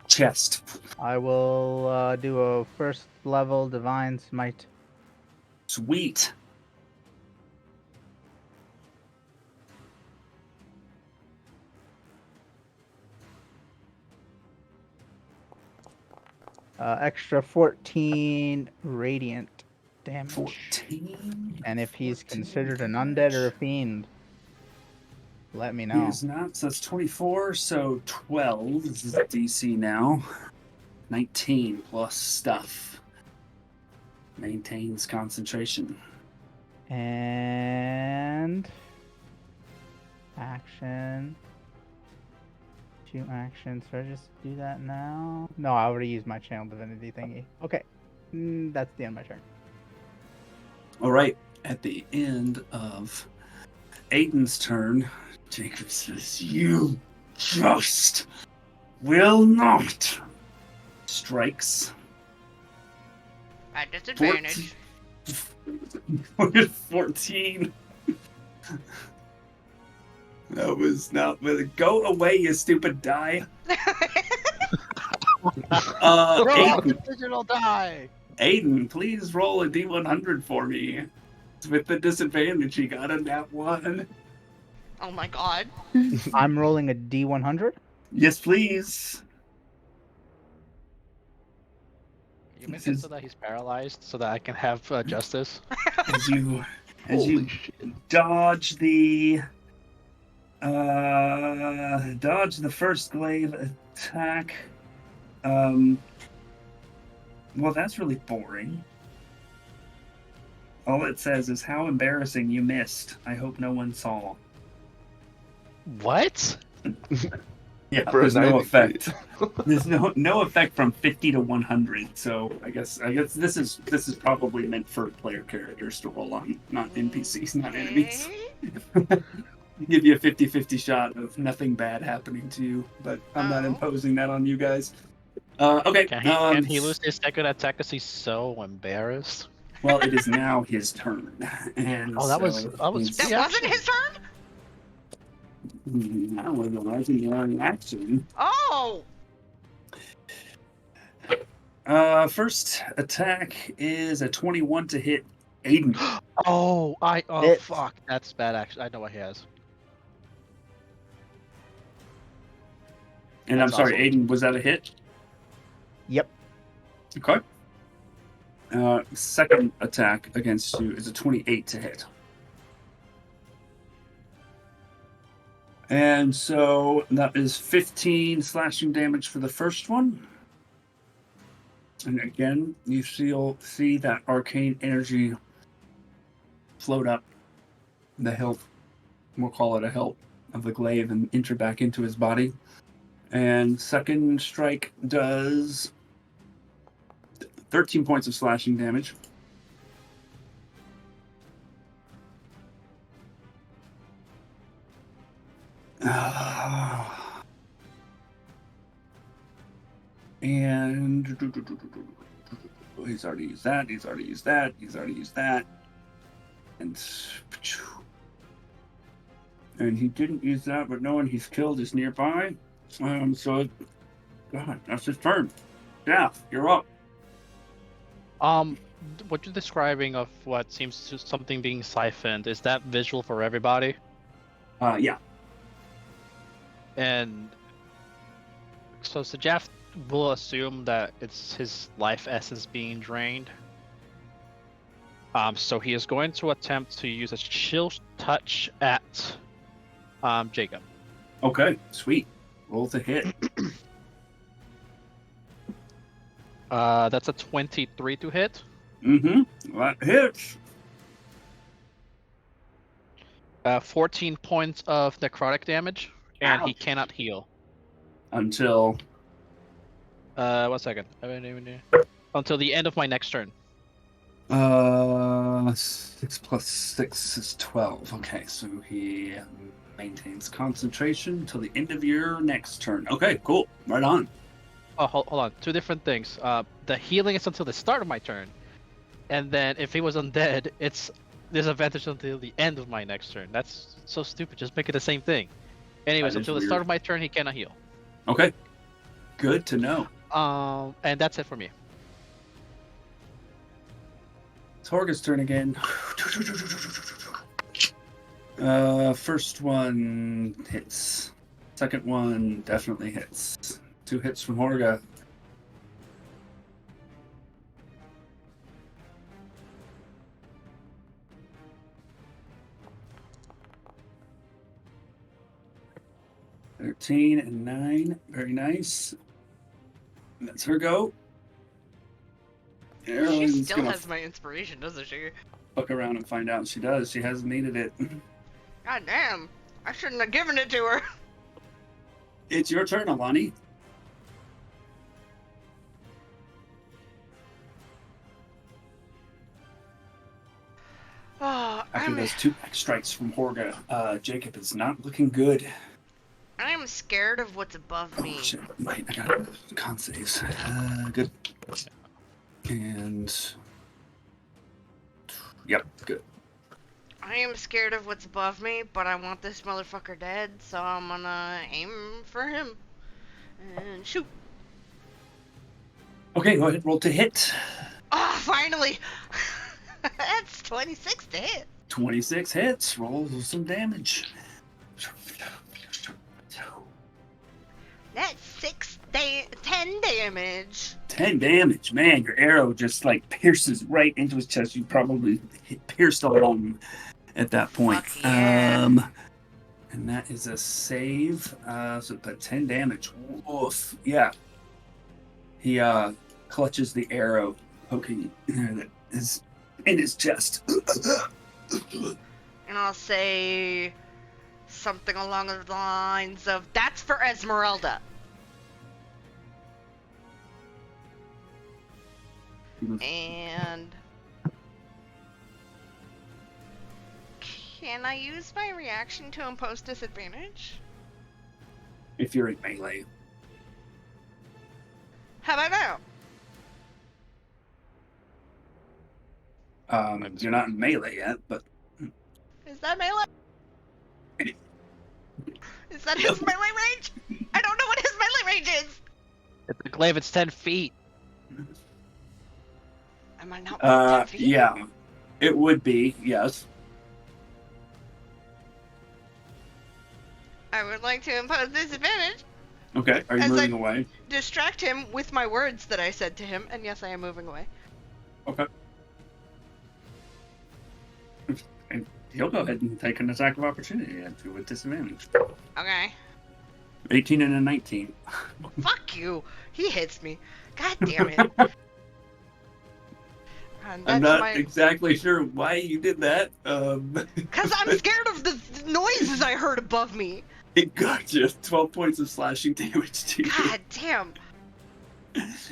S1: chest.
S4: I will do a first level divine smite.
S1: Sweet.
S4: Extra 14 radiant damage.
S1: 14.
S4: And if he's
S1: 14
S4: considered an undead or a
S1: damage.
S4: fiend, let me
S1: He
S4: know.
S1: is not, so that's 24, so 12 is the DC now. 19 plus stuff. Maintains concentration.
S4: And action. 2 actions. Should I just do that now? No, I already used my channel divinity thingy. Okay. That's the end of my turn.
S1: All right, at the end of Aiden's turn, Jacob says, "You just will not." Strikes.
S3: At disadvantage.
S1: 14. That was not. Go away, you stupid die. Aiden,
S5: digital die!
S1: Aiden, please roll a D100 for me. With the disadvantage, he got a nat 1.
S3: Oh my god.
S4: I'm rolling a D100.
S1: Yes, please.
S5: You make it so that he's paralyzed, so that I can have justice.
S1: As you
S2: Holy shit.
S1: dodge the first glaive attack. Well, that's really boring. All it says is how embarrassing you missed. I hope no one saw.
S5: What?
S1: Yeah,
S2: For a
S1: there's no
S2: 90
S1: effect.
S2: feet.
S1: There's no effect from 50 to 100. So I guess this is probably meant for player characters to roll on, not NPCs, not enemies.
S3: Okay.
S1: Give you a 50-50 shot of nothing bad happening to you, but I'm not
S3: Oh.
S1: imposing that on you guys. Okay.
S5: Can he lose his second attack because he's so embarrassed?
S1: Well, it is now his turn, and
S5: Oh, that was
S1: so
S5: that was
S1: he's-
S3: That
S5: Yeah,
S3: wasn't his turn?
S1: That was an action.
S3: Oh!
S1: First attack is a 21 to hit Aiden.
S5: Oh,
S4: Hit.
S5: fuck, that's bad. Actually, I know what he has.
S1: And
S5: That's
S1: I'm sorry,
S5: awesome.
S1: Aiden, was that a hit?
S4: Yep.
S1: Okay. Second attack against you is a 28 to hit. And so that is 15 slashing damage for the first one. And again, you see that arcane energy float up the hilt. We'll call it a hilt of the glaive and enter back into his body. And second strike does 13 points of slashing damage. And he's already used that. He's already used that. He's already used that. And he didn't use that, but no one he's killed is nearby. So, God, that's his turn. Yeah, you're up.
S5: What you're describing of what seems to something being siphoned, is that visual for everybody?
S1: Yeah.
S5: And so Sajaf will assume that it's his life essence being drained. So he is going to attempt to use a chill touch at Jacob.
S1: Okay, sweet. Roll to hit.
S5: That's a 23 to hit.
S1: Mm-hmm. That hits.
S5: 14 points of necrotic damage, and he
S1: Ouch.
S5: cannot heal.
S1: Until
S5: 1 second. Until the end of my next turn.
S1: 6 plus 6 is 12. Okay, so he maintains concentration until the end of your next turn. Okay, cool. Right on.
S5: Oh, hold on. Two different things. The healing is until the start of my turn, and then if he was undead, it's disadvantage until the end of my next turn. That's so stupid. Just make it the same thing. Anyways, until the start of my turn, he cannot heal.
S1: Okay. Good to know.
S5: And that's it for me.
S1: It's Horga's turn again. First one hits. Second one definitely hits. 2 hits from Horga. (13 and 9). Very nice. That's her go.
S3: She
S1: Erlen's
S3: still
S1: gonna
S3: has my inspiration, doesn't she?
S1: fuck around and find out. She does. She hasn't needed it.
S3: God damn. I shouldn't have given it to her.
S1: It's your turn, Alani.
S3: Oh,
S1: After those 2 back strikes from Horga, Jacob is not looking good.
S3: I'm scared of what's above me.
S1: Oh, shit. Wait, I got con saves. Good. And... Yep, good.
S3: I am scared of what's above me, but I want this motherfucker dead, so I'm gonna aim for him. And shoot.
S1: Okay, go ahead, roll to hit.
S3: Oh, finally! That's 26 to hit.
S1: 26 hits. Roll some damage.
S3: That's 10 damage.
S1: 10 damage. Man, your arrow just like pierces right into his chest. You probably pierced a lung at that point.
S3: Fuck yeah.
S1: And that is a save. So but 10 damage. Woof. Yeah. He clutches the arrow poking that is in his chest.
S3: And I'll say something along the lines of, that's for Esmeralda. And can I use my reaction to impose disadvantage?
S1: If you're in melee.
S3: How about now?
S1: You're not in melee yet, but...
S3: Is that melee? Is that his melee range? I don't know what his melee range is!
S5: It's a glaive, it's 10 feet.
S3: Am I not 10 feet?
S1: Yeah. It would be, yes.
S3: I would like to impose disadvantage.
S1: Okay, are you moving away?
S3: Distract him with my words that I said to him, and yes, I am moving away.
S1: Okay. And he'll go ahead and take an attack of opportunity at you with disadvantage.
S3: Okay.
S1: 18 and a 19.
S3: Fuck you! He hits me. God damn it.
S1: I'm not exactly sure why you did that.
S3: Because I'm scared of the noises I heard above me.
S1: It got you 12 points of slashing damage to you.
S3: God damn.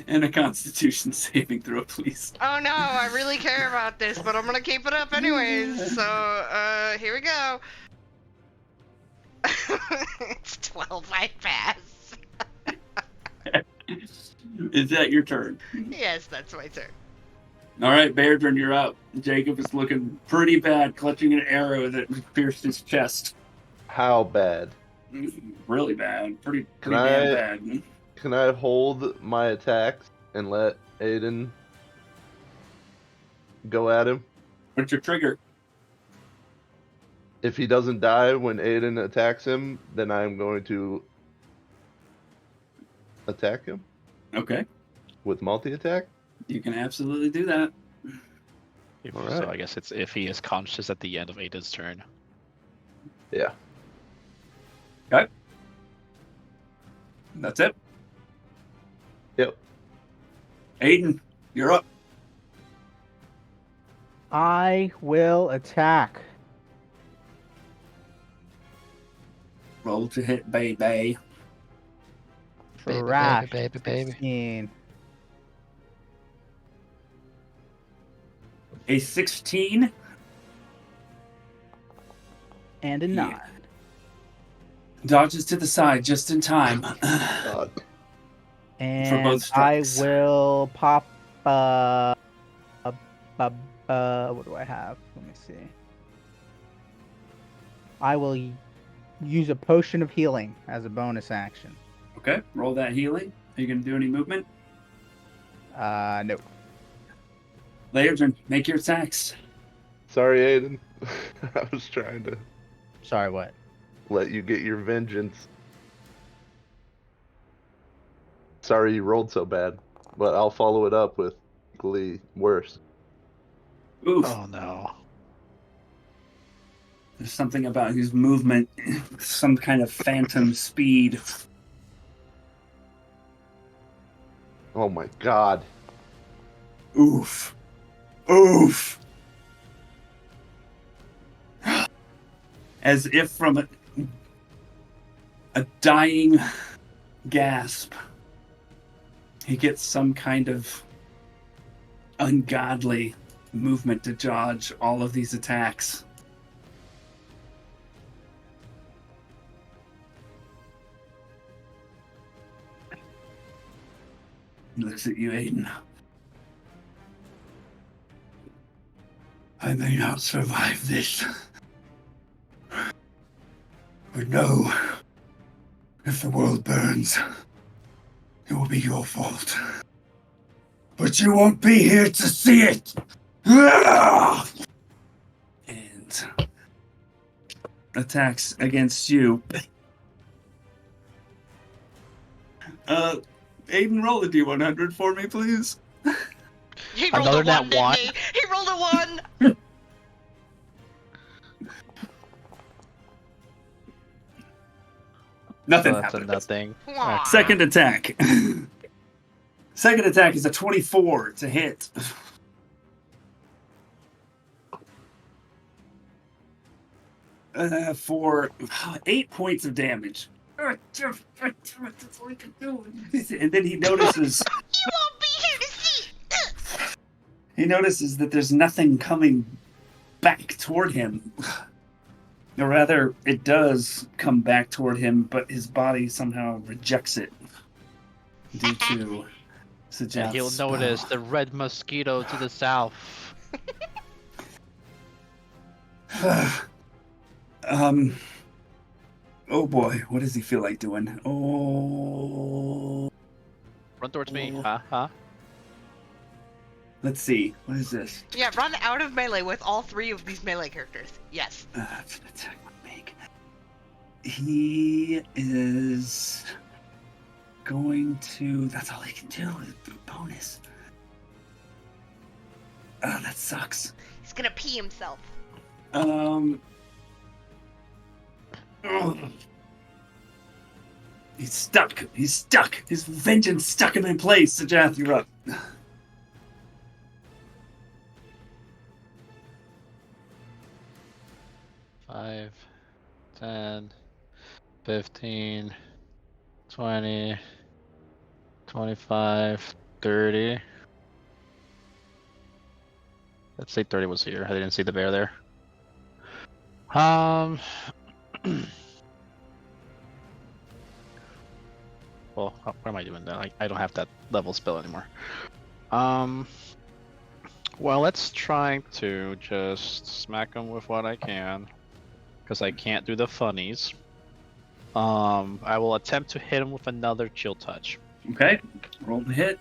S1: And a Constitution saving throw, please.
S3: Oh no, I really care about this, but I'm gonna keep it up anyways. So, here we go. It's 12, I pass.
S1: Is that your turn?
S3: Yes, that's my turn.
S1: All right, Beardron, you're up. Jacob is looking pretty bad, clutching an arrow that pierced his chest.
S2: How bad?
S1: Really bad. Pretty
S2: Can
S1: damn bad.
S2: Can I hold my attacks and let Aiden go at him?
S1: What's your trigger?
S2: If he doesn't die when Aiden attacks him, then I'm going to attack him.
S1: Okay.
S2: With multi-attack?
S1: You can absolutely do that.
S2: All
S5: So
S2: right.
S5: I guess it's if he is conscious at the end of Aiden's turn.
S2: Yeah.
S1: Okay. That's it?
S2: Yep.
S1: Aiden, you're up.
S4: I will attack.
S1: Roll to hit, baby.
S4: Trash.
S5: baby.
S4: 16.
S1: A 16.
S4: And a 9.
S1: Dodges to the side just in time.
S2: God.
S4: And
S1: both
S4: I
S1: strikes.
S4: will pop. What do I have? Let me see. I will use a potion of healing as a bonus action.
S1: Okay, roll that healing. Are you going to do any movement?
S4: No.
S1: Leardron, make your attacks.
S2: Sorry, Aiden. I was trying to
S4: Sorry, what?
S2: let you get your vengeance. Sorry you rolled so bad, but I'll follow it up with equally worse.
S1: Oof.
S5: Oh no.
S1: There's something about his movement, some kind of phantom speed.
S2: Oh my god.
S1: Oof. Oof. As if from a dying gasp, he gets some kind of ungodly movement to dodge all of these attacks. He looks at you, Aiden. I may not survive this. But no, if the world burns, it will be your fault. But you won't be here to see it! And attacks against you. Aiden, roll a D100 for me, please.
S3: He rolled
S5: Another
S3: a
S5: nat
S3: 1, didn't
S5: one?
S3: he? He rolled a 1!
S1: Nothing
S5: So that's a
S1: happened.
S5: nothing.
S3: Aw.
S1: Second attack. Second attack is a 24 to hit. For 8 points of damage. And then he notices
S3: You won't be here to see!
S1: he notices that there's nothing coming back toward him. Or rather, it does come back toward him, but his body somehow rejects it due to Sajat's
S5: And he'll
S1: spell.
S5: notice the red mosquito to the south.
S1: Oh boy, what does he feel like doing? Oh,
S5: Run towards me.
S1: Oh.
S5: Huh?
S1: let's see. What is this?
S3: Yeah, run out of melee with all 3 of these melee characters. Yes.
S1: It's an attack would make. He is going to. That's all he can do. Bonus. Oh, that sucks.
S3: He's gonna pee himself.
S1: Ugh. He's stuck. He's stuck. His vengeance stuck him in place. Sajath, you're up.
S5: 5, 10, 15, 20, 25, 30. Let's say 30 was here. I didn't see the bear there. Well, Well, what am I doing then? I don't have that level spell anymore. Well, let's try to just smack him with what I can, because I can't do the funnies. I will attempt to hit him with another chill touch.
S1: Okay, roll the hit.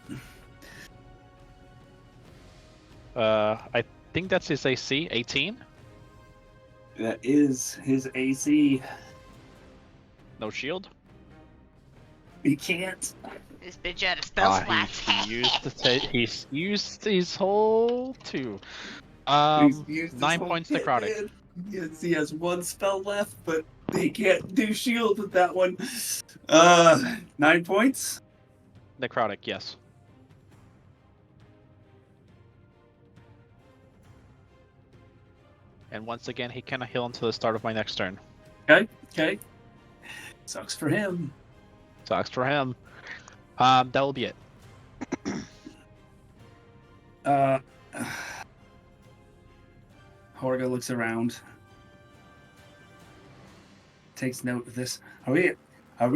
S5: I think that's his AC, 18.
S1: That is his AC.
S5: No shield.
S1: He can't.
S3: This bitch had a spell slot.
S5: He's used his whole 2.
S1: He's used his
S5: 9
S1: whole
S5: points
S1: kit,
S5: necrotic.
S1: man. Yes, he has 1 spell left, but he can't do shield with that one. 9 points.
S5: Necrotic, yes. And once again, he cannot heal until the start of my next turn.
S1: Okay. Sucks for him.
S5: Sucks for him. That will be it.
S1: Horga looks around. Takes note of this. Are we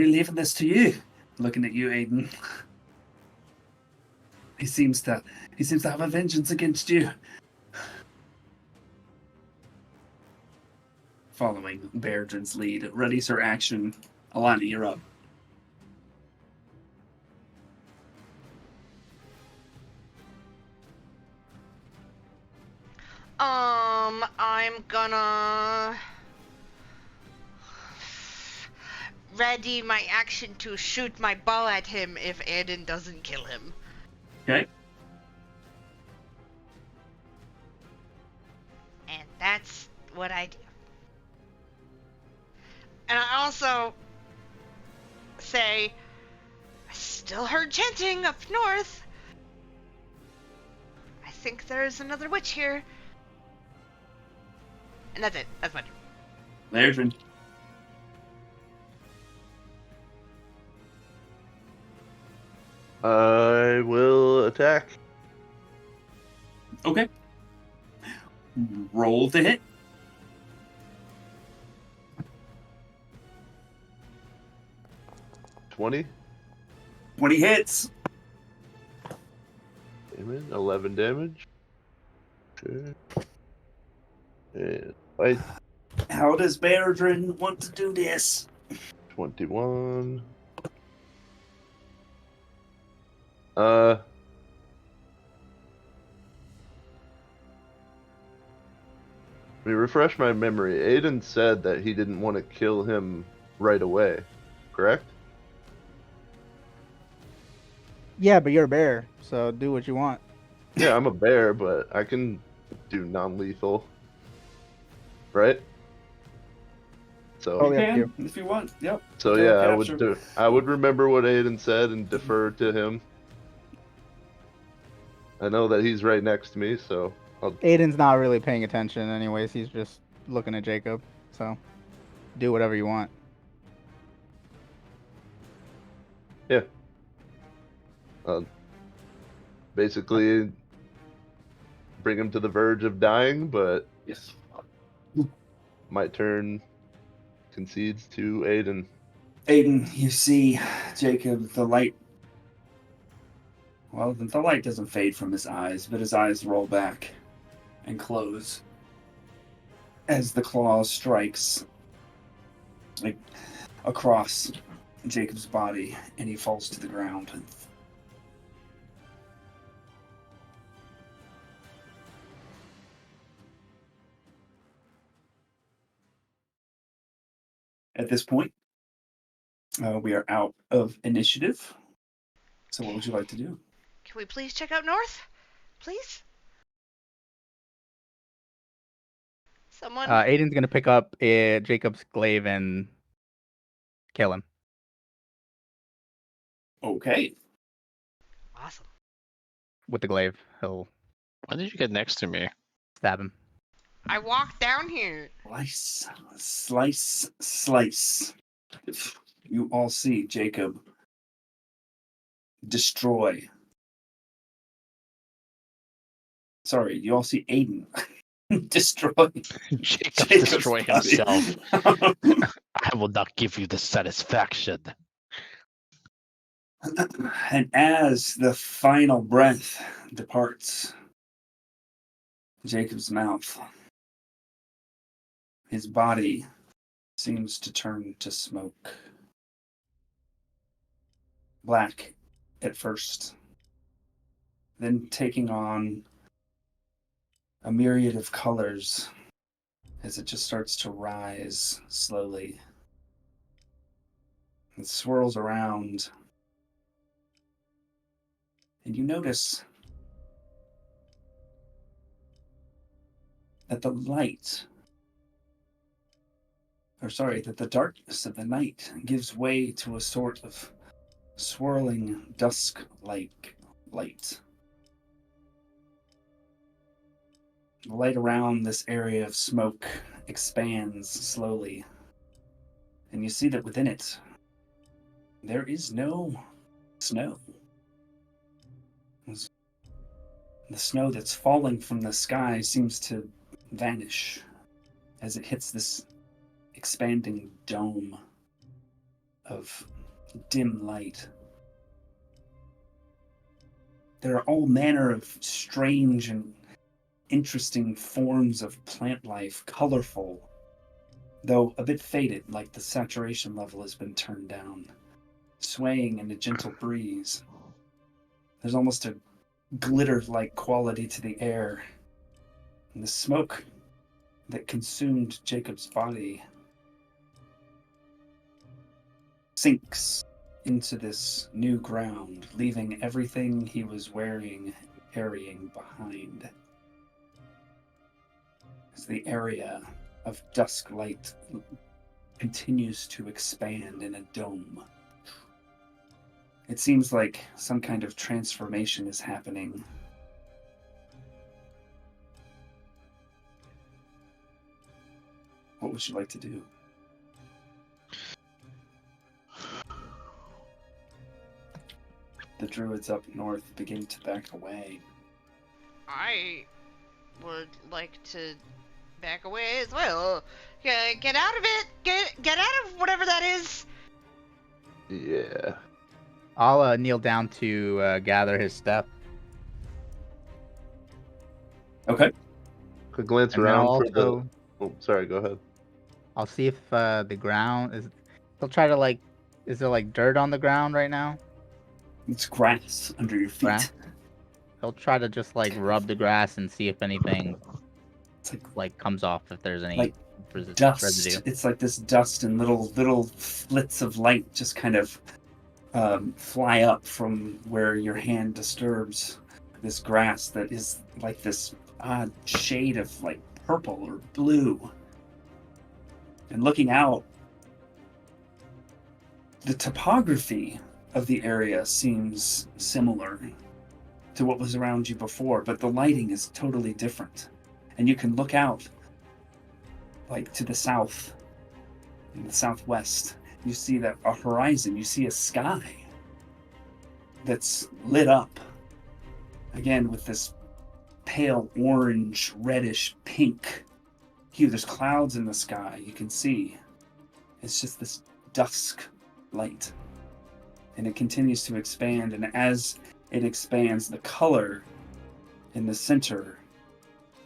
S1: leaving this to you? Looking at you, Aiden. He seems to have a vengeance against you. Following Bairdrin's lead, readies her action. Alana, you're up.
S3: I'm gonna ready my action to shoot my bow at him if Aiden doesn't kill him.
S1: Okay.
S3: And that's what I do. And I also say, I still heard chanting up north. I think there's another witch here. And that's it. That's my turn.
S1: Bairdrin.
S2: I will attack.
S1: Okay. Roll to hit.
S2: 20.
S1: 20 hits.
S2: Damage, 11 damage. Okay. And fight.
S1: How does Bairdrin want to do this?
S2: 21. Let me refresh my memory. Aiden said that he didn't want to kill him right away, correct?
S4: Yeah, but you're a bear, so do what you want.
S2: Yeah, I'm a bear, but I can do non-lethal, right? So
S4: Oh, yeah.
S1: You can, if you want. Yep.
S2: So
S1: Kill
S2: yeah,
S1: capture.
S2: I would remember what Aiden said and defer to him. I know that he's right next to me, so
S4: Aiden's not really paying attention anyways. He's just looking at Jacob. So do whatever you want.
S2: yeah. Basically bring him to the verge of dying, but
S1: Yes.
S2: my turn concedes to Aiden.
S1: Aiden, you see Jacob, the light. Well, the light doesn't fade from his eyes, but his eyes roll back and close as the claw strikes like across Jacob's body, and he falls to the ground. At this point, we are out of initiative. So what would you like to do?
S3: Can we please check out north? Please? Someone?
S4: Aiden's gonna pick up Jacob's glaive and kill him
S1: Okay.
S3: Awesome.
S4: with the glaive. He'll
S5: Why did you get next to me?
S4: stab him.
S3: I walked down here.
S1: Slice, slice, slice. You all see Jacob destroy. Sorry, you all see Aiden destroy.
S5: Jacob
S1: Jacob's
S5: destroy
S1: body.
S5: himself. I will not give you the satisfaction.
S1: And as the final breath departs Jacob's mouth, his body seems to turn to smoke. Black at first, then taking on a myriad of colors as it just starts to rise slowly. It swirls around, and you notice that that the darkness of the night gives way to a sort of swirling dusk-like light. The light around this area of smoke expands slowly, and you see that within it, there is no snow. The snow that's falling from the sky seems to vanish as it hits this expanding dome of dim light. There are all manner of strange and interesting forms of plant life, colorful, though a bit faded, like the saturation level has been turned down, swaying in a gentle breeze. There's almost a glitter-like quality to the air, and the smoke that consumed Jacob's body sinks into this new ground, leaving everything he was wearing carrying behind. As the area of dusk light continues to expand in a dome. It seems like some kind of transformation is happening. What would you like to do? The druids up north begin to back away.
S3: I would like to back away as well. Get out of it! Get out of whatever that is!
S2: Yeah.
S4: I'll kneel down to gather his stuff.
S1: Okay.
S2: Could glance
S4: And then
S2: around
S4: I'll
S2: for the.
S4: also-
S2: Oh, sorry. Go ahead.
S4: I'll see if the ground is. I'll try to like. Is there like dirt on the ground right now?
S1: It's grass under your feet.
S4: Grass? He'll try to just like rub the grass and see if anything
S1: It's
S4: like comes off, if there's any
S1: like
S4: residue.
S1: dust. It's like this dust and little flits of light just kind of fly up from where your hand disturbs this grass that is like this odd shade of like purple or blue. And looking out, the topography of the area seems similar to what was around you before, but the lighting is totally different. And you can look out like to the south, in the southwest. You see that a horizon, you see a sky that's lit up again with this pale orange, reddish, pink hue. There's clouds in the sky, you can see. It's just this dusk light. And it continues to expand, and as it expands, the color in the center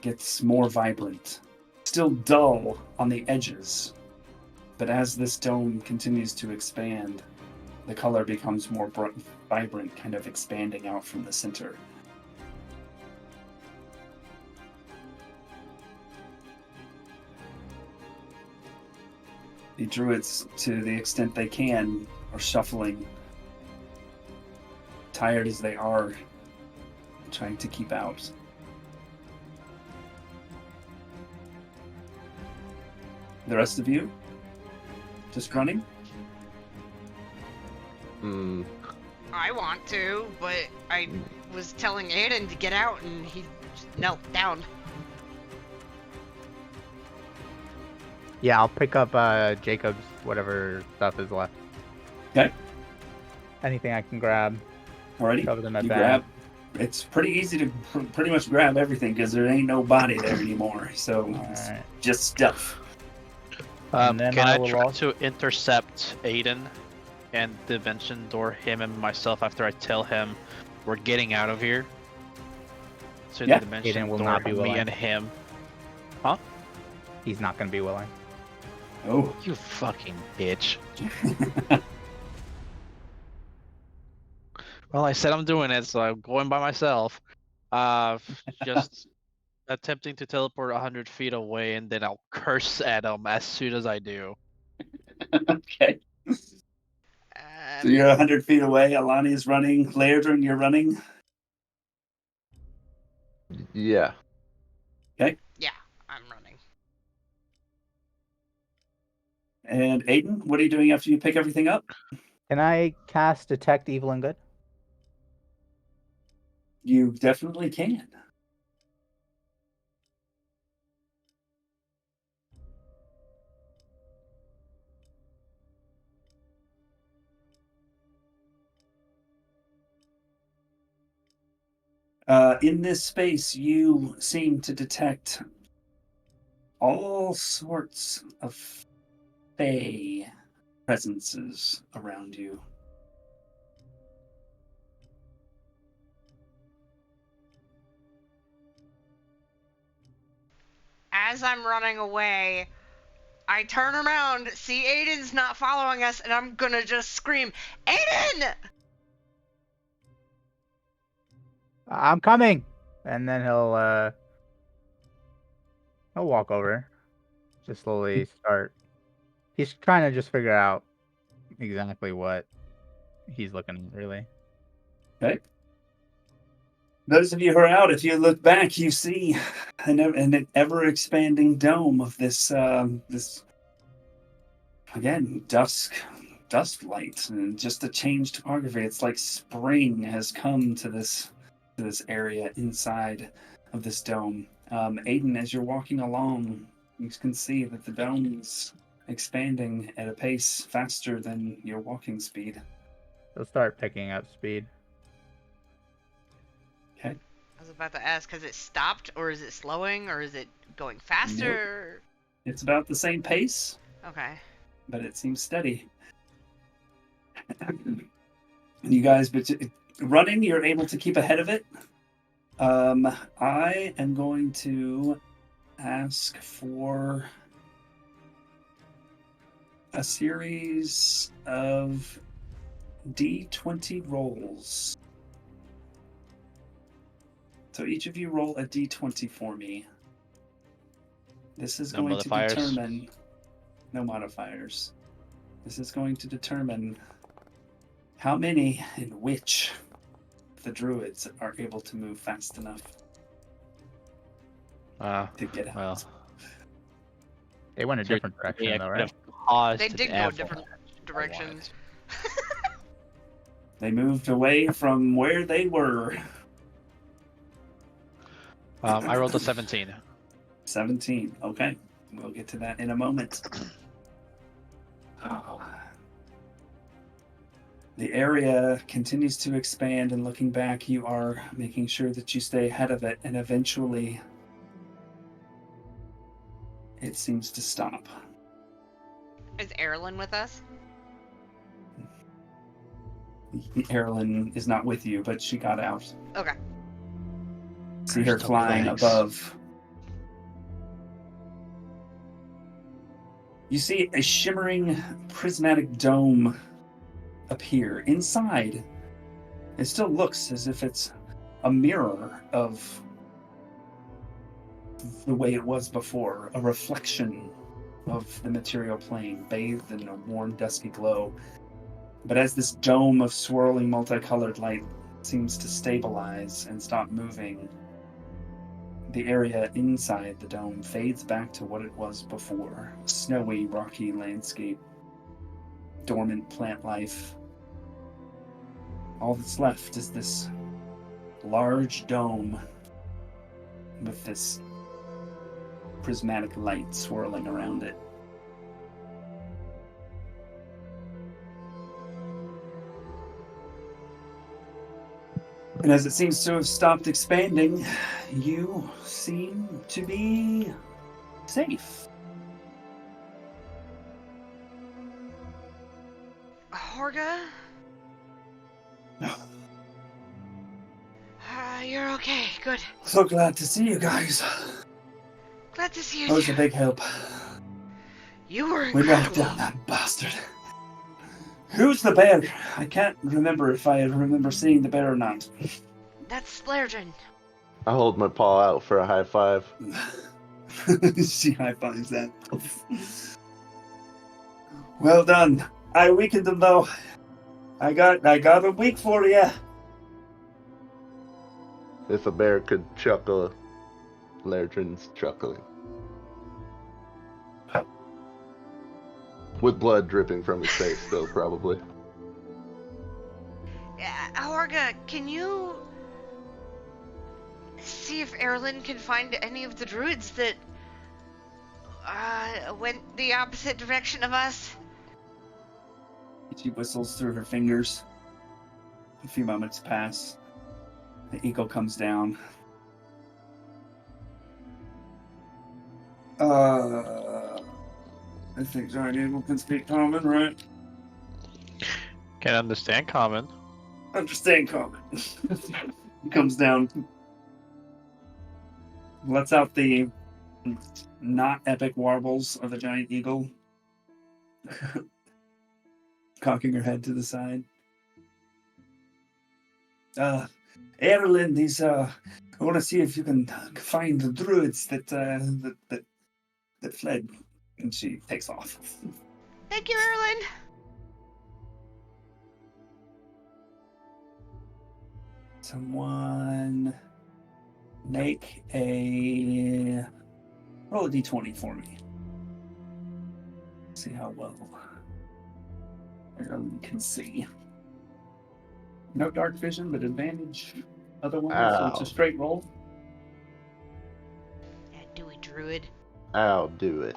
S1: gets more vibrant. Still dull on the edges, but as this dome continues to expand, the color becomes more vibrant, kind of expanding out from the center. The druids, to the extent they can, are shuffling, tired as they are, trying to keep out. The rest of you? Just running?
S3: I want to, but I was telling Aiden to get out and he just knelt down.
S4: Yeah, I'll pick up Jacob's whatever stuff is left.
S1: Okay.
S4: Anything I can grab.
S1: Alrighty.
S4: Shove it in my
S1: You
S4: bag.
S1: grab. It's pretty easy to pretty much grab everything because there ain't no body there anymore. So it's
S4: Alright.
S1: just stuff.
S4: And then
S5: Can
S4: I
S5: I
S4: will
S5: try
S4: also-
S5: to intercept Aiden and the dimension door, him and myself, after I tell him we're getting out of here. So
S1: Yeah.
S5: the dimension
S4: Aiden will
S5: door,
S4: not be
S5: me
S4: willing.
S5: and him.
S4: He's not going to be willing.
S1: Oh.
S5: You fucking bitch. Well, I said I'm doing it, so I'm going by myself. Just attempting to teleport 100 feet away, and then I'll curse at him as soon as I do.
S1: Okay. So you're 100 feet away. Alani is running. Laerdrin, you're running.
S2: Yeah.
S3: Yeah, I'm running.
S1: And Aiden, what are you doing after you pick everything up?
S4: Can I cast Detect Evil and Good?
S1: You definitely can. In this space, you seem to detect all sorts of fey presences around you.
S3: As I'm running away, I turn around, see Aiden's not following us, and I'm gonna just scream, Aiden!
S4: I'm coming! And then he'll walk over. Just slowly start. He's trying to just figure out exactly what he's looking at, really.
S1: Okay. Those of you who are out, if you look back, you see an ever-expanding dome of this, again, dust light, and just a changed topography. It's like spring has come to this area inside of this dome. Aiden, as you're walking along, you can see that the dome is expanding at a pace faster than your walking speed.
S4: He'll start picking up speed.
S1: Okay.
S3: I was about to ask, has it stopped, or is it slowing, or is it going faster?
S1: It's about the same pace,
S3: Okay.
S1: but it seems steady. You guys, but running, you're able to keep ahead of it. I am going to ask for a series of D20 rolls. So each of you roll a D20 for me. This is going to determine... No modifiers. This is going to determine how many and which the druids are able to move fast enough to get out.
S5: Well,
S4: They went a different direction, though, right?
S3: They did go different directions.
S1: They moved away from where they were.
S5: I rolled a 17.
S1: 17, okay. We'll get to that in a moment. The area continues to expand, and looking back, you are making sure that you stay ahead of it, and eventually it seems to stop.
S3: Is Erilyn with us?
S1: Erilyn is not with you, but she got out.
S3: Okay.
S1: See her flying above. You see a shimmering prismatic dome appear. Inside, it still looks as if it's a mirror of the way it was before, a reflection of the material plane, bathed in a warm, dusky glow. But as this dome of swirling, multicolored light seems to stabilize and stop moving, the area inside the dome fades back to what it was before. Snowy, rocky landscape, dormant plant life. All that's left is this large dome with this prismatic light swirling around it. And as it seems to have stopped expanding, you seem to be safe.
S3: Horga? You're okay. Good.
S1: So glad to see you guys.
S3: Glad to see you.
S1: That was a big help.
S3: You were
S1: We knocked
S3: incredible.
S1: down that bastard. Who's the bear? I can't remember if I remember seeing the bear or not.
S3: That's Slerdrin.
S2: I hold my paw out for a high five.
S1: She high fives that. Well done. I weakened them though. I got a week for you.
S2: If a bear could chuckle, Lerdrin's chuckling. With blood dripping from his face, though, probably.
S3: Horga, can you see if Erlyn can find any of the druids that went the opposite direction of us?
S1: She whistles through her fingers. A few moments pass. The eagle comes down. I think giant eagle can speak common, right?
S5: Can understand common.
S1: Understand common. Comes down. Lets out the not epic warbles of a giant eagle. Cocking her head to the side. Erlyn, I want to see if you can find the druids that fled. And she takes off.
S3: Thank you, Erlyn.
S1: Someone make a roll a d20 for me. See how well Erlyn can see. No dark vision, but advantage otherwise, so it's a straight roll.
S3: Yeah, do it, druid.
S2: I'll do it.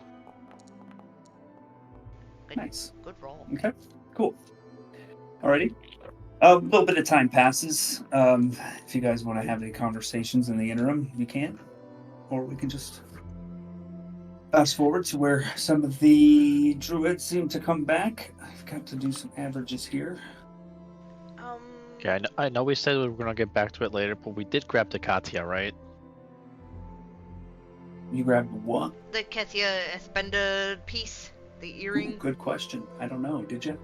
S3: Good,
S1: Nice.
S3: Good roll.
S1: Okay, cool. Alrighty. A little bit of time passes. If you guys want to have any conversations in the interim, you can. Or we can just fast forward to where some of the druids seem to come back. I've got to do some averages here.
S5: Yeah, I know we said we were gonna get back to it later, but we did grab the Katia, right?
S1: You grabbed what?
S3: The Ketia Espenda piece, the earring.
S1: Ooh, good question. I don't know. Did you?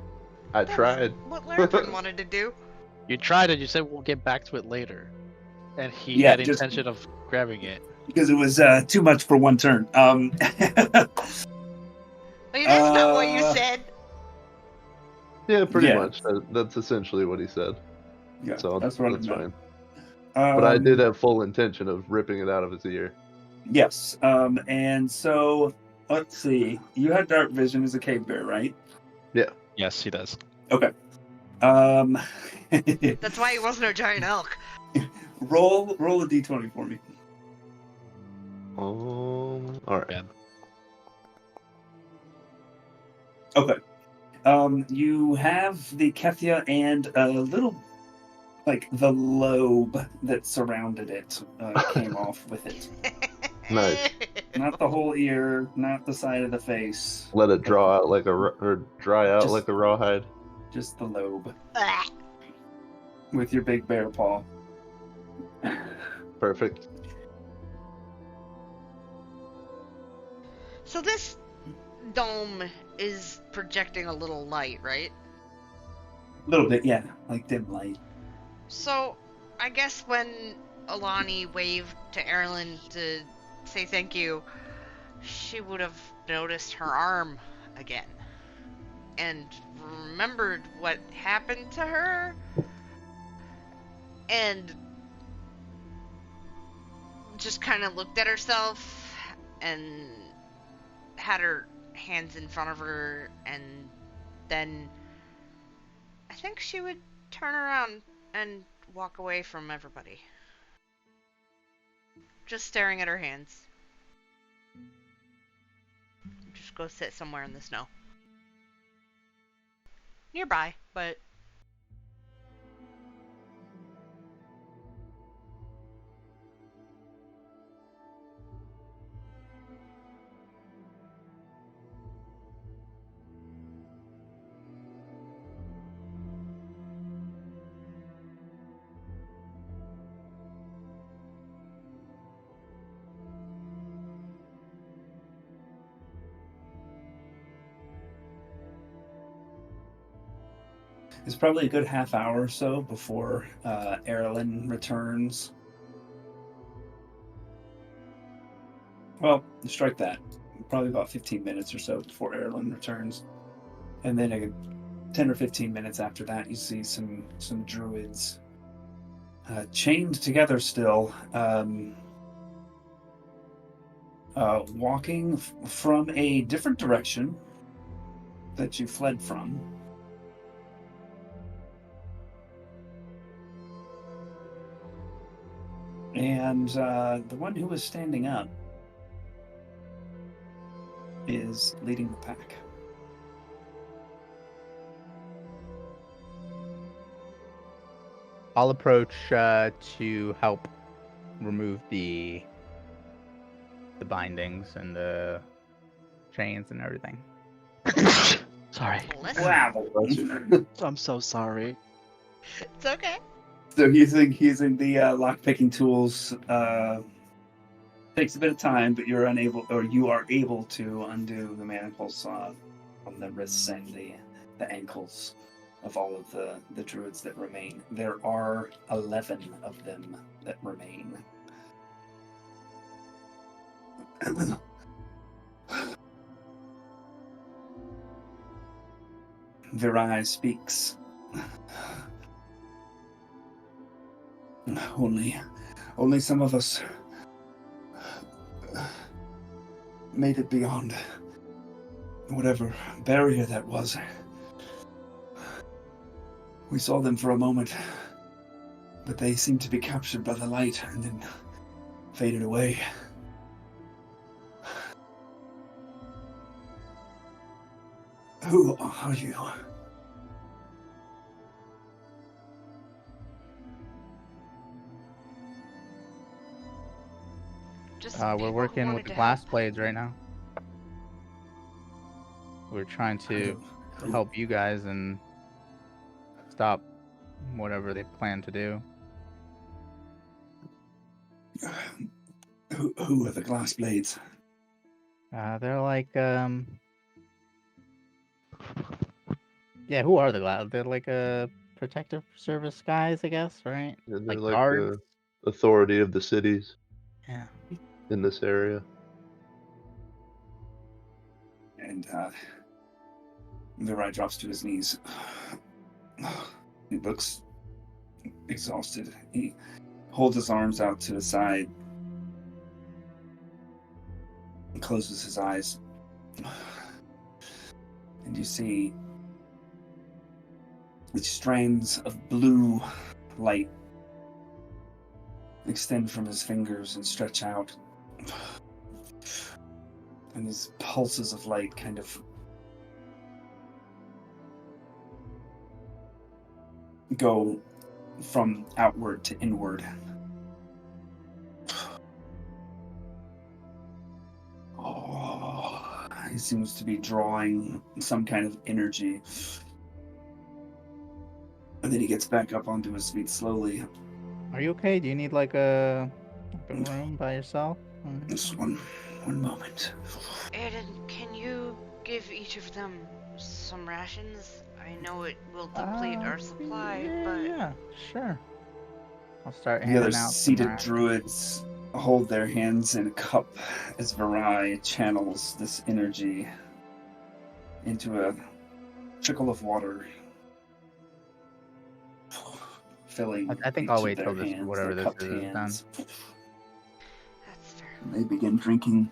S2: I tried.
S3: What Lerdrin wanted to do.
S5: You tried it. You said we'll get back to it later, and he
S1: Yeah,
S5: had
S1: just-
S5: intention of grabbing it.
S1: Because it was too much for one turn.
S3: Wait, that's not what you said.
S2: Yeah, pretty
S1: Yeah.
S2: much. That's essentially what he said.
S1: Yeah,
S2: So
S1: that's what I
S2: that's
S1: meant.
S2: fine. But I did have full intention of ripping it out of his ear.
S1: Yes. And so let's see. You had dark vision as a cave bear, right?
S5: Yes, he does.
S1: Okay.
S3: That's why he wasn't a giant elk.
S1: roll a d20 for me.
S2: All right.
S5: Yeah.
S1: Okay. You have the Kethia and a little, like, the lobe that surrounded it came off with it.
S2: Nice.
S1: Not the whole ear, not the side of the face.
S2: Let it draw out like or dry out
S1: Just-
S2: like a rawhide.
S1: Just the lobe
S3: Ah.
S1: with your big bear paw.
S2: Perfect.
S3: So this dome is projecting a little light, right?
S1: A little bit, yeah, like dim light.
S3: So I guess when Alani waved to Erlyn to say thank you, she would have noticed her arm again and remembered what happened to her and just kind of looked at herself and had her hands in front of her, and then I think she would turn around and walk away from everybody. Just staring at her hands. Just go sit somewhere in the snow. Nearby, but...
S1: It's probably a good half hour or so before Erlen returns. Well, strike that. Probably about 15 minutes or so before Erlen returns. And then 10 or 15 minutes after that, you see some druids chained together still, walking from a different direction that you fled from. And the one who is standing up is leading the pack.
S4: I'll approach to help remove the bindings and the chains and everything.
S5: Sorry.
S3: Listen,
S1: Wow.
S5: I'm so sorry.
S3: it's okay.
S1: So using the lockpicking tools takes a bit of time, but you are able to undo the manacles on the wrists and the ankles of all of the druids that remain. There are 11 of them that remain. Virai speaks. Only some of us made it beyond whatever barrier that was. We saw them for a moment, but they seemed to be captured by the light and then faded away. Who are you?
S3: Just
S4: We're
S3: people who
S4: working with
S3: wanted
S4: the
S3: to
S4: glass
S3: help.
S4: blades right now. We're trying to help you guys and stop whatever they plan to do.
S1: Who are the glass blades?
S4: They're like yeah, who are the glass? They're like protective service guys, I guess, right?
S2: Yeah, they're
S4: Like
S2: like
S4: guards.
S2: the authority of the cities
S4: Yeah.
S2: in this area.
S1: And Virai drops to his knees. He looks exhausted. He holds his arms out to the side and closes his eyes. And you see the strands of blue light extend from his fingers and stretch out. And these pulses of light kind of go from outward to inward. Oh, he seems to be drawing some kind of energy. And then he gets back up onto his feet slowly.
S4: Are you okay? Do you need like a room by yourself?
S1: Just one moment.
S3: Aiden, can you give each of them some rations? I know it will deplete our supply, but...
S4: Yeah, sure. I'll start
S1: The
S4: handing
S1: other
S4: out some
S1: seated
S4: rations.
S1: druids hold their hands in a cup as Virai channels this energy into a trickle of water, filling
S4: I think
S1: each
S4: I'll
S1: of
S4: wait
S1: their
S4: till this
S1: hands,
S4: whatever
S1: their
S4: this
S1: cupped
S4: is done.
S1: hands.
S3: That's fair.
S1: And they begin drinking.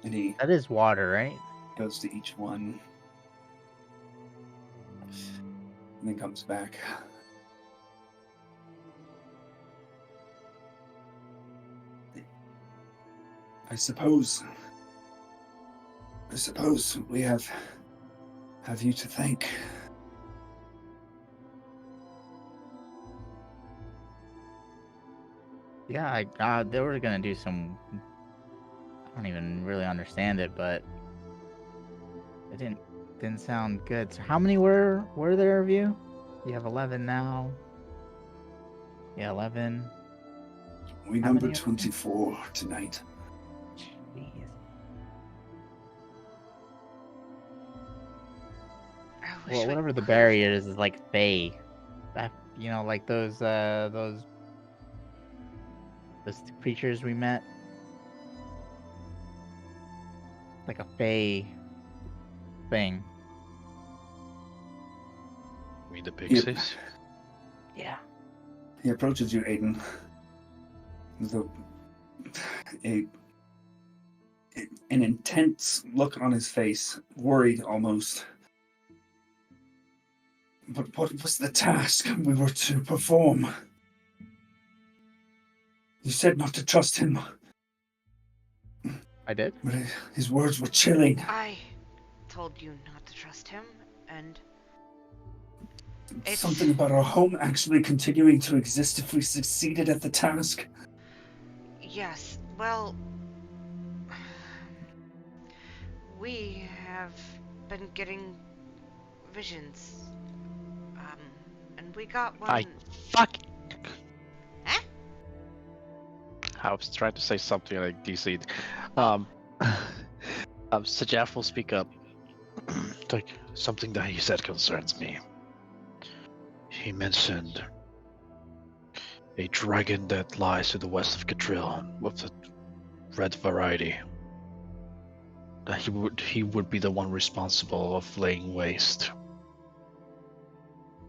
S1: And he
S4: That is water, right?
S1: goes to each one. And then comes back. I suppose we have you to thank.
S4: Yeah, they were gonna do some. I don't even really understand it, but it didn't sound good. So how many were there of you? You have 11 now. Yeah, 11.
S1: We
S4: How
S1: number
S4: many are there?
S1: 24 tonight.
S4: Jeez. well, whatever the barrier is like Fae. That, you know, like those creatures we met. Like a Fae thing.
S5: I mean the pixies?
S4: Yeah.
S1: He approaches you, Aiden. An intense look on his face, worried almost. But what was the task we were to perform? You said not to trust him.
S4: I did?
S1: But his words were chilling.
S3: I told you not to trust him, and...
S1: Something about our home actually continuing to exist if we succeeded at the task.
S3: Yes, well... We have been getting visions. And we got one...
S5: Fuck!
S3: Huh?
S5: I was trying to say something like DC. Sajaf will speak up. Like, something that he said concerns me. He mentioned a dragon that lies to the west of Catril, of the red variety. That he would be the one responsible of laying waste.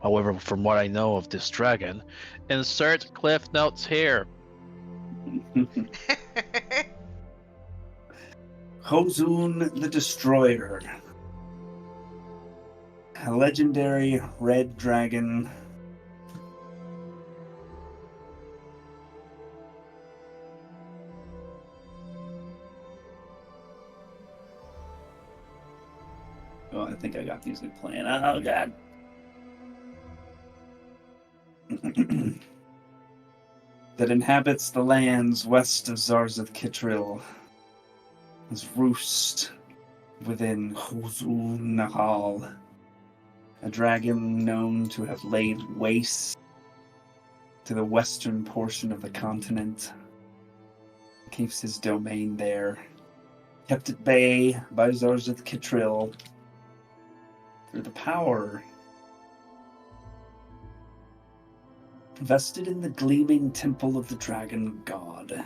S5: However, from what I know of this dragon, insert cliff notes here.
S1: Hozun the Destroyer. A legendary red dragon. Oh, I think I got music playing. Oh, God. That inhabits the lands west of Zarzeth Kitril. His roost within Huzul Nahal, a dragon known to have laid waste to the western portion of the continent. Keeps his domain there, kept at bay by Zarzeth Kitril through the power vested in the gleaming temple of the dragon god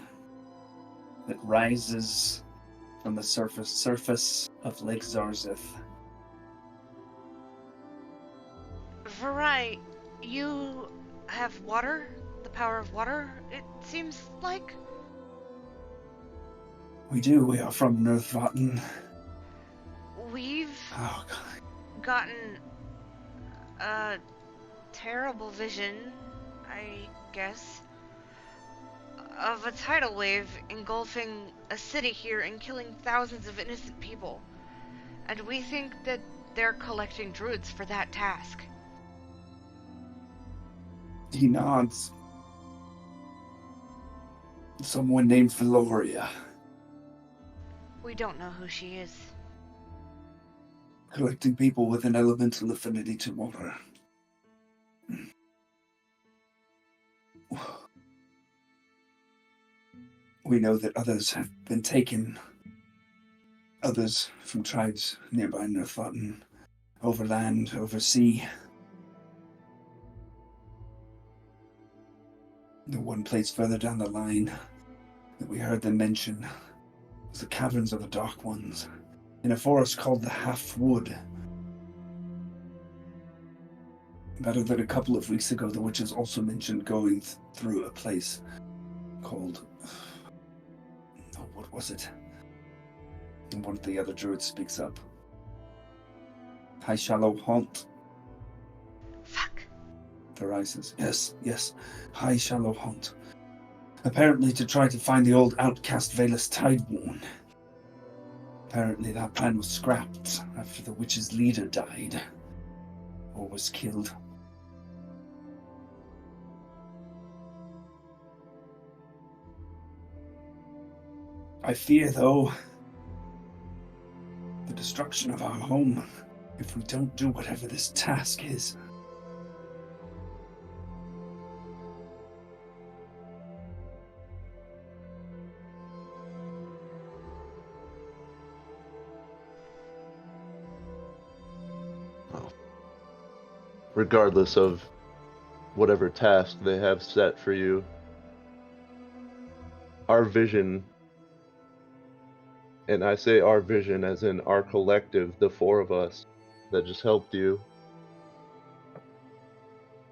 S1: that rises from the surface of Lake Zarzeth.
S3: Varai, you have water? The power of water, it seems like?
S1: We do. We are from Nurthvaten.
S3: We've
S1: Oh, God.
S3: gotten a terrible vision, I guess, of a tidal wave engulfing a city here and killing thousands of innocent people. And we think that they're collecting druids for that task.
S1: He nods. Someone named Veloria.
S3: We don't know who she is.
S1: Collecting people with an elemental affinity to water. We know that others have been taken. Others from tribes nearby Nurthvaten, overland, oversea. The one place further down the line that we heard them mention was the caverns of the Dark Ones, in a forest called the Half-Wood. Better than a couple of weeks ago, the witches also mentioned going through a place called... Oh, what was it? And one of the other druids speaks up. High Shallow Haunt.
S3: Fuck.
S1: Varai says, yes, High Shallow Haunt. Apparently to try to find the old outcast Valus Tideworn. Apparently that plan was scrapped after the witch's leader died. Or was killed. I fear, though, the destruction of our home if we don't do whatever this task is.
S2: regardless of whatever task they have set for you. Our vision, and I say our vision as in our collective, the four of us that just helped you,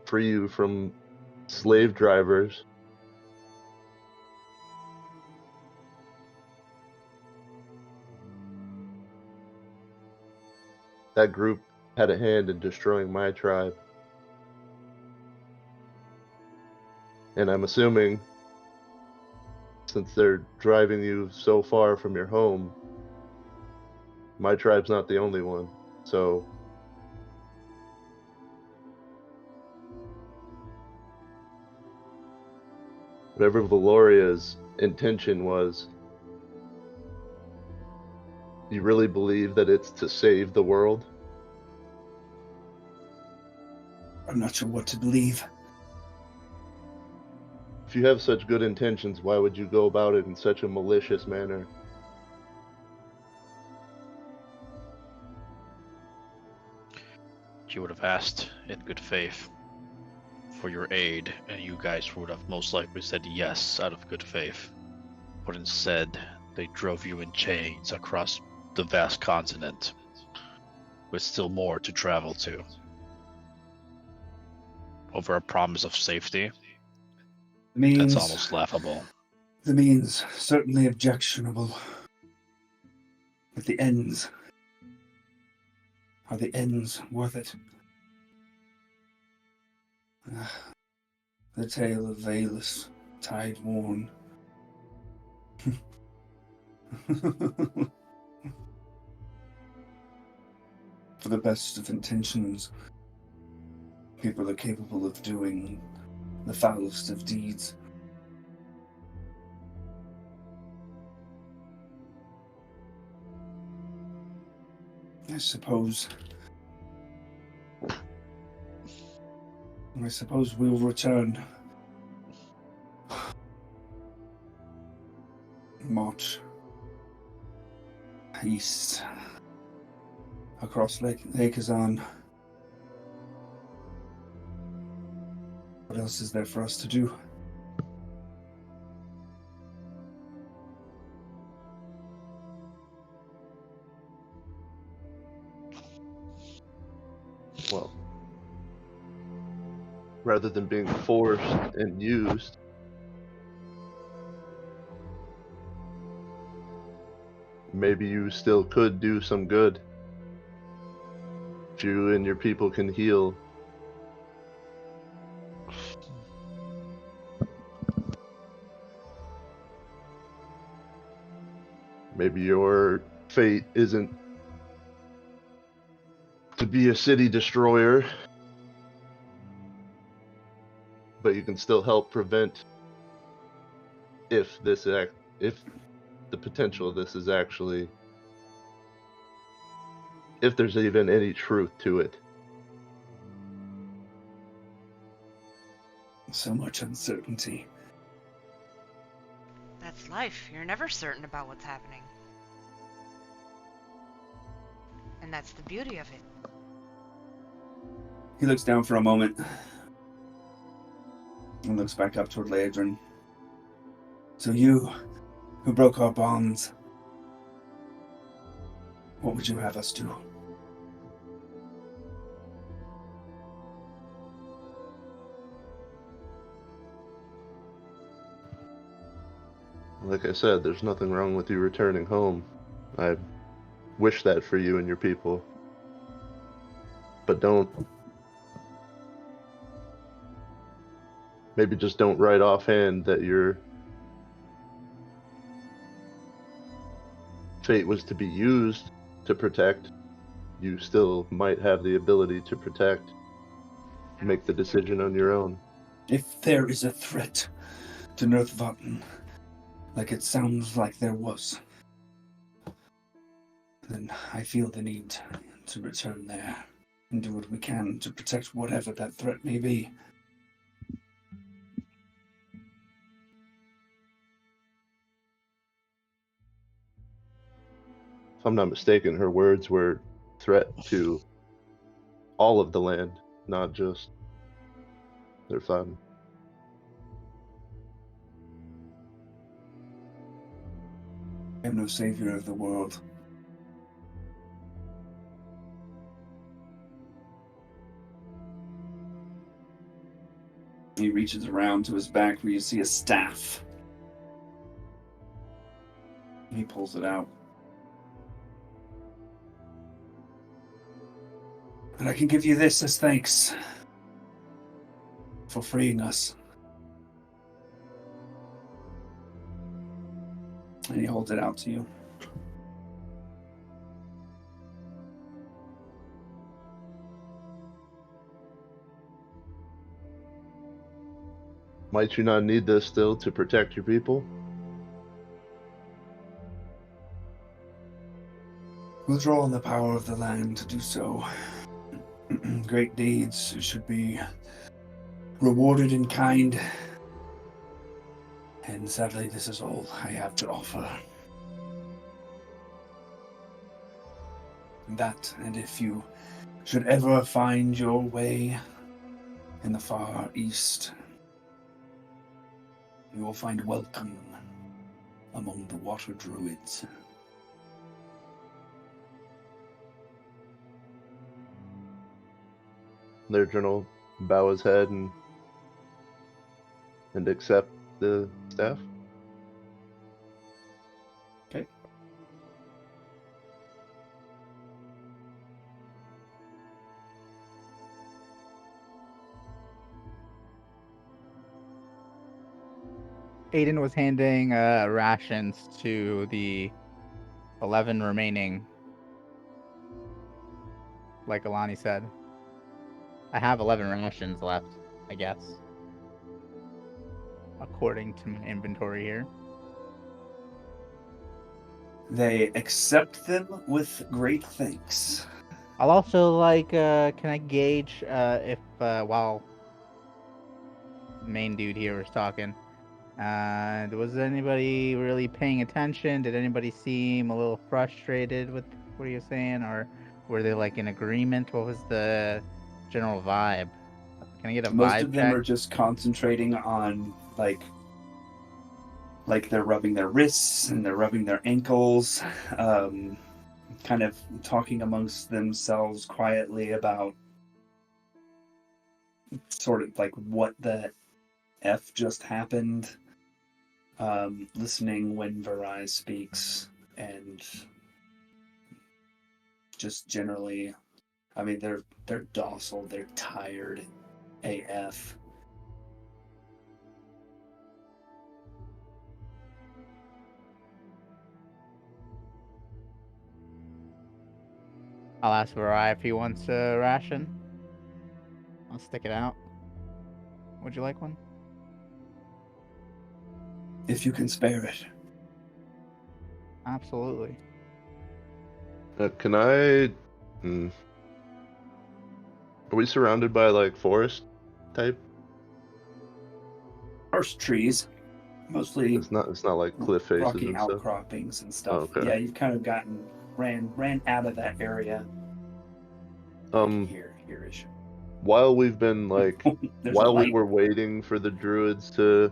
S2: free you from slave drivers. That group had a hand in destroying my tribe. And I'm assuming, since they're driving you so far from your home, my tribe's not the only one. So whatever Valoria's intention was, you really believe that it's to save the world?
S1: I'm not sure what to believe.
S2: If you have such good intentions, why would you go about it in such a malicious manner?
S5: You would have asked in good faith for your aid, and you guys would have most likely said yes out of good faith. But instead, they drove you in chains across the vast continent, with still more to travel to. Over a promise of safety? That's almost laughable.
S1: The means certainly objectionable. But the ends... Are the ends worth it? The tale of veilless, tide-worn. For the best of intentions, people are capable of doing the foulest of deeds. I suppose we'll return. March east across Lake Azan. What else is there for us to do?
S2: Well, rather than being forced and used, maybe you still could do some good. If you and your people can heal. Maybe your fate isn't to be a city destroyer, but you can still help prevent if the potential of this is actually, if there's even any truth to it.
S1: So much uncertainty.
S3: That's life. You're never certain about what's happening. And that's the beauty of it.
S1: He looks down for a moment and looks back up toward Leodrin. So you, who broke our bonds, what would you have us do?
S2: Like I said, there's nothing wrong with you returning home. I wish that for you and your people. But maybe just don't write offhand that your fate was to be used to protect. You still might have the ability to protect. Make the decision on your own.
S1: If there is a threat to Nurthvaten, like it sounds like there was, then I feel the need to return there and do what we can to protect whatever that threat may be.
S2: If I'm not mistaken, her words were threat to all of the land. not just their fun.
S1: I am no savior of the world. He reaches around to his back where you see a staff. He pulls it out. And I can give you this as thanks for freeing us. And he holds it out to you.
S2: Might you not need this still to protect your people?
S1: We'll draw on the power of the land to do so. Great deeds should be rewarded in kind. And sadly, this is all I have to offer. That, and if you should ever find your way in the far east, you will find welcome among the water druids.
S2: Lyrgen will bow his head and accept the staff.
S1: Okay.
S4: Aiden was handing rations to the 11 remaining, like Alani said. I have 11 rations left, I guess, according to my inventory here.
S1: They accept them with great thanks.
S4: I'll also can I gauge if while the main dude here was talking, was anybody really paying attention? Did anybody seem a little frustrated with what he was saying, or were they like in agreement? What was the general vibe? Can I get a vibe
S1: Most of them
S4: check?
S1: are just concentrating on like they're rubbing their wrists and they're rubbing their ankles, kind of talking amongst themselves quietly about sort of like what the F just happened, listening when Varai speaks, and just generally, I mean, they're docile, they're tired AF.
S4: I'll ask Varai if he wants a ration. I'll stick it out. Would you like one?
S1: If you can spare it.
S4: Absolutely.
S2: Can I? Are we surrounded by like forest type?
S1: First trees, mostly
S2: It's not like cliff faces
S1: rocky
S2: and stuff.
S1: outcroppings and stuff.
S2: Oh, okay.
S1: Yeah, you've kind of ran out of that area. Here-ish.
S2: While we've been like,
S1: There's
S2: while
S1: a
S2: we
S1: light.
S2: were waiting for the druids to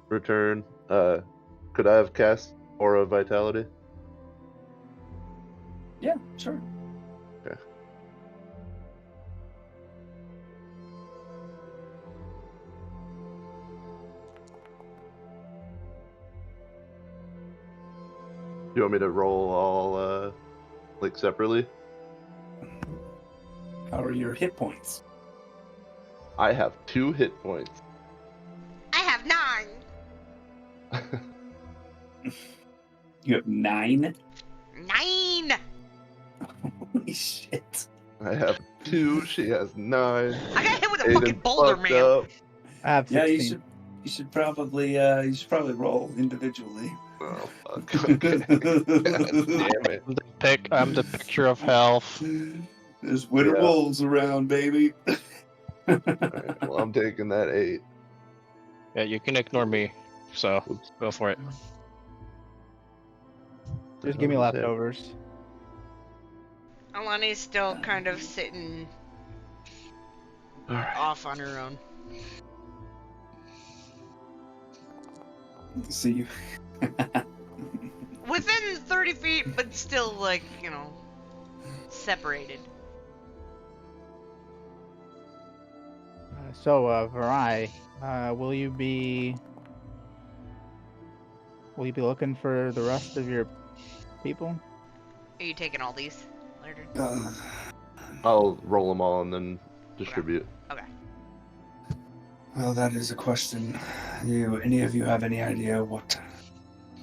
S2: return, could I have cast Aura of Vitality?
S1: Yeah, sure.
S2: Okay. You want me to roll all like separately?
S1: How are your hit points?
S2: I have 2 hit points.
S3: I have 9.
S1: You have 9?
S3: 9!
S1: Holy shit.
S2: I have 2. She has 9.
S3: I got hit with a
S2: Aiden's
S3: fucking boulder,
S2: fucked
S3: man.
S2: up.
S4: I have 16.
S1: You should probably roll individually.
S2: Oh fuck. Okay. God damn it.
S5: I'm the picture of health.
S1: There's winter
S2: Yeah.
S1: rolls around, baby.
S2: Alright, well, I'm taking that 8.
S5: Yeah, you can ignore me. So
S2: Oops.
S5: go for it.
S4: Just give me leftovers.
S3: Alani's still kind of sitting
S2: Alright.
S3: off on her own.
S1: See you.
S3: Within 30 feet, but still, like, separated.
S4: Varai, will you be looking for the rest of your people?
S3: Are you taking all these, later?
S2: I'll roll them all and then distribute.
S3: Okay.
S1: Well, that is a question. Any of you have any idea what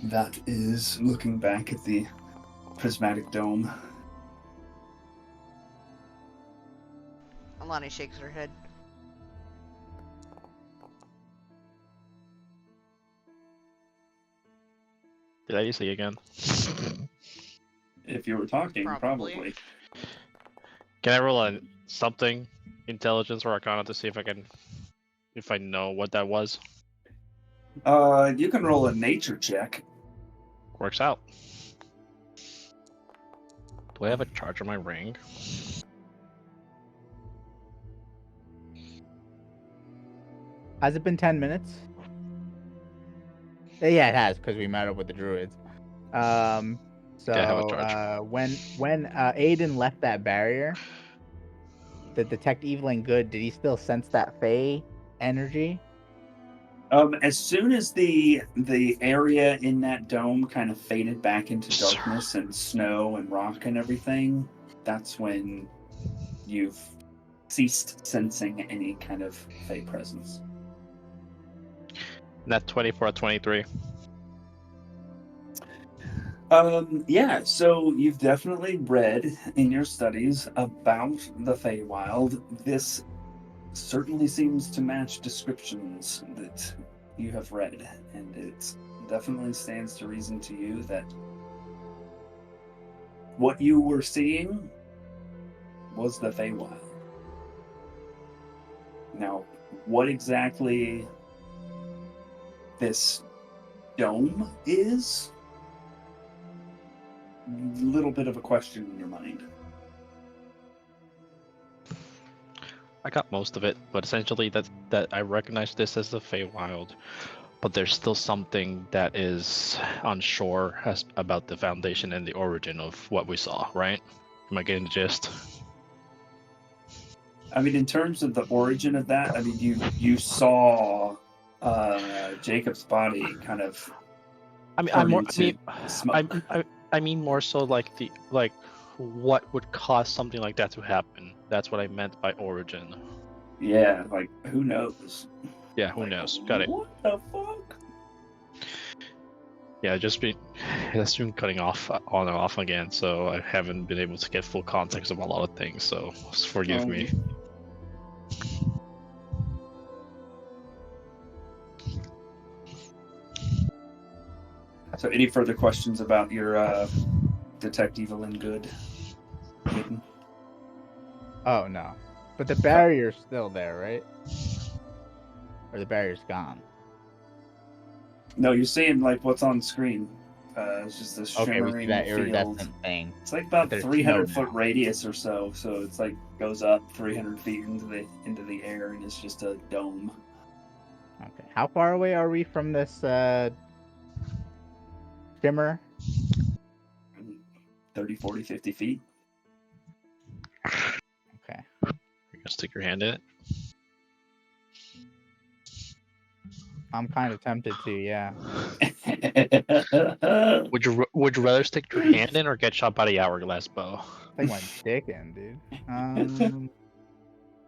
S1: that is, looking back at the prismatic dome?
S3: Alani shakes her head.
S5: Did I say again?
S1: If you were talking,
S3: Probably.
S1: probably.
S5: Can I roll a something, intelligence or arcana, to see if I know what that was?
S1: You can roll a nature check.
S5: Works out. Do I have a charge on my ring?
S4: Has it been 10 minutes? Yeah, it has, because we met up with the druids. So
S5: Yeah, I have a charge.
S4: when Aiden left that barrier, the detect evil and good, did he still sense that Fey energy?
S1: As soon as the area in that dome kind of faded back into darkness and snow and rock and everything, that's when you've ceased sensing any kind of Fey presence.
S5: Net 20 for a 23.
S1: Yeah, so you've definitely read in your studies about the Feywild. This certainly seems to match descriptions that you have read, and it definitely stands to reason to you that what you were seeing was the Feywild. Now, what exactly this dome is, a little bit of a question in your mind.
S5: I got most of it, but essentially that I recognize this as the Feywild, but there's still something that is unsure about the foundation and the origin of what we saw, right? Am I getting the gist?
S1: I mean, in terms of the origin of that, I mean, you saw Jacob's body kind of.
S5: I mean more so like what would cause something like that to happen. That's what I meant by origin.
S1: Yeah, like who knows?
S5: Yeah, who knows? Got it.
S1: What the fuck?
S5: Yeah, it's been cutting off on and off again, so I haven't been able to get full context of a lot of things. So forgive me.
S1: So, any further questions about your detect evil and good? Hidden?
S4: Oh no, but the barrier's still there, right? Or the barrier's gone?
S1: No, you're seeing like what's on screen. It's just this shimmering
S4: we see that
S1: field.
S4: iridescent thing.
S1: It's like about
S4: There's
S1: 300-foot
S4: snow
S1: radius or so. So it's like goes up 300 feet into the air, and it's just a dome.
S4: Okay, how far away are we from this shimmer?
S1: 30, 40, 50 feet.
S4: Okay.
S5: You're gonna stick your hand in it?
S4: I'm kind of tempted to, yeah.
S5: Would you rather stick your hand in or get shot by the hourglass bow?
S4: Take my dick in, dude.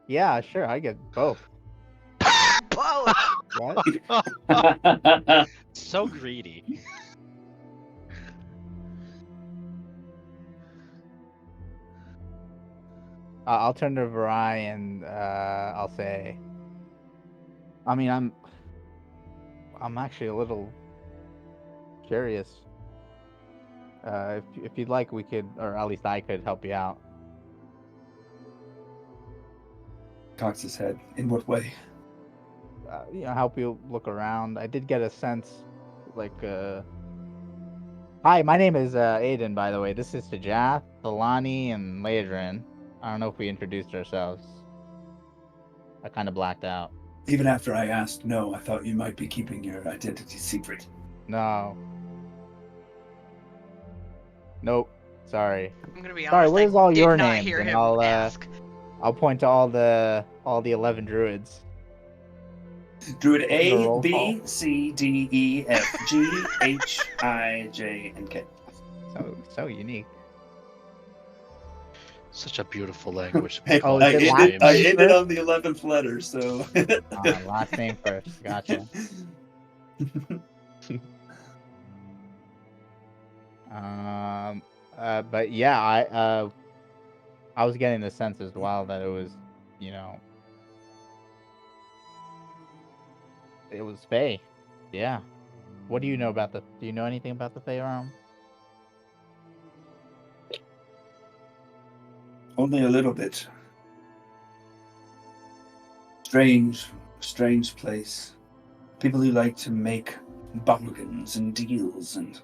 S4: Yeah, sure, I get both.
S3: Both!
S4: What?
S5: So greedy.
S4: I'll turn to Varai and I'll say, I mean, I'm actually a little curious. If you'd like, we could, or at least I could help you out.
S1: Cocks his head. In what way?
S4: Help you look around. I did get a sense, like, hi, my name is Aiden, by the way. This is Sajath, Alani, and Ladrin. I don't know if we introduced ourselves. I kind of blacked out.
S1: Even after I asked, no, I thought you might be keeping your identity secret.
S4: No. Nope. Sorry.
S3: I'm gonna be
S4: Sorry,
S3: honest.
S4: what is
S3: I
S4: all
S3: did
S4: your
S3: not
S4: names?
S3: hear
S4: And
S3: him ask.
S4: I'll point to all the 11 druids.
S1: Druid
S4: The
S1: A,
S4: roll
S1: B,
S4: call.
S1: C, D, E, F, G, H, I, J, and K.
S4: So unique.
S5: Such a beautiful language.
S1: Hey,
S4: Oh,
S1: I
S4: is it
S1: ended,
S4: last
S1: I
S4: name
S1: ended
S4: first?
S1: on the 11th letter, so.
S4: Last name first. Gotcha. But yeah, I was getting the sense as well that it was, you know, it was Fae. Yeah. What do you know about do you know anything about the Fae realm?
S1: Only a little bit. Strange place. People who like to make bargains and deals, and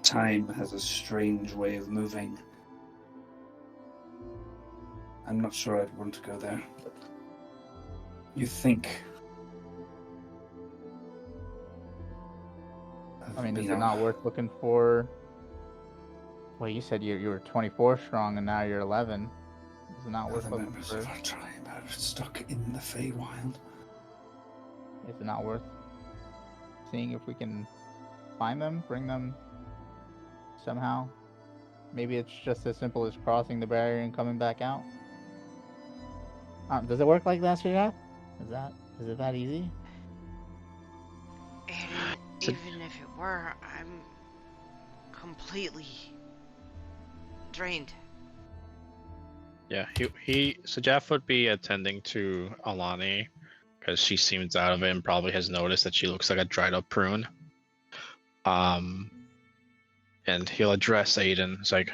S1: time has a strange way of moving. I'm not sure I'd want to go there. You think?
S4: I mean, is it not worth looking for? Well, you said you were 24 strong and now you're 11. Is it not worth
S1: Other
S4: looking
S1: members
S4: for?
S1: of our tribe are stuck in the Feywild.
S4: Is it not worth seeing if we can find them, bring them somehow? Maybe it's just as simple as crossing the barrier and coming back out. Does it work like that, Shadycreek? Is it that easy?
S3: And even if it were, I'm completely drained.
S5: Yeah, so Jeff would be attending to Alani because she seems out of it and probably has noticed that she looks like a dried up prune. And he'll address Aiden. It's like,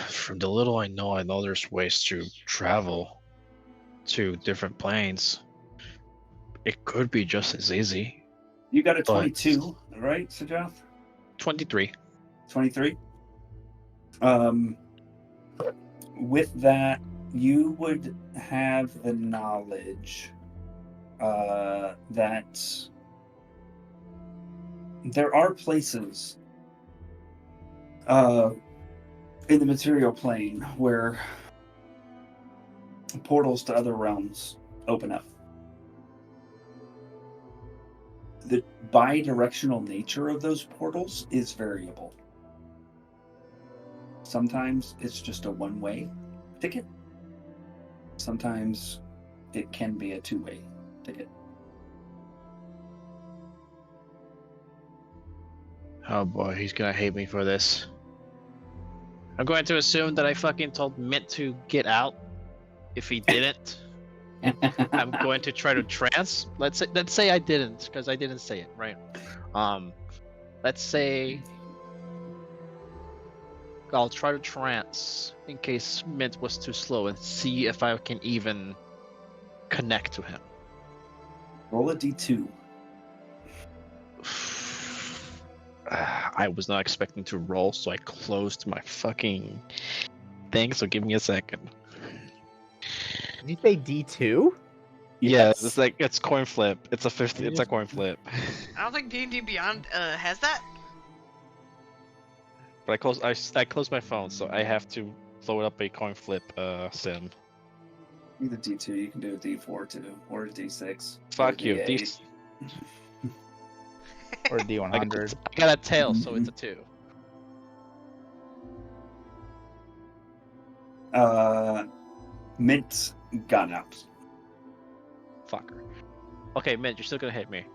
S5: from the little I know there's ways to travel to different planes. It could be just as easy.
S1: You got a 22, right, Sajath?
S5: 23.
S1: 23. With that, you would have the knowledge that there are places in the material plane where portals to other realms open up. The bi-directional nature of those portals is variable. Sometimes it's just a one-way ticket. Sometimes it can be a two-way ticket.
S5: Oh boy, he's gonna hate me for this. I'm going to assume that I fucking told Mint to get out. If he didn't, I'm going to try to trance. Let's say I didn't, because I didn't say it, right? Let's say I'll try to trance in case Mint was too slow and see if I can even connect to him.
S1: Roll a d2.
S5: I was not expecting to roll, so I closed my fucking thing, so give me a second.
S4: Did you say D2?
S5: Yeah, it's coin flip. It's a coin flip.
S3: I don't think D&D Beyond has that.
S5: But I closed my phone, so I have to load up a coin flip sim.
S1: Either d2, you can do a d4 too, or a d6.
S5: Fuck you.
S4: Or a D100.
S5: I got a tail, so it's a 2.
S1: Mint got out.
S5: Fucker. Okay, Mint, you're still gonna hit me.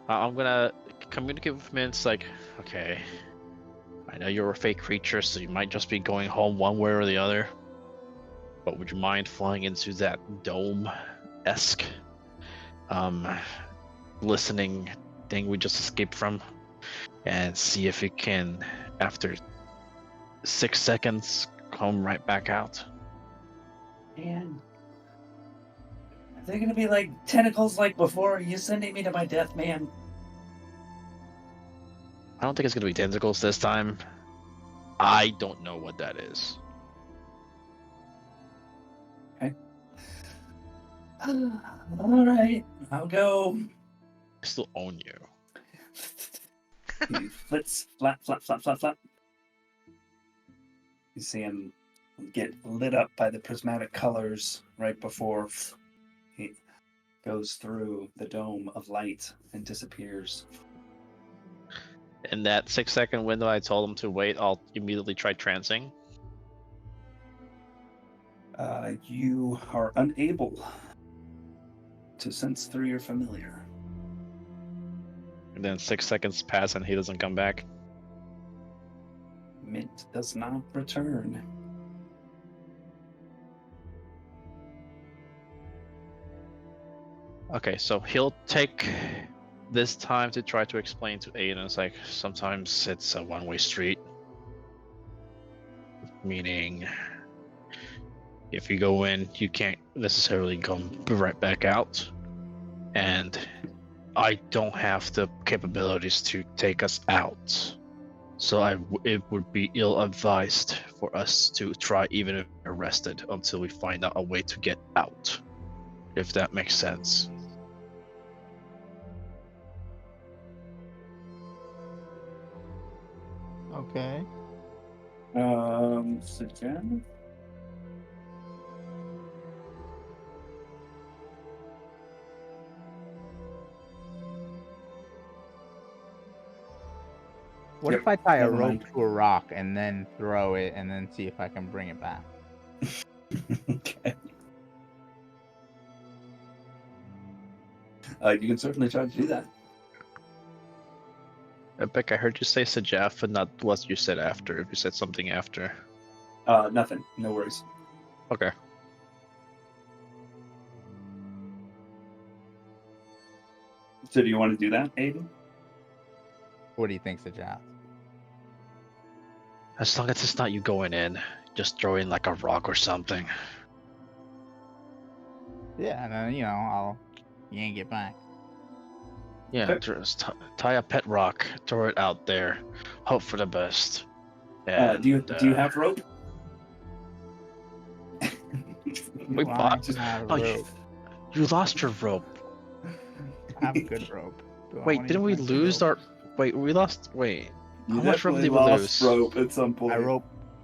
S5: I'm gonna communicate with Mint. It's like, okay, I know you're a fake creature, so you might just be going home one way or the other. But would you mind flying into that dome-esque listening thing we just escaped from, and see if it can, after 6 seconds, come right back out?
S1: Man. Are they gonna be like tentacles like before? Are you sending me to my death, man?
S5: I don't think it's gonna be tentacles this time. I don't know what that is.
S1: Okay. All right, I'll go.
S5: I still own you.
S1: He flits, flap, flap, flap, flap, flap. You see him get lit up by the prismatic colors right before he goes through the dome of light and disappears.
S5: In that 6-second window I told him to wait, I'll immediately try trancing.
S1: You are unable to sense through your familiar.
S5: And then 6 seconds pass and he doesn't come back.
S1: Mint does not return.
S5: Okay, so he'll take this time to try to explain to Aiden. It's like, sometimes it's a one-way street. Meaning, if you go in, you can't necessarily come right back out. And I don't have the capabilities to take us out. So it would be ill-advised for us to try even if we're arrested until we find out a way to get out. If that makes sense.
S4: Okay.
S1: Sit down.
S4: What
S1: Yep,
S4: if I tie a
S1: never
S4: rope
S1: mind.
S4: to a rock and then throw it and then see if I can bring it back?
S1: Okay. You can certainly try to do that.
S5: Epic, I heard you say Sajaf, but not what you said after. If you said something after.
S1: Nothing. No worries.
S5: Okay.
S1: So do you want to do that, Aiden?
S4: What do you think, Sajaf?
S5: As long as it's not you going in, just throw in like a rock or something.
S4: Yeah, and then, I'll yank it back.
S5: Yeah,
S1: Okay.
S5: just tie a pet rock, throw it out there, hope for the best. And,
S1: Do you have rope?
S5: We
S4: Well,
S5: bought.
S4: I have
S5: Oh,
S4: rope.
S5: you lost your rope.
S4: I have good rope. Do I
S5: Wait,
S4: wanna
S5: didn't
S4: use
S5: we
S4: my good
S5: lose
S4: rope?
S5: our? Wait, we lost. Wait,
S1: You
S5: how much rope
S1: definitely
S5: did we
S1: lost
S5: lose?
S1: rope at some point.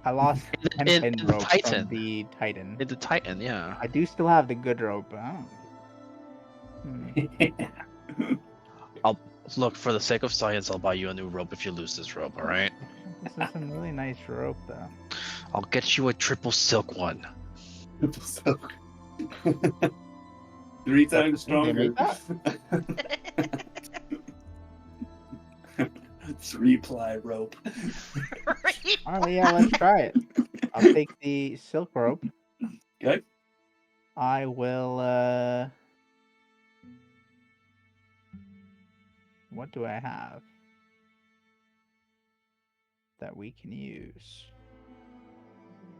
S4: I lost
S5: In
S4: 10
S5: the
S4: rope
S5: Titan.
S4: from the Titan.
S5: In the Titan, yeah.
S4: I do still have the good rope, but I don't...
S5: I'll look, for the sake of science, I'll buy you a new rope if you lose this rope. All right.
S4: This is some really nice rope, though.
S5: I'll get you a triple silk one.
S1: Silk. 3 times
S4: Can they
S1: stronger.
S4: make that?
S1: 3-ply rope.
S3: Right?
S4: Oh yeah, let's try it. I'll take the silk rope.
S1: Okay.
S4: I will. What do I have that we can use?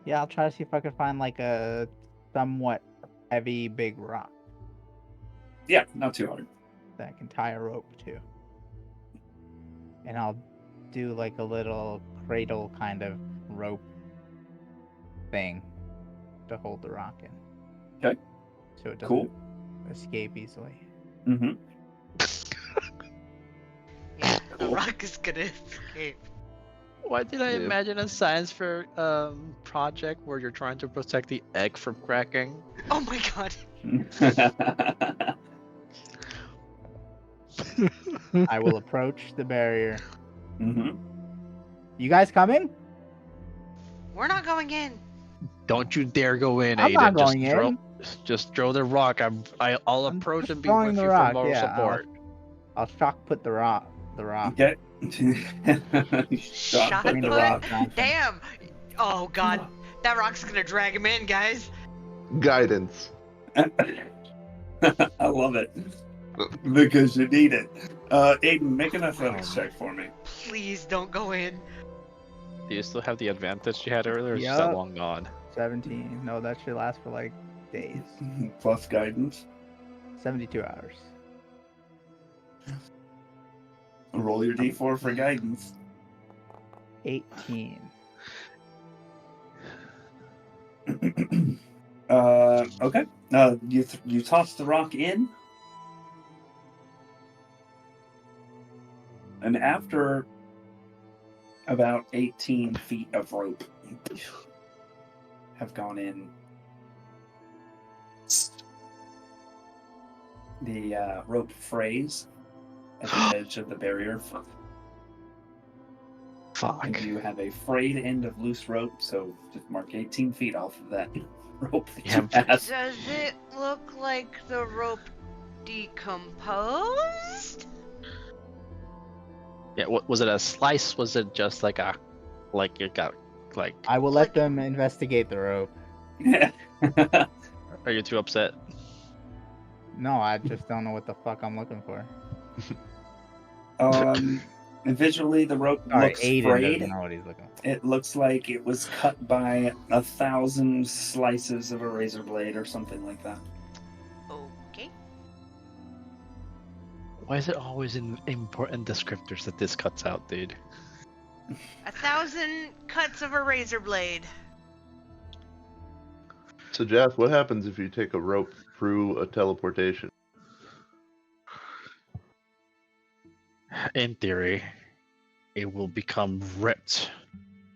S4: Yeah, I'll try to see if I can find like a somewhat heavy big rock
S1: Yeah, not too hard.
S4: that I can tie a rope to. And I'll do like a little cradle kind of rope thing to hold the rock in.
S1: Okay.
S4: So it doesn't
S1: Cool.
S4: escape easily.
S1: Mm-hmm.
S3: Yeah, the
S1: Cool.
S3: rock is gonna escape.
S5: Why did I
S2: Yeah.
S5: imagine a science fair project where you're trying to protect the egg from cracking?
S3: Oh my god.
S4: I will approach the barrier.
S1: Mm-hmm.
S4: You guys coming?
S3: We're not going in.
S5: Don't you dare go in,
S4: I'm
S5: Aiden.
S4: not going
S5: just
S4: in.
S5: Just throw the rock. I'll
S4: I'm
S5: approach
S4: just
S5: and be
S4: throwing
S5: with
S4: the
S5: you
S4: rock,
S5: for moral
S4: yeah,
S5: support.
S4: I'll shock put the rock.
S1: Okay.
S3: Shot
S4: Bring the
S3: put?
S4: rock down.
S3: Damn. Oh god. That rock's gonna drag him in, guys.
S2: Guidance.
S1: I love it. Because you need it. Aiden, make an athletics check for me.
S3: Please don't go in.
S5: Do you still have the advantage you had earlier? Or is that
S4: Yup.
S5: long gone?
S4: 17. No, that should last for like days.
S1: Plus guidance.
S4: 72 hours.
S1: Roll your d4 for guidance.
S4: 18.
S1: Okay. You toss the rock in, and after about 18 feet of rope have gone in, the rope frays at the edge of the barrier.
S5: Fuck.
S1: And you have a frayed end of loose rope, so just mark 18 feet off of that rope that you passed.
S3: Does it look like the rope decomposed?
S5: Yeah, was it a slice? Was it just like it got like?
S4: I will let them investigate the rope.
S5: Are you too upset?
S4: No, I just don't know what the fuck I'm looking for.
S1: And visually, the rope looks
S4: Aiden
S1: frayed.
S4: doesn't know what he's looking for.
S1: It looks like it was cut by 1,000 slices of a razor blade or something like that.
S3: Okay.
S5: Why is it always in important descriptors that this cuts out, dude?
S3: 1,000 cuts of a razor blade.
S2: So, Jeff, what happens if you take a rope through a teleportation?
S5: In theory, it will become ripped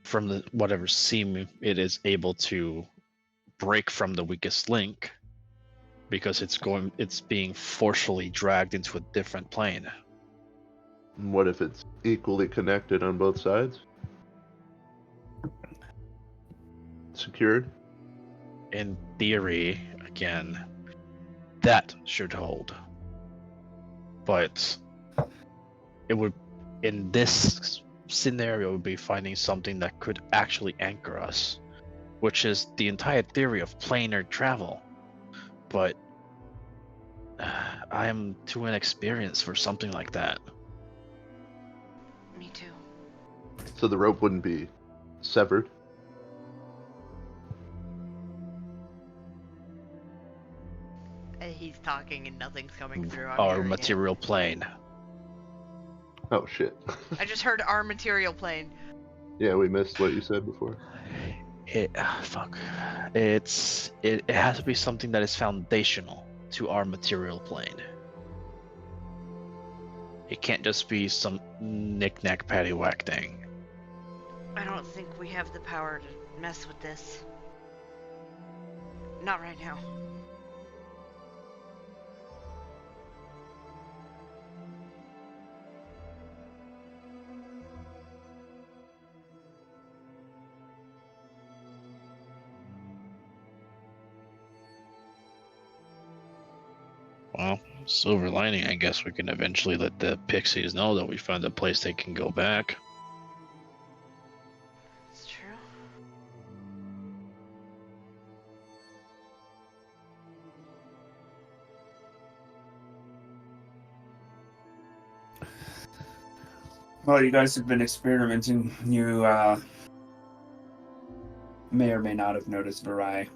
S5: from the whatever seam it is able to break from the weakest link, because it's being forcefully dragged into a different plane.
S2: What if it's equally connected on both sides? Secured?
S5: In theory, again, that should hold. But it would, in this scenario, would be finding something that could actually anchor us, which is the entire theory of planar travel. But I am too inexperienced for something like that.
S3: Me too.
S2: So the rope wouldn't be severed?
S3: He's talking and nothing's coming through. I'm
S5: Our
S3: hearing
S5: material plane.
S2: Oh, shit.
S3: it. I just heard our material plane.
S2: Yeah, we missed what you said before.
S5: Fuck. It has to be something that is foundational to our material plane. It can't just be some knick-knack paddywhack thing.
S3: I don't think we have the power to mess with this. Not right now.
S5: Well, silver lining, I guess we can eventually let the pixies know that we found a place they can go back.
S3: It's true.
S1: Well, you guys have been experimenting. You may or may not have noticed Virai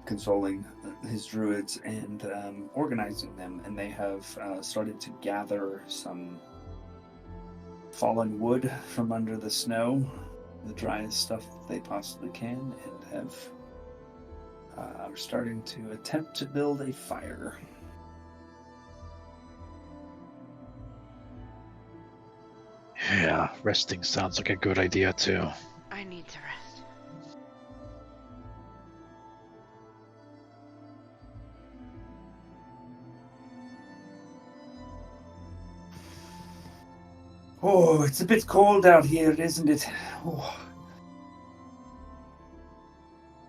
S1: consoling his druids and organizing them, and they have started to gather some fallen wood from under the snow, the driest stuff that they possibly can, and are starting to attempt to build a fire.
S5: Yeah, resting sounds like a good idea too.
S3: I need to rest.
S1: Oh, it's a bit cold out here, isn't it? Oh.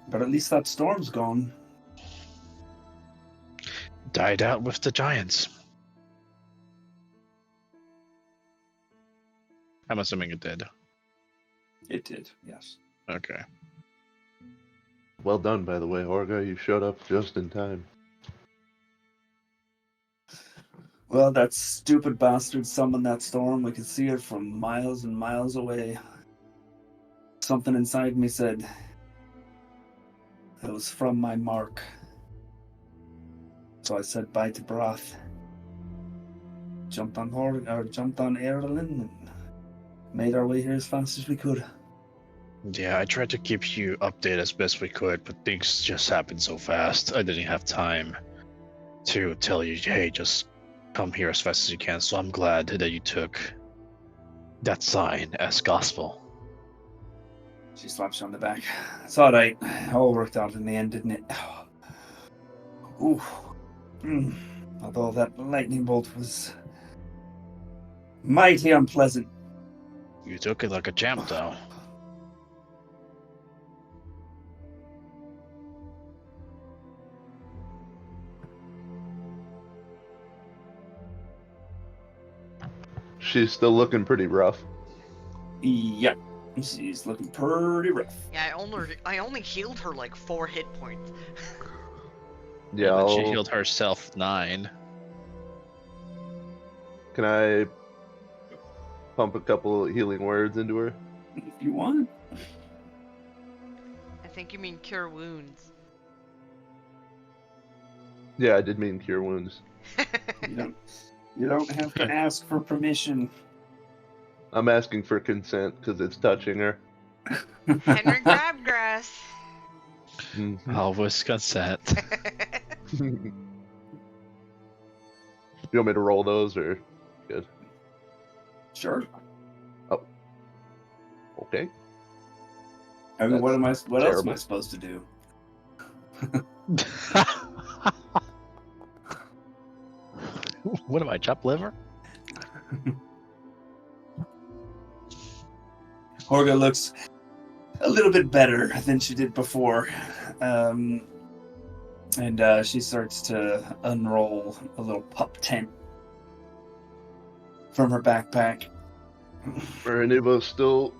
S1: But at least that storm's gone.
S5: Died out with the giants. I'm assuming it did.
S1: It did, yes.
S5: Okay.
S2: Well done, by the way, Orga. You showed up just in time.
S1: Well, that stupid bastard summoned that storm. We could see it from miles and miles away. Something inside me said it was from my mark. So I said bye to Broth. Jumped on Erlen and made our way here as fast as we could.
S5: Yeah, I tried to keep you updated as best we could, but things just happened so fast. I didn't have time to tell you, hey, just come here as fast as you can. So I'm glad that you took that sign as gospel.
S1: She slaps you on the back. It's all right. All worked out in the end, didn't it? Ooh. Although that lightning bolt was mighty unpleasant.
S5: You took it like a champ, though.
S2: She's still looking pretty rough.
S1: Yep. She's looking pretty rough.
S3: Yeah, I only healed her like 4 hit points.
S2: Yeah,
S5: And then she healed herself 9.
S2: Can I pump a couple healing words into her?
S1: If you want.
S3: I think you mean cure wounds.
S2: Yeah, I did mean cure wounds.
S1: You don't have to ask for permission.
S2: I'm asking for consent because it's touching her.
S3: Henry Crabgrass.
S5: Always consent.
S2: You want me to roll those or good?
S1: Sure.
S2: Oh. Okay.
S1: I mean, what else am I
S2: terrible.
S1: supposed to do?
S5: What am I, chopped liver?
S1: Horga looks a little bit better than she did before. And she starts to unroll a little pup tent from her backpack.
S2: Are any of us still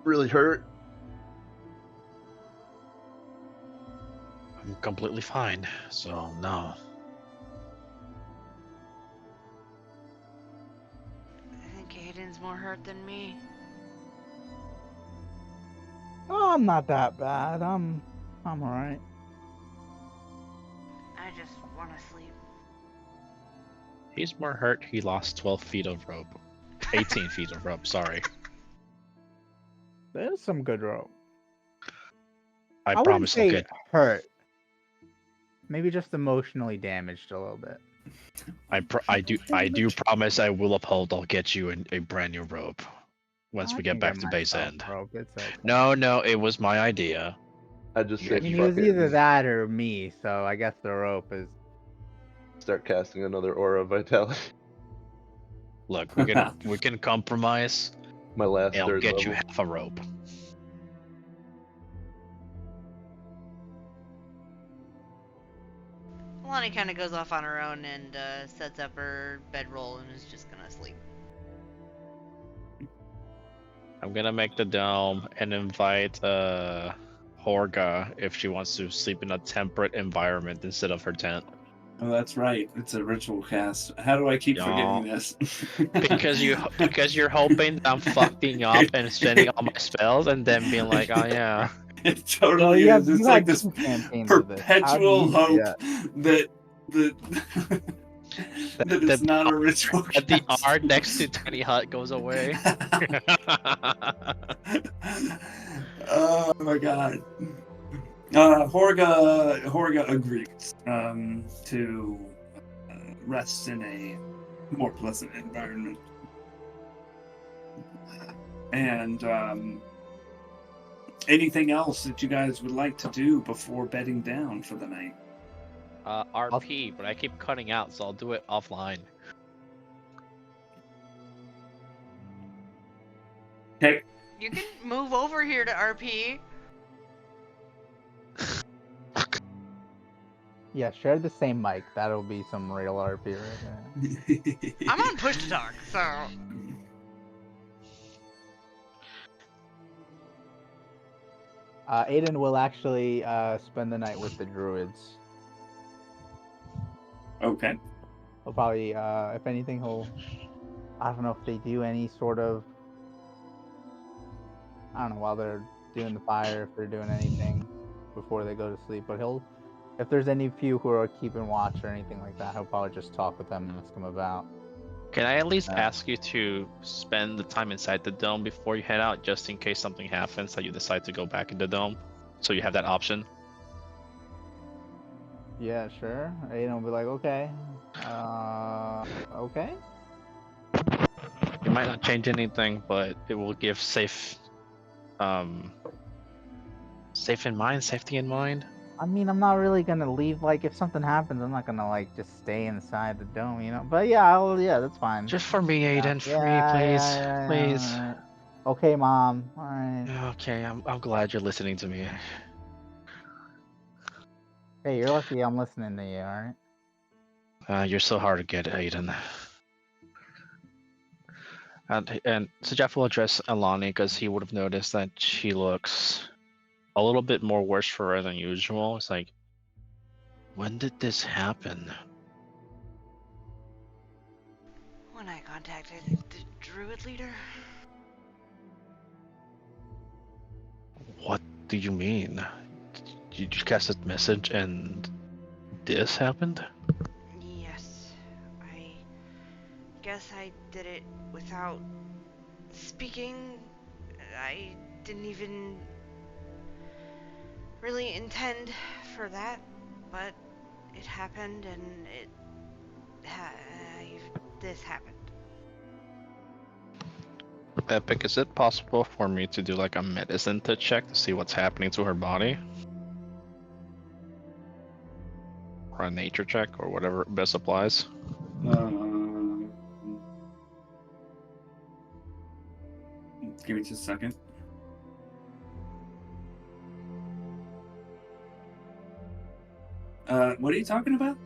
S2: really hurt?
S5: I'm completely fine, so no.
S3: I think Aiden's more hurt than me.
S4: Oh, I'm not that bad. I'm alright.
S3: I just want to sleep.
S5: He's more hurt. He lost 12 feet of rope. 18 feet of rope, sorry.
S4: There's some good rope.
S5: I
S4: wouldn't
S5: promise I'll
S4: say
S5: get.
S4: hurt. Maybe just emotionally damaged a little bit.
S5: I do promise I will uphold. I'll get you a brand new rope once
S4: I
S5: we get
S4: can
S5: back to base
S4: myself
S5: end.
S4: rope, it's okay.
S5: No, it was my idea.
S2: I just
S4: I
S2: said
S4: mean, it
S2: fuck
S4: was either that or me, so I guess the rope is.
S2: Start casting another aura of vitality.
S5: Look, we can compromise.
S2: My last
S5: And I'll
S2: third
S5: get
S2: level.
S5: you half a rope.
S3: Lonnie kind of goes off on her own and sets up her bedroll and is just gonna sleep.
S5: I'm gonna make the dome and invite Horga if she wants to sleep in a temperate environment instead of her tent.
S1: Oh, that's right. It's a ritual cast. How do I keep forgetting this?
S5: because you're hoping that I'm fucking up and spending all my spells and then being like, oh yeah.
S1: It totally is. It's like this perpetual
S4: this.
S1: hope that it's not a ritual
S5: That the
S1: cast.
S5: R next to Tiny Hut goes away.
S1: Oh my god. Horga agrees to rest in a more pleasant environment. And anything else that you guys would like to do before bedding down for the night?
S5: RP, but I keep cutting out, so I'll do it offline.
S1: Okay.
S3: You can move over here to RP.
S4: Yeah, share the same mic. That'll be some real RP right there.
S3: I'm on push to talk, so.
S4: Aiden will actually spend the night with the druids.
S1: Okay.
S4: He'll probably, if anything, I don't know if they do any sort of, I don't know, while they're doing the fire, if they're doing anything before they go to sleep, but if there's any few who are keeping watch or anything like that, he'll probably just talk with them and ask them about
S5: Can I at least ask you to spend the time inside the dome before you head out, just in case something happens that you decide to go back in the dome? So you have that option.
S4: Yeah, sure. Aiden will be like, okay. Okay.
S5: It might not change anything, but it will give safety in mind.
S4: I mean, I'm not really gonna leave. Like, if something happens, I'm not gonna like just stay inside the dome, you know. But yeah, yeah, that's fine.
S5: Just for me, Aiden,
S4: yeah,
S5: free, please,
S4: yeah,
S5: please.
S4: All right. Okay, Mom. All right.
S5: Okay, I'm glad you're listening to me.
S4: Hey, you're lucky I'm listening to you. All right.
S5: You're so hard to get, Aiden. And so Jeff will address Alani because he would have noticed that she looks a little bit more worse for her than usual. It's like, when did this happen?
S3: When I contacted the druid leader.
S5: What do you mean? Did you just cast a message and this happened?
S3: Yes. I guess I did it without speaking. I didn't even really intend for that, but it happened, and this happened.
S5: Epic, is it possible for me to do like a medicine to check to see what's happening to her body? Or a nature check, or whatever best applies?
S1: Give me just a second. What are you talking about?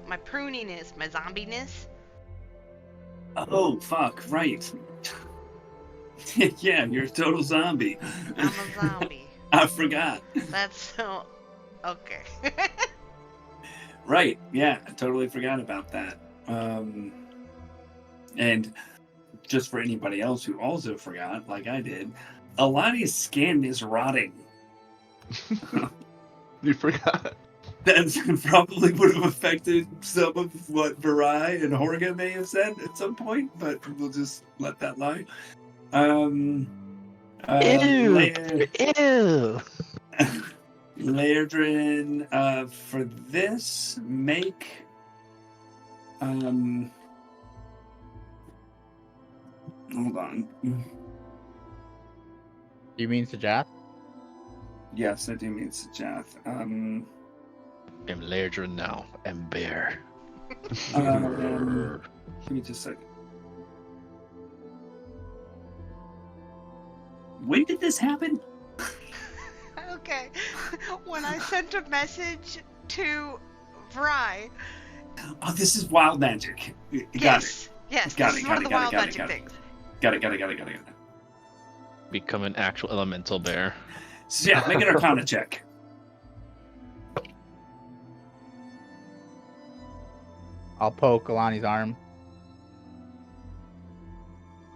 S3: My pruniness, my zombiness.
S1: Oh, fuck, right. Yeah, you're a total zombie.
S3: I'm a zombie.
S1: I forgot.
S3: That's so... Okay.
S1: Right, yeah, I totally forgot about that. And just for anybody else who also forgot, like I did, Alani's skin is rotting.
S2: You forgot.
S1: That probably would have affected some of what Virai and Horga may have said at some point, but we'll just let that lie.
S5: Ew!
S1: Laerdrin, for this, make... hold on.
S4: You mean Sajath?
S1: Yes, I do mean Sajath.
S5: I'm Laerdrin now, and bear.
S1: Give me just a second. When did this happen?
S3: Okay. When I sent a message to Vry.
S1: Oh, this is wild magic. Got
S3: Yes.
S1: it.
S3: Yes,
S1: Got
S3: this
S1: it,
S3: is
S1: got
S3: one
S1: it,
S3: of the
S1: got it,
S3: wild
S1: got it,
S3: magic
S1: got it.
S3: things.
S1: Got it.
S5: Become an actual elemental bear.
S1: So yeah, make an Arcana check.
S4: I'll poke Alani's arm.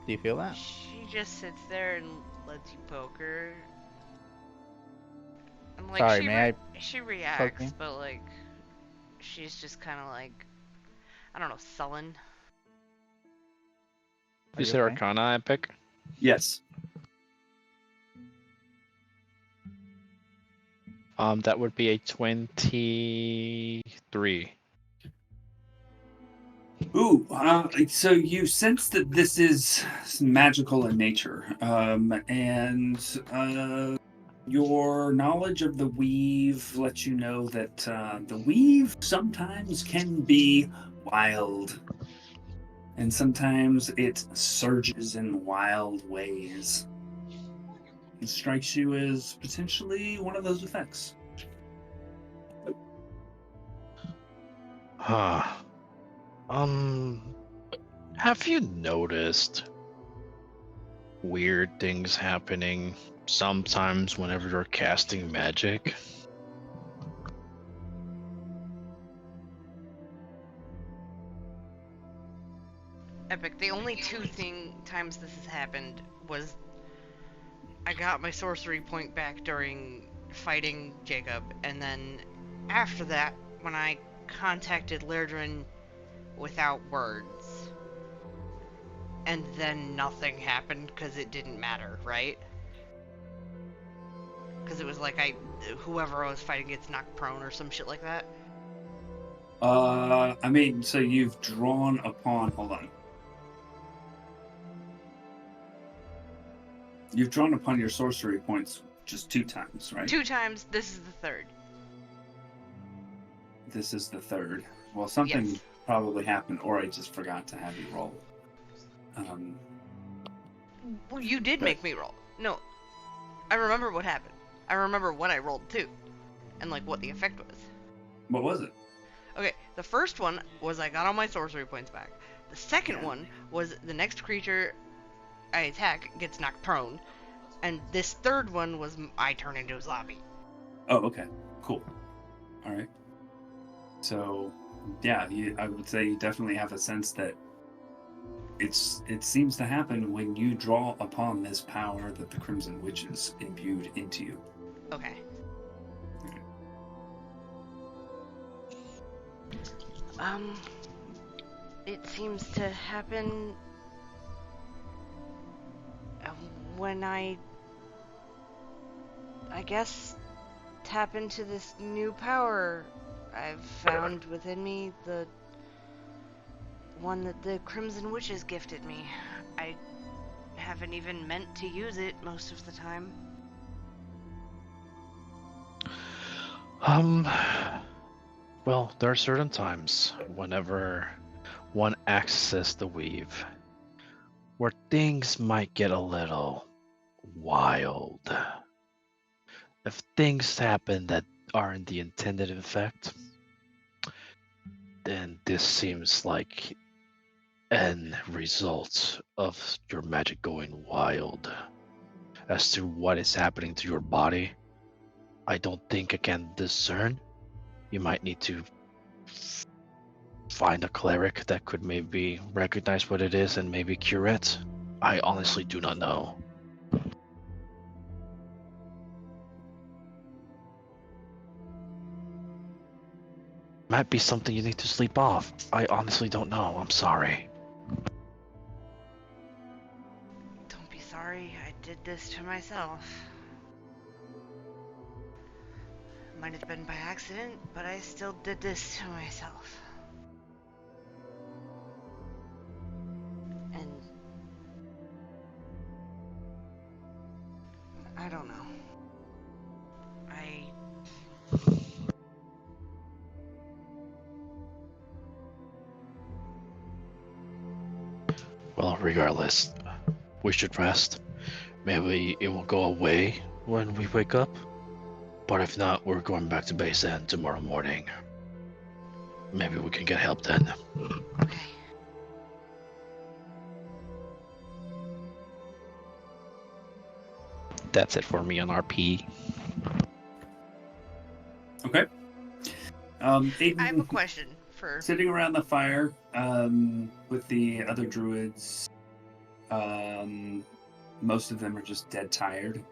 S4: Do you feel that?
S3: She just sits there and lets you poke her. And like
S4: Sorry,
S3: she
S4: poke
S3: reacts,
S4: you?
S3: but like she's just kind of like, I don't know, sullen.
S5: You said Arcana, Epic?
S1: Yes.
S5: That would be a 23.
S1: Ooh, so you sense that this is magical in nature, and your knowledge of the weave lets you know that the weave sometimes can be wild, and sometimes it surges in wild ways. It strikes you as potentially one of those effects.
S5: Huh. Have you noticed weird things happening sometimes whenever you're casting magic?
S3: Epic. The only times this has happened was I got my sorcery point back during fighting Jacob, and then after that, when I contacted Lairdrin without words. And then nothing happened because it didn't matter, right? Because it was like whoever I was fighting gets knocked prone or some shit like that.
S1: I mean, so you've drawn upon. Hold on. You've drawn upon your sorcery points just 2 times, right?
S3: 2 times. This is the third.
S1: This is the third. Well, something
S3: Yes.
S1: probably happened, or I just forgot to have you roll.
S3: Well, you did make me roll. No, I remember what happened. I remember what I rolled too, and like what the effect was.
S1: What was it?
S3: Okay, the first one was I got all my sorcery points back. The second one was the next creature I attack gets knocked prone, and this third one was I turn into a zombie.
S1: Oh, okay, cool. All right. So, yeah, I would say you definitely have a sense that it seems to happen when you draw upon this power that the Crimson Witches imbued into you.
S3: Okay. It seems to happen when I guess tap into this new power I've found within me, the one that the Crimson Witches gifted me. I haven't even meant to use it most of the time.
S5: Well, there are certain times whenever one accesses the weave where things might get a little wild. If things happen that aren't the intended effect, then this seems like an result of your magic going wild. As to what is happening to your body, I don't think I can discern. You might need to find a cleric that could maybe recognize what it is and maybe cure it. I honestly do not know. Might be something you need to sleep off. I honestly don't know. I'm sorry.
S3: Don't be sorry, I did this to myself. Might have been by accident, but I still did this to myself. And I don't know.
S5: Well, regardless, we should rest. Maybe it will go away when we wake up. But if not, we're going back to base end tomorrow morning. Maybe we can get help then.
S3: Okay.
S5: That's it for me on RP.
S1: Okay. Aiden,
S3: I have a question for...
S1: Sitting around the fire with the other druids, most of them are just dead tired,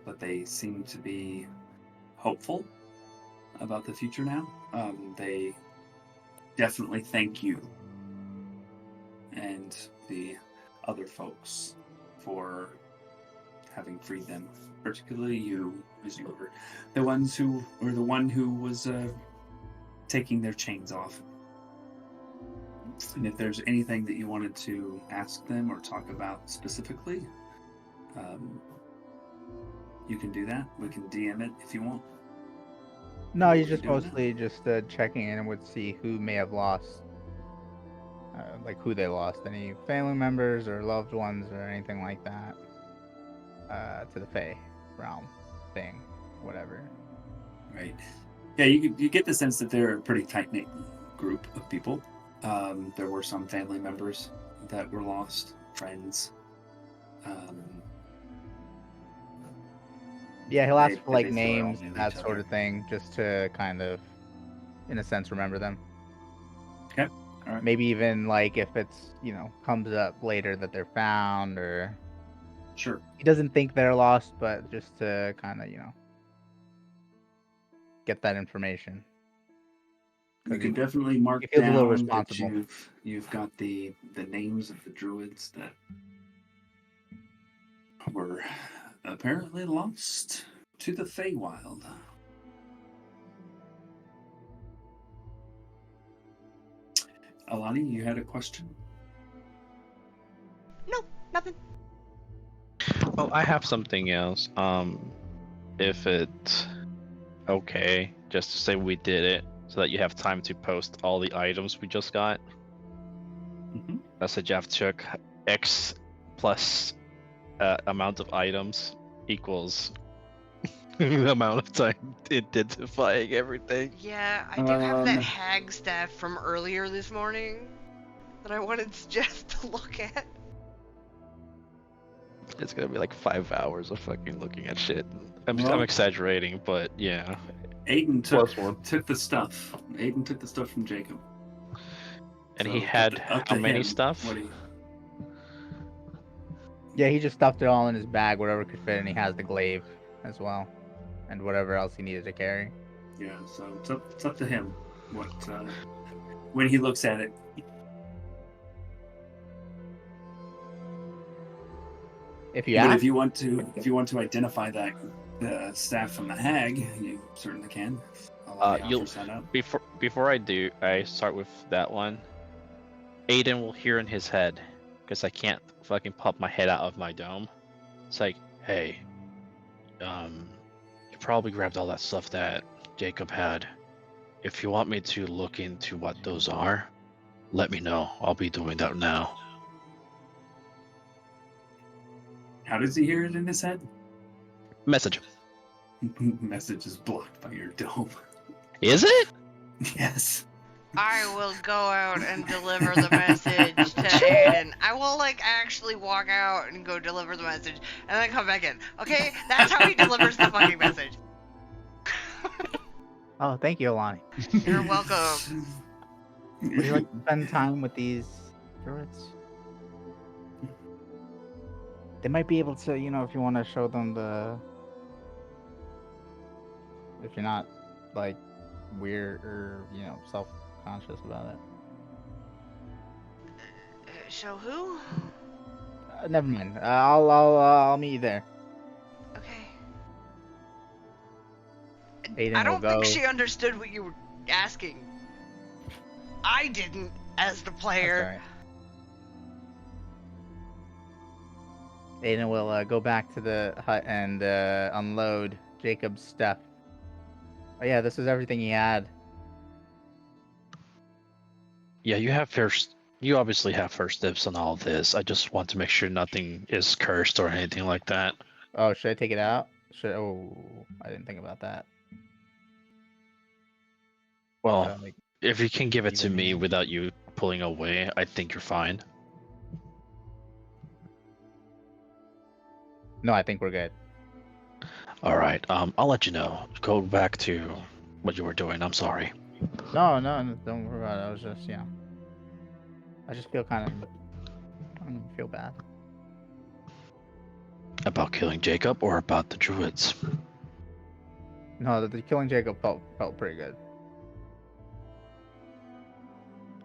S1: but they seem to be hopeful about the future now. They definitely thank you and the other folks for having freed them, particularly you, as you were the one who was taking their chains off. And if there's anything that you wanted to ask them or talk about specifically, you can do that. We can DM it if you want.
S4: No,
S1: What
S4: he's
S1: were you
S4: just
S1: doing
S4: mostly just checking in and would see who may have lost, like who they lost, any family members or loved ones or anything like that, to the Fae realm thing, whatever.
S1: Right. Yeah, you get the sense that they're a pretty tight-knit group of people. There were some family members that were lost, friends.
S4: Yeah, he'll ask for
S1: they
S4: like
S1: basically all
S4: names,
S1: knew
S4: that
S1: each
S4: sort
S1: other.
S4: of thing, just to kind of, in a sense, remember them.
S1: Okay. All right.
S4: Maybe even like if it's, comes up later that they're found, or
S1: Sure.
S4: he doesn't think they're lost, but just to kind of, get that information.
S1: You can definitely mark
S4: he feels a little
S1: down that
S4: responsible.
S1: you've got the names of the druids that were apparently lost to the Feywild. Alani, you had a question?
S3: No, nothing.
S5: Oh, I have something else. If it's okay, just to say we did it, so that you have time to post all the items we just got.
S1: Mm-hmm.
S5: That's a Jeff took X plus amount of items equals the amount of time identifying everything.
S3: Yeah, I do have that hag staff from earlier this morning that I wanted Jeff to look at.
S5: It's gonna be like 5 hours of fucking looking at shit. I'm
S1: Well,
S5: exaggerating, but yeah.
S1: Aiden
S2: +1.
S1: took the stuff. Aiden took the stuff from Jacob.
S5: And
S1: So
S5: he had
S1: up to
S5: how many
S1: him,
S5: stuff?
S1: what he-
S4: Yeah, he just stuffed it all in his bag, whatever could fit, and he has the glaive as well, and whatever else he needed to carry.
S1: Yeah, so it's up to him what when he looks at it.
S4: If you
S1: But
S4: ask,
S1: if you want to identify that staff from the hag, you certainly can.
S5: You'll before I do, I start with that one. Aiden will hear in his head, because I can't fucking pop my head out of my dome. It's like, hey, you probably grabbed all that stuff that Jacob had. If you want me to look into what those are, let me know. I'll be doing that now.
S1: How does he hear it in his head?
S5: Message.
S1: Message is blocked by your dome.
S5: Is it?
S1: Yes.
S3: I will go out and deliver the message to Aiden. I will actually walk out and go deliver the message and then come back in. Okay? That's how he delivers the fucking message.
S4: oh, thank you, Alani.
S3: You're welcome.
S4: Would you like to spend time with these druids? They might be able to, if you want to show them if you're not, weird or, self-conscious about it.
S3: Show who?
S4: Never mind. I'll meet you there.
S3: Okay.
S4: Aiden
S3: I don't
S4: will go.
S3: think she understood what you were asking. I didn't, as the player.
S4: Aiden will go back to the hut and unload Jacob's stuff. Oh yeah, this is everything he had.
S5: Yeah, you obviously have first dibs on all of this. I just want to make sure nothing is cursed or anything like that.
S4: Oh, should I take it out? I didn't think about that.
S5: Well, if you can give it to me without you pulling away, I think you're fine.
S4: No, I think we're good.
S5: All right. I'll let you know. Go back to what you were doing. I'm sorry.
S4: No, don't worry about it. I was just, I just feel I don't feel bad.
S5: About killing Jacob or about the druids?
S4: No, the killing Jacob felt pretty good.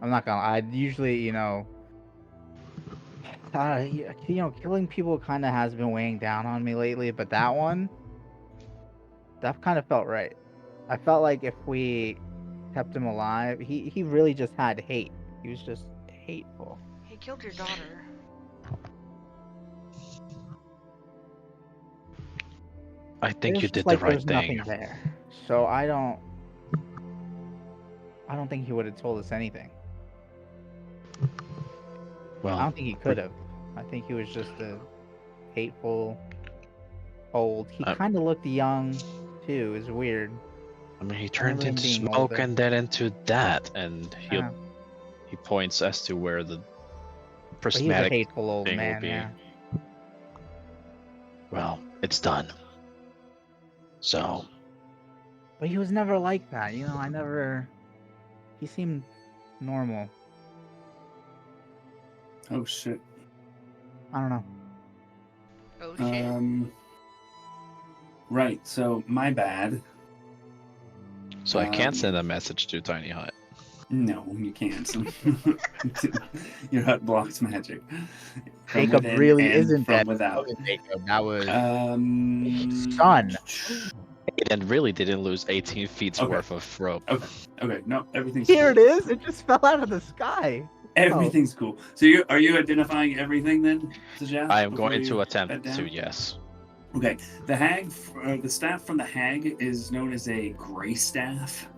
S4: I'm not gonna. I usually, killing people kind of has been weighing down on me lately, but that kind of felt right. I felt like if we kept him alive, he really just had hate. He was just hateful.
S3: He killed your daughter.
S5: I think you did the right
S4: there's
S5: thing.
S4: Nothing there, so I don't think he would have told us anything.
S5: Well,
S4: I don't think he could have. I think he was just a hateful, old. He kind of looked young, too. It's weird.
S5: I mean, he turned into smoke and then into that, and he points as to where the prismatic
S4: he's a hateful old
S5: thing
S4: man,
S5: will be.
S4: yeah.
S5: Well, it's done. So.
S4: But he was never like that, He seemed normal.
S1: Oh shit.
S4: I don't know.
S3: Oh shit.
S1: Right. So my bad.
S5: So I can't send a message to Tiny Hut.
S1: No, you can't. Your hut blocks magic. From
S4: Jacob
S1: within
S4: really
S1: and
S4: isn't
S1: from
S4: dead.
S1: without.
S4: Jacob, that was
S1: Um.
S4: son.
S5: And really didn't lose 18 feet's
S1: Okay.
S5: worth of rope.
S1: Okay. No, everything's
S4: Here
S1: cool.
S4: it is. It just fell out of the sky.
S1: Everything's cool. So are you identifying everything then, Sajath?
S5: I am
S1: before
S5: going to
S1: you
S5: attempt
S1: head
S5: to,
S1: down?
S5: yes.
S1: Okay. The staff from the hag is known as a gray staff.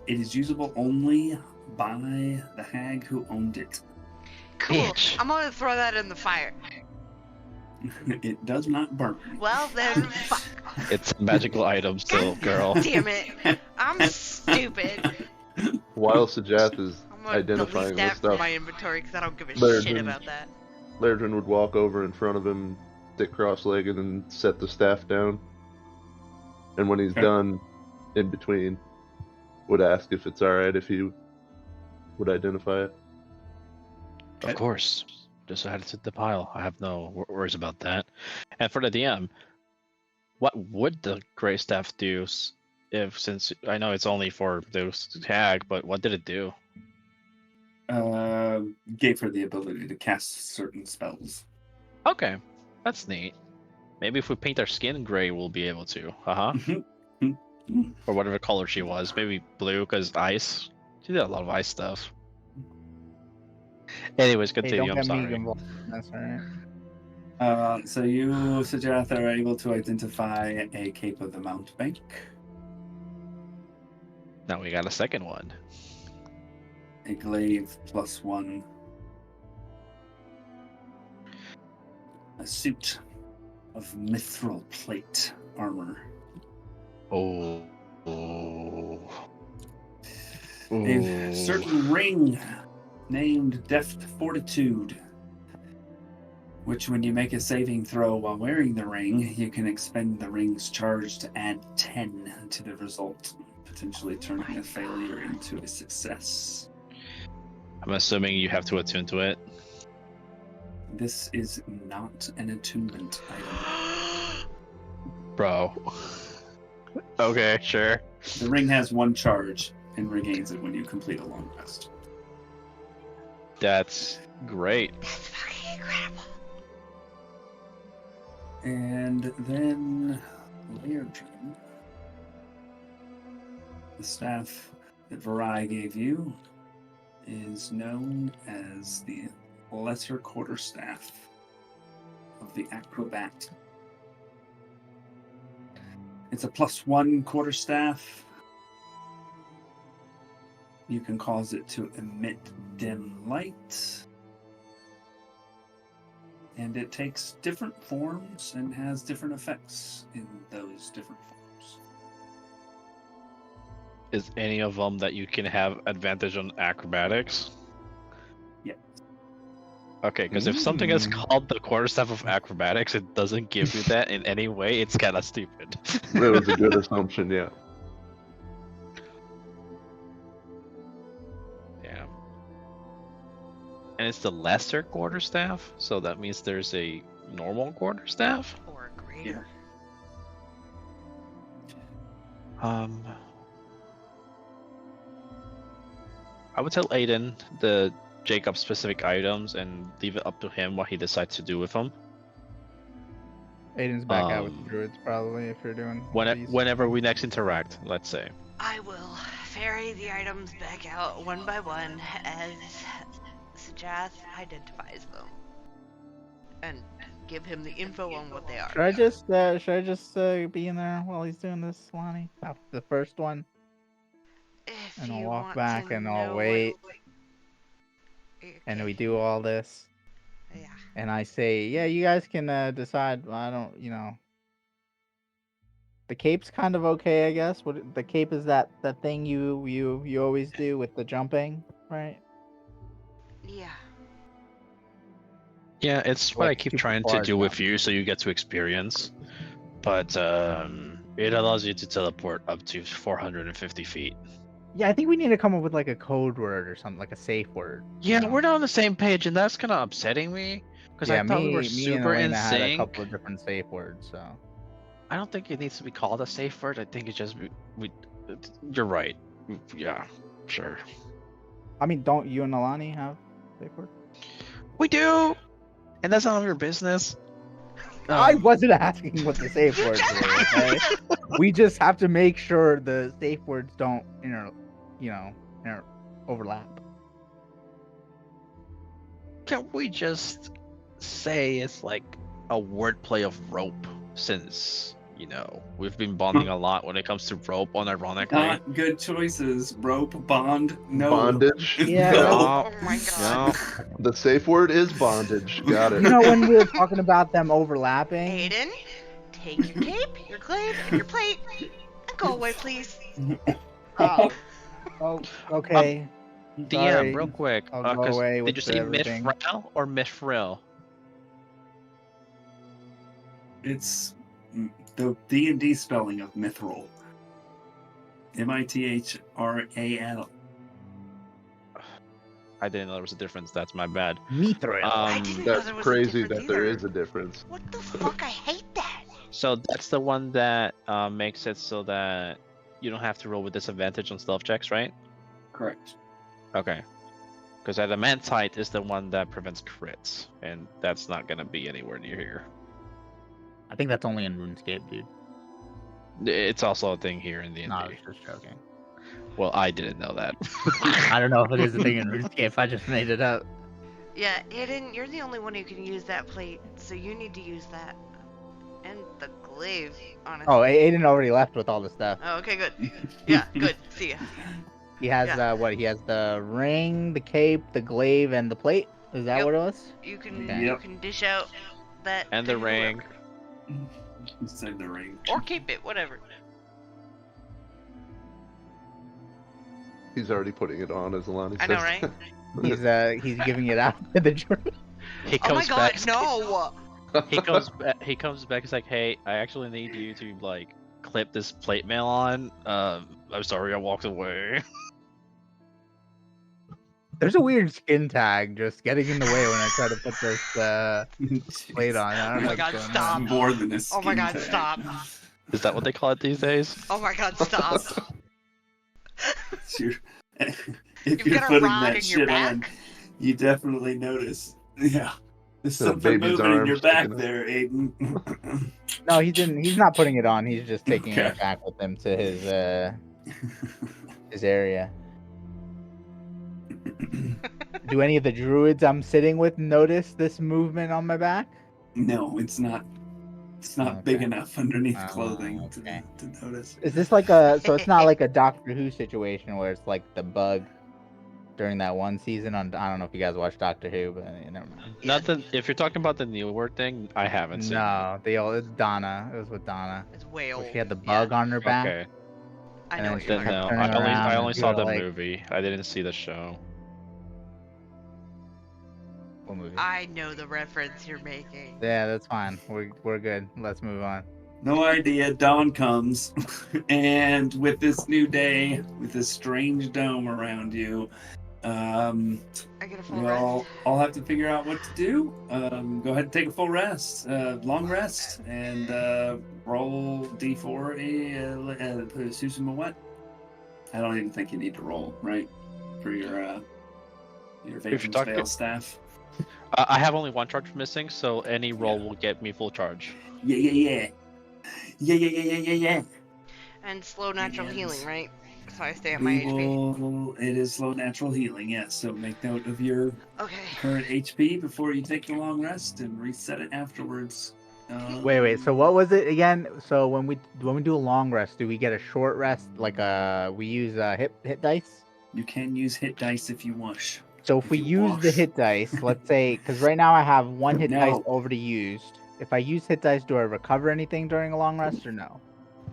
S1: It is usable only by the hag who owned it.
S3: Cool.
S5: Bitch.
S3: I'm gonna throw that in the fire.
S1: It does not burn.
S3: Well then, fuck.
S5: It's a magical item still, girl.
S3: Damn it. I'm stupid.
S2: While Sajath is
S3: I'm gonna
S2: identifying
S3: delete
S2: this
S3: that from
S2: stuff,
S3: my inventory because I don't give a
S2: There's
S3: shit
S2: an-
S3: about that.
S2: Lairdrin would walk over in front of him, sit cross-legged, and set the staff down. And when he's
S1: Okay.
S2: done, in between, would ask if it's alright if he would identify it.
S5: Of course. Just add it to the pile. I have no worries about that. And for the DM, what would the gray staff do since I know it's only for those tag, but what did it do?
S1: Gave her the ability to cast certain spells.
S5: Okay, that's neat. Maybe if we paint our skin gray, we'll be able to. Or whatever color she was. Maybe blue, because ice. She did a lot of ice stuff. Anyways,
S4: Hey,
S5: continue.
S4: don't
S5: I'm
S4: get me
S5: sorry.
S4: involved. That's alright.
S1: So you, Sajath, are able to identify a Cape of the Mountebank.
S5: Now we got a second one.
S1: A glaive +1. A suit of mithril plate armor.
S5: Oh.
S1: A certain ring named Deft Fortitude, which when you make a saving throw while wearing the ring, you can expend the ring's charge to add 10 to the result, potentially turning a failure into a success.
S5: I'm assuming you have to attune to it.
S1: This is not an attunement item.
S5: Bro. Okay, sure.
S1: The ring has 1 charge and regains it when you complete a long rest.
S5: That's great.
S3: That's fucking incredible.
S1: And then Lairdrin, the staff that Varai gave you, is known as the Lesser Quarterstaff of the Acrobat. It's a +1 quarterstaff. You can cause it to emit dim light. And it takes different forms and has different effects in those different forms.
S5: Is any of them that you can have advantage on acrobatics?
S1: Yeah.
S5: Okay, because if something is called the quarterstaff of acrobatics, it doesn't give you that in any way, it's kind of stupid.
S2: It was a good assumption, yeah.
S5: Yeah. And it's the lesser quarterstaff, so that means there's a normal quarterstaff?
S3: Or greater.
S5: I would tell Aiden the Jacob specific items and leave it up to him what he decides to do with them.
S4: Aiden's back out with the druids, probably, if you're doing these.
S5: Whenever we next interact, let's say.
S3: I will ferry the items back out one by one as Sajath identifies them. And give him the info on what they are.
S4: Should I just be in there while he's doing this, Lonnie? The first one?
S3: If
S4: And I'll
S3: you
S4: walk
S3: want
S4: back
S3: to
S4: and I'll
S3: know
S4: wait.
S3: what-
S4: And we do all this.
S3: Yeah.
S4: And I say, yeah, you guys can decide. I don't, the cape's kind of okay, I guess. What the cape is that thing you always do with the jumping, right?
S3: Yeah.
S5: Yeah, it's what I keep
S4: super
S5: trying to
S4: far
S5: do with
S4: jump.
S5: you so you get to experience. But it allows you to teleport up to 450 feet.
S4: Yeah, I think we need to come up with like a code word or something, like a safe word.
S5: Yeah, we're not on the same page, and that's kind of upsetting me. Because I thought we were
S4: me and
S5: super in
S4: Elena had a
S5: sync.
S4: couple of different safe words, so.
S5: I don't think it needs to be called a safe word. I think it just you're right. Yeah. Sure.
S4: I mean, don't you and Alani have safe word?
S5: We do, and that's none of your business.
S4: I wasn't asking what the safe
S3: You
S4: words
S3: just
S4: were.
S3: asked
S4: Okay?
S3: us.
S4: We just have to make sure the safe words don't, overlap.
S5: Can we just say it's like a wordplay of rope, since we've been bonding a lot when it comes to rope, unironically.
S1: Not good choices. Rope, bond, no.
S2: Bondage.
S4: Yeah.
S2: No.
S3: Oh my god.
S2: The safe word is bondage. Got it.
S4: You know when we were talking about them overlapping?
S3: Aiden, take your cape, your glaive, and your plate, and go away, please.
S4: Oh, okay.
S5: DM,
S4: Sorry.
S5: real quick.
S4: I'll go away
S5: Did
S4: with
S5: you say
S4: everything.
S5: Mithril or Mithril?
S1: It's the D&D spelling of mithril. Mithril.
S5: I didn't know there was a difference. That's my bad.
S4: Mithril.
S3: I didn't know
S2: That's
S3: there was
S2: crazy
S3: a difference
S2: that there
S3: either.
S2: is a difference.
S3: What the fuck? I hate that.
S5: So that's the one that makes it so that you don't have to roll with disadvantage on stealth checks, right?
S1: Correct.
S5: Okay. Because adamantite is the one that prevents crits, and that's not gonna be anywhere near here.
S4: I think that's only in RuneScape, dude.
S5: It's also a thing here in the
S4: No, I
S5: D&D.
S4: was just joking.
S5: Well, I didn't know that.
S4: I don't know if it is a thing in RuneScape. I just made it up.
S3: Yeah, Aiden, you're the only one who can use that plate, so you need to use that. And the glaive, honestly.
S4: Oh, Aiden already left with all the stuff.
S3: Oh, okay, good. Yeah, good. See ya.
S4: He has
S3: Yeah.
S4: what? He has the ring, the cape, the glaive, and the plate. Is that
S3: Yep.
S4: what it was?
S3: You can
S4: Okay.
S3: you can dish out that
S5: And the
S3: to whoever.
S5: ring.
S1: Inside the ring.
S3: Or keep it, whatever.
S2: He's already putting it on, as Alani
S3: I
S2: says.
S3: know, right?
S4: He's giving it out to the druid.
S5: He
S3: Oh my
S5: comes
S3: god,
S5: back.
S3: no!
S5: He comes back. He's like, "Hey, I actually need you to like clip this plate mail on. I'm sorry, I walked away."
S4: There's a weird skin tag just getting in the way when I try to put this plate on. I don't
S3: Oh
S4: know
S3: my
S4: what's
S3: god,
S4: going
S3: stop.
S4: on.
S1: More than a
S3: Oh my
S1: skin
S3: god,
S1: tag.
S3: stop.
S5: Is that what they call it these days?
S3: Oh my god, stop.
S1: You're-
S3: You've
S1: if you're
S3: got a
S1: putting
S3: rod
S1: that
S3: in your
S1: shit on,
S3: back?
S1: you definitely notice. Yeah. There's
S2: The
S1: something
S2: baby's
S1: moving in your
S2: arms
S1: back
S2: sticking up.
S1: there, Aiden.
S4: No, he didn't. He's not putting it on. He's just taking
S1: Okay.
S4: it back with him to his area. Do any of the druids I'm sitting with notice this movement on my back?
S1: No, it's not. It's not
S4: Okay.
S1: big enough underneath
S4: Oh,
S1: clothing
S4: okay.
S1: to notice.
S4: Is this like so it's not like a Doctor Who situation where it's like the bug during that one season on, I don't know if you guys watch Doctor Who, but never mind.
S5: Nothing. If you're talking about the newer thing, I haven't seen.
S4: No, it's Donna. It was with Donna.
S3: It's way old.
S4: Where she had the bug on her
S5: It.
S4: back.
S5: Okay.
S3: I
S4: and
S3: know
S4: then
S3: what
S4: she
S3: you're
S5: Then
S3: talking
S5: no,
S3: about.
S4: turning
S5: I
S4: around
S5: only
S4: and
S5: saw
S4: you
S5: the
S4: were like-
S5: movie. I didn't see the show.
S4: What movie?
S3: I know the reference you're making.
S4: Yeah, that's fine. We're good. Let's move on.
S1: No idea. Dawn comes, and with this new day, with this strange dome around you,
S3: I get a full
S1: we
S3: rest.
S1: all have to figure out what to do. Go ahead and take a full rest, long rest, and roll d4. Put Susan what? I don't even think you need to roll, right? For your Vagrant's
S5: talking-
S1: Veil staff.
S5: I have only one charge missing, so any roll will get me full charge.
S1: Yeah.
S3: And slow natural
S1: Yes.
S3: healing, right? So I stay at my
S1: We
S3: HP.
S1: will, it is slow natural healing, yes. So make note of your
S3: Okay.
S1: current HP before you take the long rest and reset it afterwards.
S4: Wait. So what was it again? So when we do a long rest, do we get a short rest? Like we use hit dice?
S1: You can use hit dice if you wish.
S4: So if
S1: If
S4: we
S1: you
S4: use the
S1: wash.
S4: hit dice, let's say, because right now I have one hit dice
S1: No.
S4: already used. If I use hit dice, do I recover anything during a long rest or no?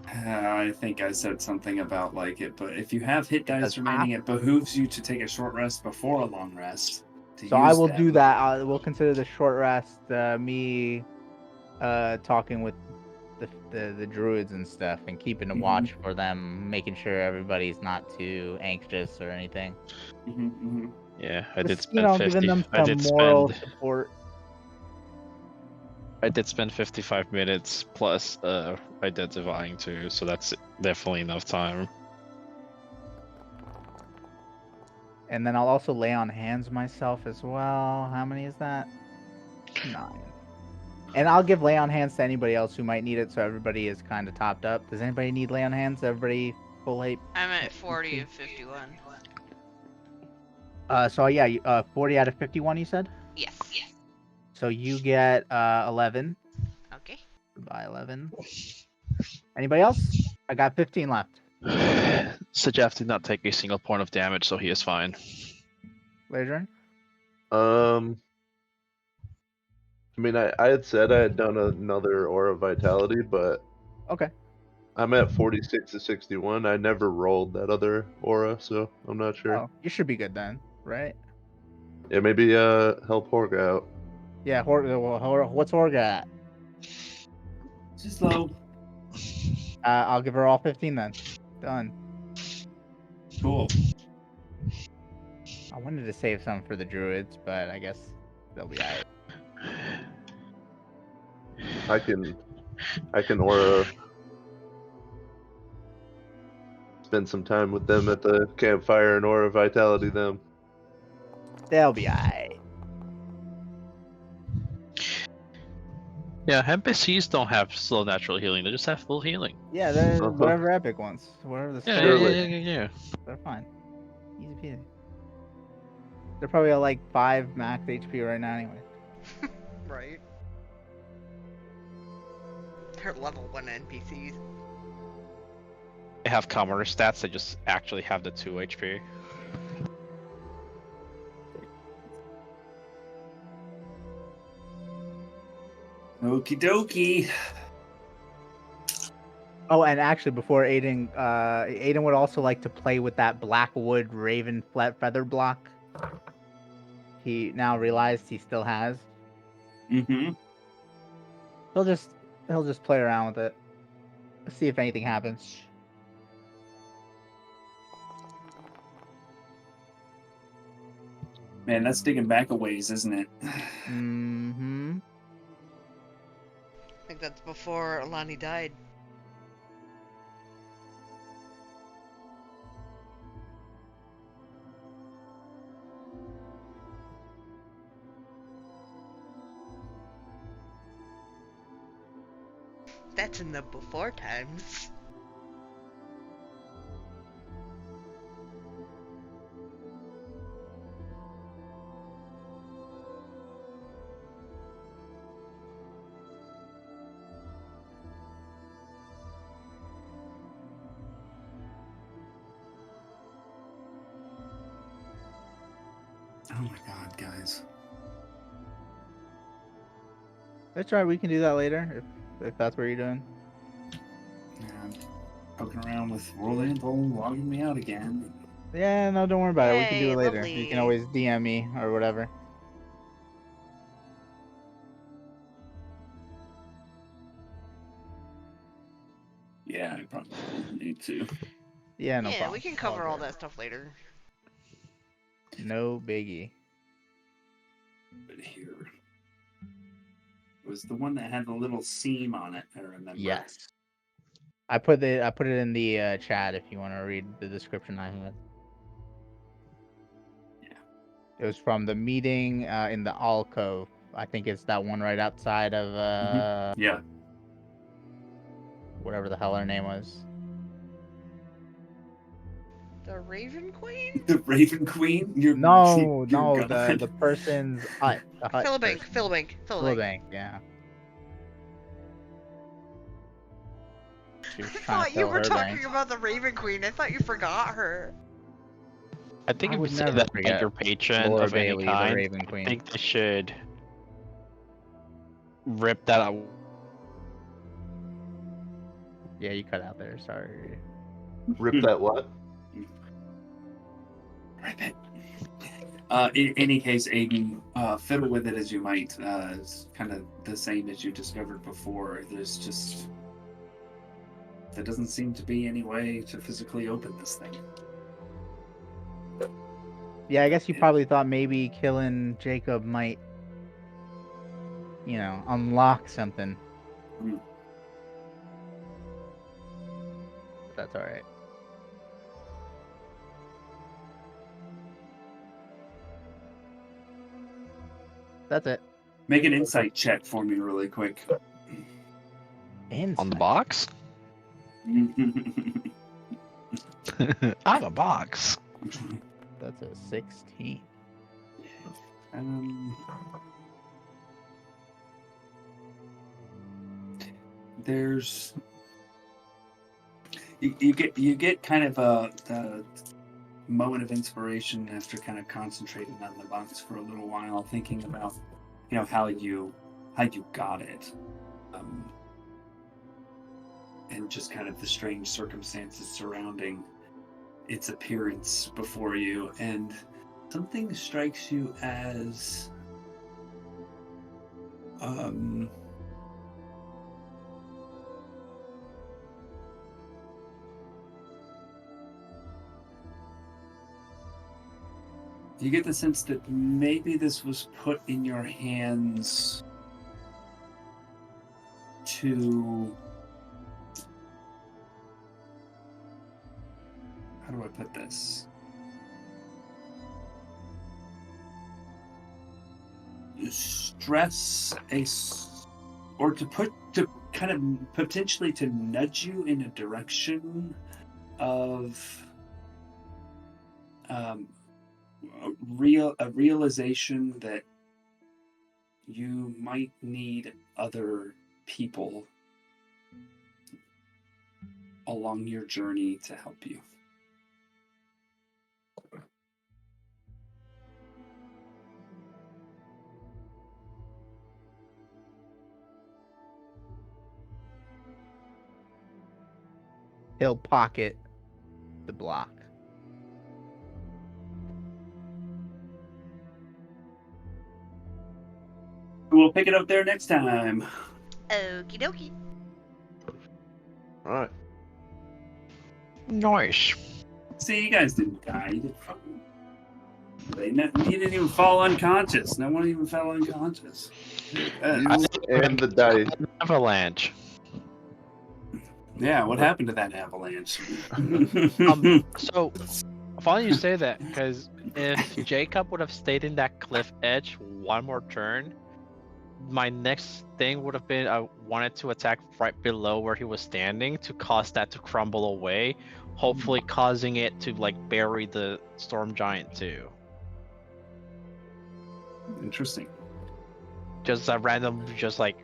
S1: I think I said something about like it, but if you have hit dice
S4: Because
S1: remaining, it behooves you to take a short rest before a long rest.
S4: So I will do that. We'll consider the short rest me talking with the druids and stuff and keeping a
S1: Mhm.
S4: watch for them, making sure everybody's not too anxious or anything.
S1: Mhm.
S5: Yeah, I did
S4: Just,
S5: spend
S4: giving
S5: 50.
S4: them
S5: I did
S4: some moral
S5: spend.
S4: support.
S5: I did spend 55 minutes plus identifying too, so that's definitely enough time.
S4: And then I'll also lay on hands myself as well. How many is that? 9. And I'll give lay on hands to anybody else who might need it, so everybody is kind of topped up. Does anybody need lay on hands? Everybody full height?
S3: I'm at 40 of 51.
S4: So yeah, 40 out of 51, you said?
S3: Yes.
S4: So you get 11.
S3: Okay.
S4: By 11. Anybody else? I got 15 left.
S5: Sajaf did not take a single point of damage, so he is fine.
S4: Later.
S2: I mean, I had said I had done another Aura Vitality, but
S4: Okay.
S2: I'm at 46 to 61. I never rolled that other Aura, so I'm not sure.
S4: Oh, you should be good then, right?
S2: Yeah, maybe help Horg out.
S4: Yeah, what's Horga at?
S1: She's low.
S4: I'll give her all 15 then. Done.
S1: Cool.
S4: I wanted to save some for the druids, but I guess they'll be alright.
S2: I can Aura spend some time with them at the campfire and Aura Vitality them.
S4: They'll be alright.
S5: Yeah, NPCs don't have slow natural healing; they just have full healing.
S4: Yeah, they're
S2: Uh-huh.
S4: whatever Epic wants. Whatever the
S5: Yeah,
S4: spell
S2: Surely.
S5: yeah.
S4: they're fine. Easy peasy. They're probably at like 5 max HP right now anyway.
S3: Right. They're level 1 NPCs.
S5: They have commoner stats. They just actually have the 2 HP.
S1: Okie dokie.
S4: Oh, and actually, before Aiden, Aiden would also like to play with that Blackwood Raven feather block. He now realized he still has.
S1: Mm-hmm.
S4: He'll just play around with it. See if anything happens.
S1: Man, that's digging back a ways, isn't it?
S4: Mm-hmm.
S3: I think that's before Alani died. That's in the before times.
S1: Oh my god, guys.
S4: That's right. We can do that later if that's what you're doing.
S1: Yeah, I'm poking around with Roll Info, logging me out again.
S4: Yeah, no, don't worry about it. We can do
S3: Yay,
S4: it later.
S3: lovely.
S4: You can always DM me or whatever.
S1: Yeah, I probably need to.
S4: Yeah, no
S3: yeah,
S4: problem.
S3: we can cover all that stuff later.
S4: No biggie.
S1: But here it was the one that had the little seam on it. I remember.
S4: Yes. I put it in the chat if you want to read the description I had.
S1: Yeah.
S4: It was from the meeting in the alcove. I think it's that one right outside of
S1: Yeah.
S4: whatever the hell her name was.
S3: The Raven Queen?
S1: The Raven Queen?
S4: No,
S1: you're
S4: the person's hut. The hut
S3: Philbank,
S4: person.
S3: Philbank.
S4: Philbank, yeah. She was
S3: I
S4: trying to
S3: thought you
S4: fill
S3: were
S4: her
S3: talking
S4: bank.
S3: about the Raven Queen. I thought you forgot her.
S5: I think
S4: I
S5: if you
S4: would
S5: say
S4: never
S5: that
S4: forget
S5: about your patron
S4: Laura
S5: of any
S4: Bailey, the
S5: kind,
S4: Raven
S5: I
S4: Queen.
S5: think they should rip that out.
S4: Yeah, you cut out there. Sorry.
S2: Rip that what?
S1: Rip it. In any case, Aiden, fiddle with it as you might. It's kind of the same as you discovered before. There doesn't seem to be any way to physically open this thing.
S4: Yeah, I guess you probably thought maybe killing Jacob might, unlock something.
S1: Mm.
S4: But that's alright. That's it.
S1: Make an insight check for me really quick.
S5: On the box? I'm a box.
S4: That's a 16.
S1: There's you get kind of a moment of inspiration after kind of concentrating on the box for a little while, thinking about how you got it, and just kind of the strange circumstances surrounding its appearance before you, and something strikes you as you get the sense that maybe this was put in your hands to... How do I put this? Stress or to kind of potentially to nudge you in a direction of a realization that you might need other people along your journey to help you.
S4: He'll pocket the block.
S1: We'll pick it up there next time.
S3: Okie dokie.
S2: All right.
S5: Nice.
S1: See, you guys didn't die. You didn't even fall unconscious. No one even fell unconscious.
S2: You and the dice.
S5: Avalanche.
S1: Yeah, what happened to that avalanche?
S5: So, funny you say that, because if Jacob would have stayed in that cliff edge one more turn, my next thing would have been I wanted to attack right below where he was standing to cause that to crumble away, hopefully causing it to bury the storm giant too.
S1: Interesting.
S5: Just a random, because I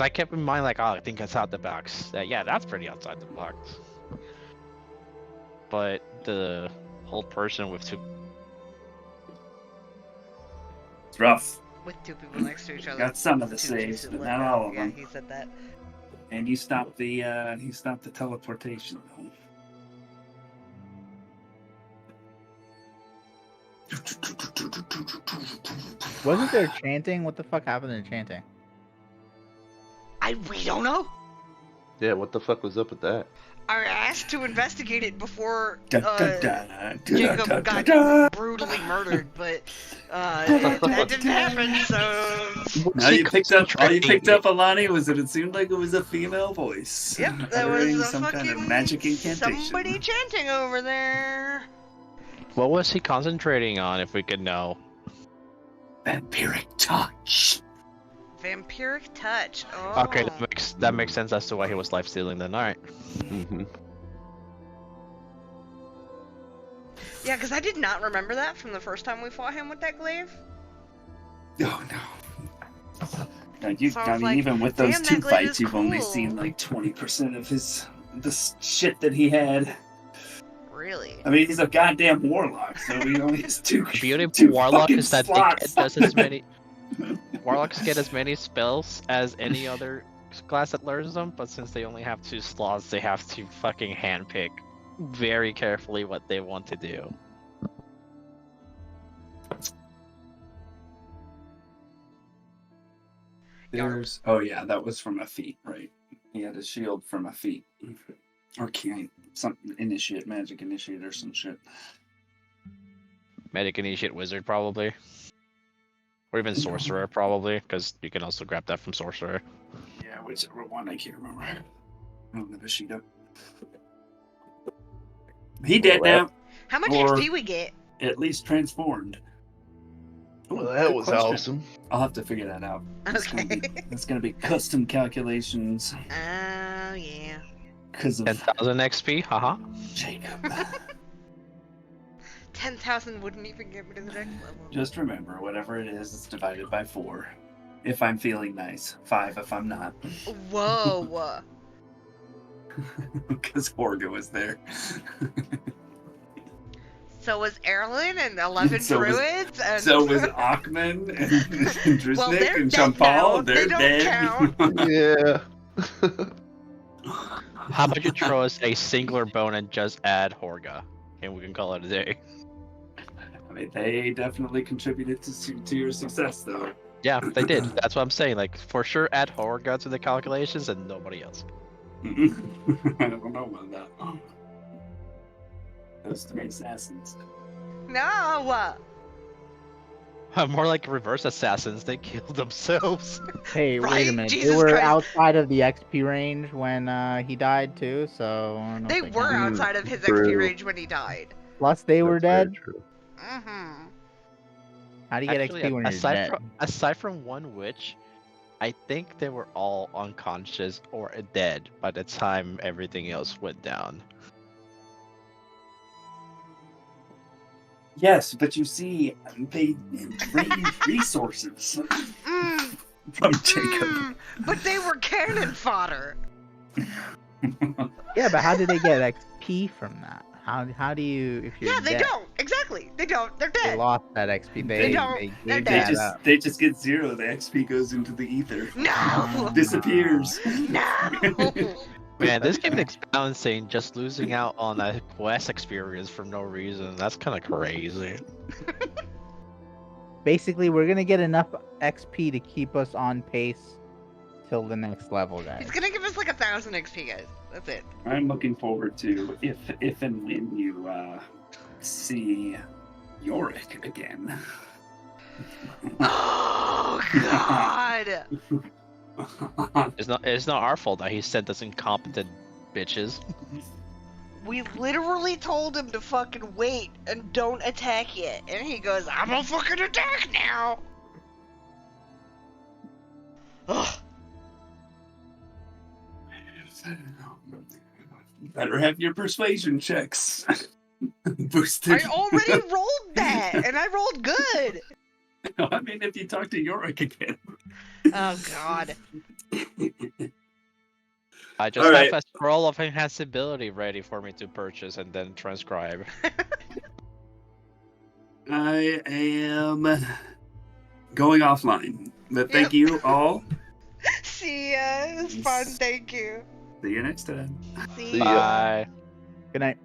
S5: kept in mind I think it's out the box. Yeah, that's pretty outside the box. But the whole person with two.
S1: It's rough.
S3: With two people next to each other.
S1: Got some of the
S3: Two
S1: saves,
S3: pieces
S1: but
S3: left
S1: not
S3: out.
S1: all of them.
S3: Yeah, he said that.
S1: And you stopped the teleportation.
S4: Wasn't there chanting? What the fuck happened in chanting?
S3: We don't know.
S2: Yeah, what the fuck was up with that?
S3: I asked to investigate it before
S1: Jacob
S3: got brutally murdered, but that didn't happen. So
S1: all you picked up, Alani, was that it seemed like it was a female voice.
S3: Yep, that was
S1: some
S3: fucking
S1: kind of magic incantation.
S3: somebody chanting over there.
S5: What was he concentrating on, if we could know?
S1: Vampiric touch.
S3: Vampiric touch. Oh.
S5: Okay, that makes sense as to why he was life stealing then. All right.
S2: Mm-hmm.
S3: Yeah, because I did not remember that from the first time we fought him with that glaive.
S1: Oh no. Even with those
S3: damn,
S1: two
S3: that glaive
S1: fights,
S3: is
S1: you've only
S3: cool.
S1: seen 20% of the shit that he had.
S3: Really?
S1: I mean, he's a goddamn warlock, so he only has two.
S5: The beauty of
S1: two
S5: warlock
S1: fucking
S5: is that they
S1: slots.
S5: get as many. Warlocks get as many spells as any other class that learns them, but since they only have 2 slots, they have to fucking handpick very carefully what they want to do.
S1: That was from a feat, right? He had a shield from a feat. Or some magic initiate or some shit.
S5: Medic initiate wizard probably. Or even sorcerer probably, because you can also grab that from sorcerer.
S1: Yeah, whichever one, I can't remember. I don't have a sheet up. He dead now.
S3: How much
S1: Or-
S3: XP we get?
S1: At least transformed.
S2: Well, that was
S1: question.
S2: awesome.
S1: I'll have to figure that out.
S3: Okay.
S1: It's gonna be custom calculations.
S3: Oh, yeah.
S1: Because of
S5: 10,000 XP, haha.
S1: Jacob.
S3: 10,000 wouldn't even get me to the next level.
S1: Just remember, whatever it is, it's divided by 4. If I'm feeling nice. 5 if I'm not.
S3: Whoa.
S1: Because Horga was there.
S3: So was Erlen and 11
S1: So was-
S3: druids? And...
S1: So was Achman and Drusnik
S3: Well, they're
S1: and
S3: dead now.
S1: Champal. They're
S3: They don't
S1: dead.
S3: count.
S2: Yeah.
S5: How about you throw us a singular bone and just add Horga, and we can call it a day.
S1: I mean, they definitely contributed to your success, though.
S5: Yeah, they did. That's what I'm saying. Like, for sure, add Horga to the calculations and nobody else.
S1: I don't know about that. Those 3 assassins.
S3: No.
S5: More like reverse assassins. They killed themselves.
S4: Hey, wait
S3: Right?
S4: a minute.
S3: Jesus
S4: they were
S3: Christ.
S4: outside of the XP range when he died too, so I don't know
S3: They
S4: if
S3: were
S4: count.
S3: outside of his
S2: True.
S3: XP range when he died.
S4: Plus, they were
S2: That's very
S4: dead.
S2: true.
S3: Mm-hmm.
S4: How do you get
S5: Actually,
S4: XP when you're dead?
S5: aside from one witch, I think they were all unconscious or dead by the time everything else went down.
S1: Yes, but you see, they drained resources from Jacob.
S3: But they were cannon fodder.
S4: Yeah, but how did they get XP from that? How do you if you're
S3: Yeah, they
S4: dead?
S3: don't. Exactly. They don't. They're
S4: They
S3: dead.
S4: lost that XP.
S1: They
S3: don't. They're
S4: gave
S3: dead.
S4: that
S1: They
S4: up.
S1: just get 0. The XP goes into the ether.
S3: No.
S1: Disappears.
S3: No.
S5: Man, this game is balancing just losing out on a quest experience for no reason. That's kind of crazy.
S4: Basically, we're gonna get enough XP to keep us on pace till the next level, guys.
S3: He's gonna give us like 1,000 XP, guys. That's it.
S1: I'm looking forward to if and when you see Yorick again.
S3: Oh God.
S5: It's not our fault that he sent us incompetent bitches.
S3: We literally told him to fucking wait and don't attack yet, and he goes, "I'm gonna fucking attack now." Ugh.
S1: Better have your persuasion checks boosted.
S3: I already rolled that, and I rolled good.
S1: I mean, if you talk to Yorick again.
S3: Oh God.
S5: I just
S1: All
S5: have
S1: right.
S5: a scroll of invincibility ready for me to purchase and then transcribe.
S1: I am going offline, but thank you all.
S3: See ya. It was fun. Thank you.
S1: See you next time.
S3: See
S2: See
S3: ya.
S2: ya.
S5: Bye.
S4: Good night.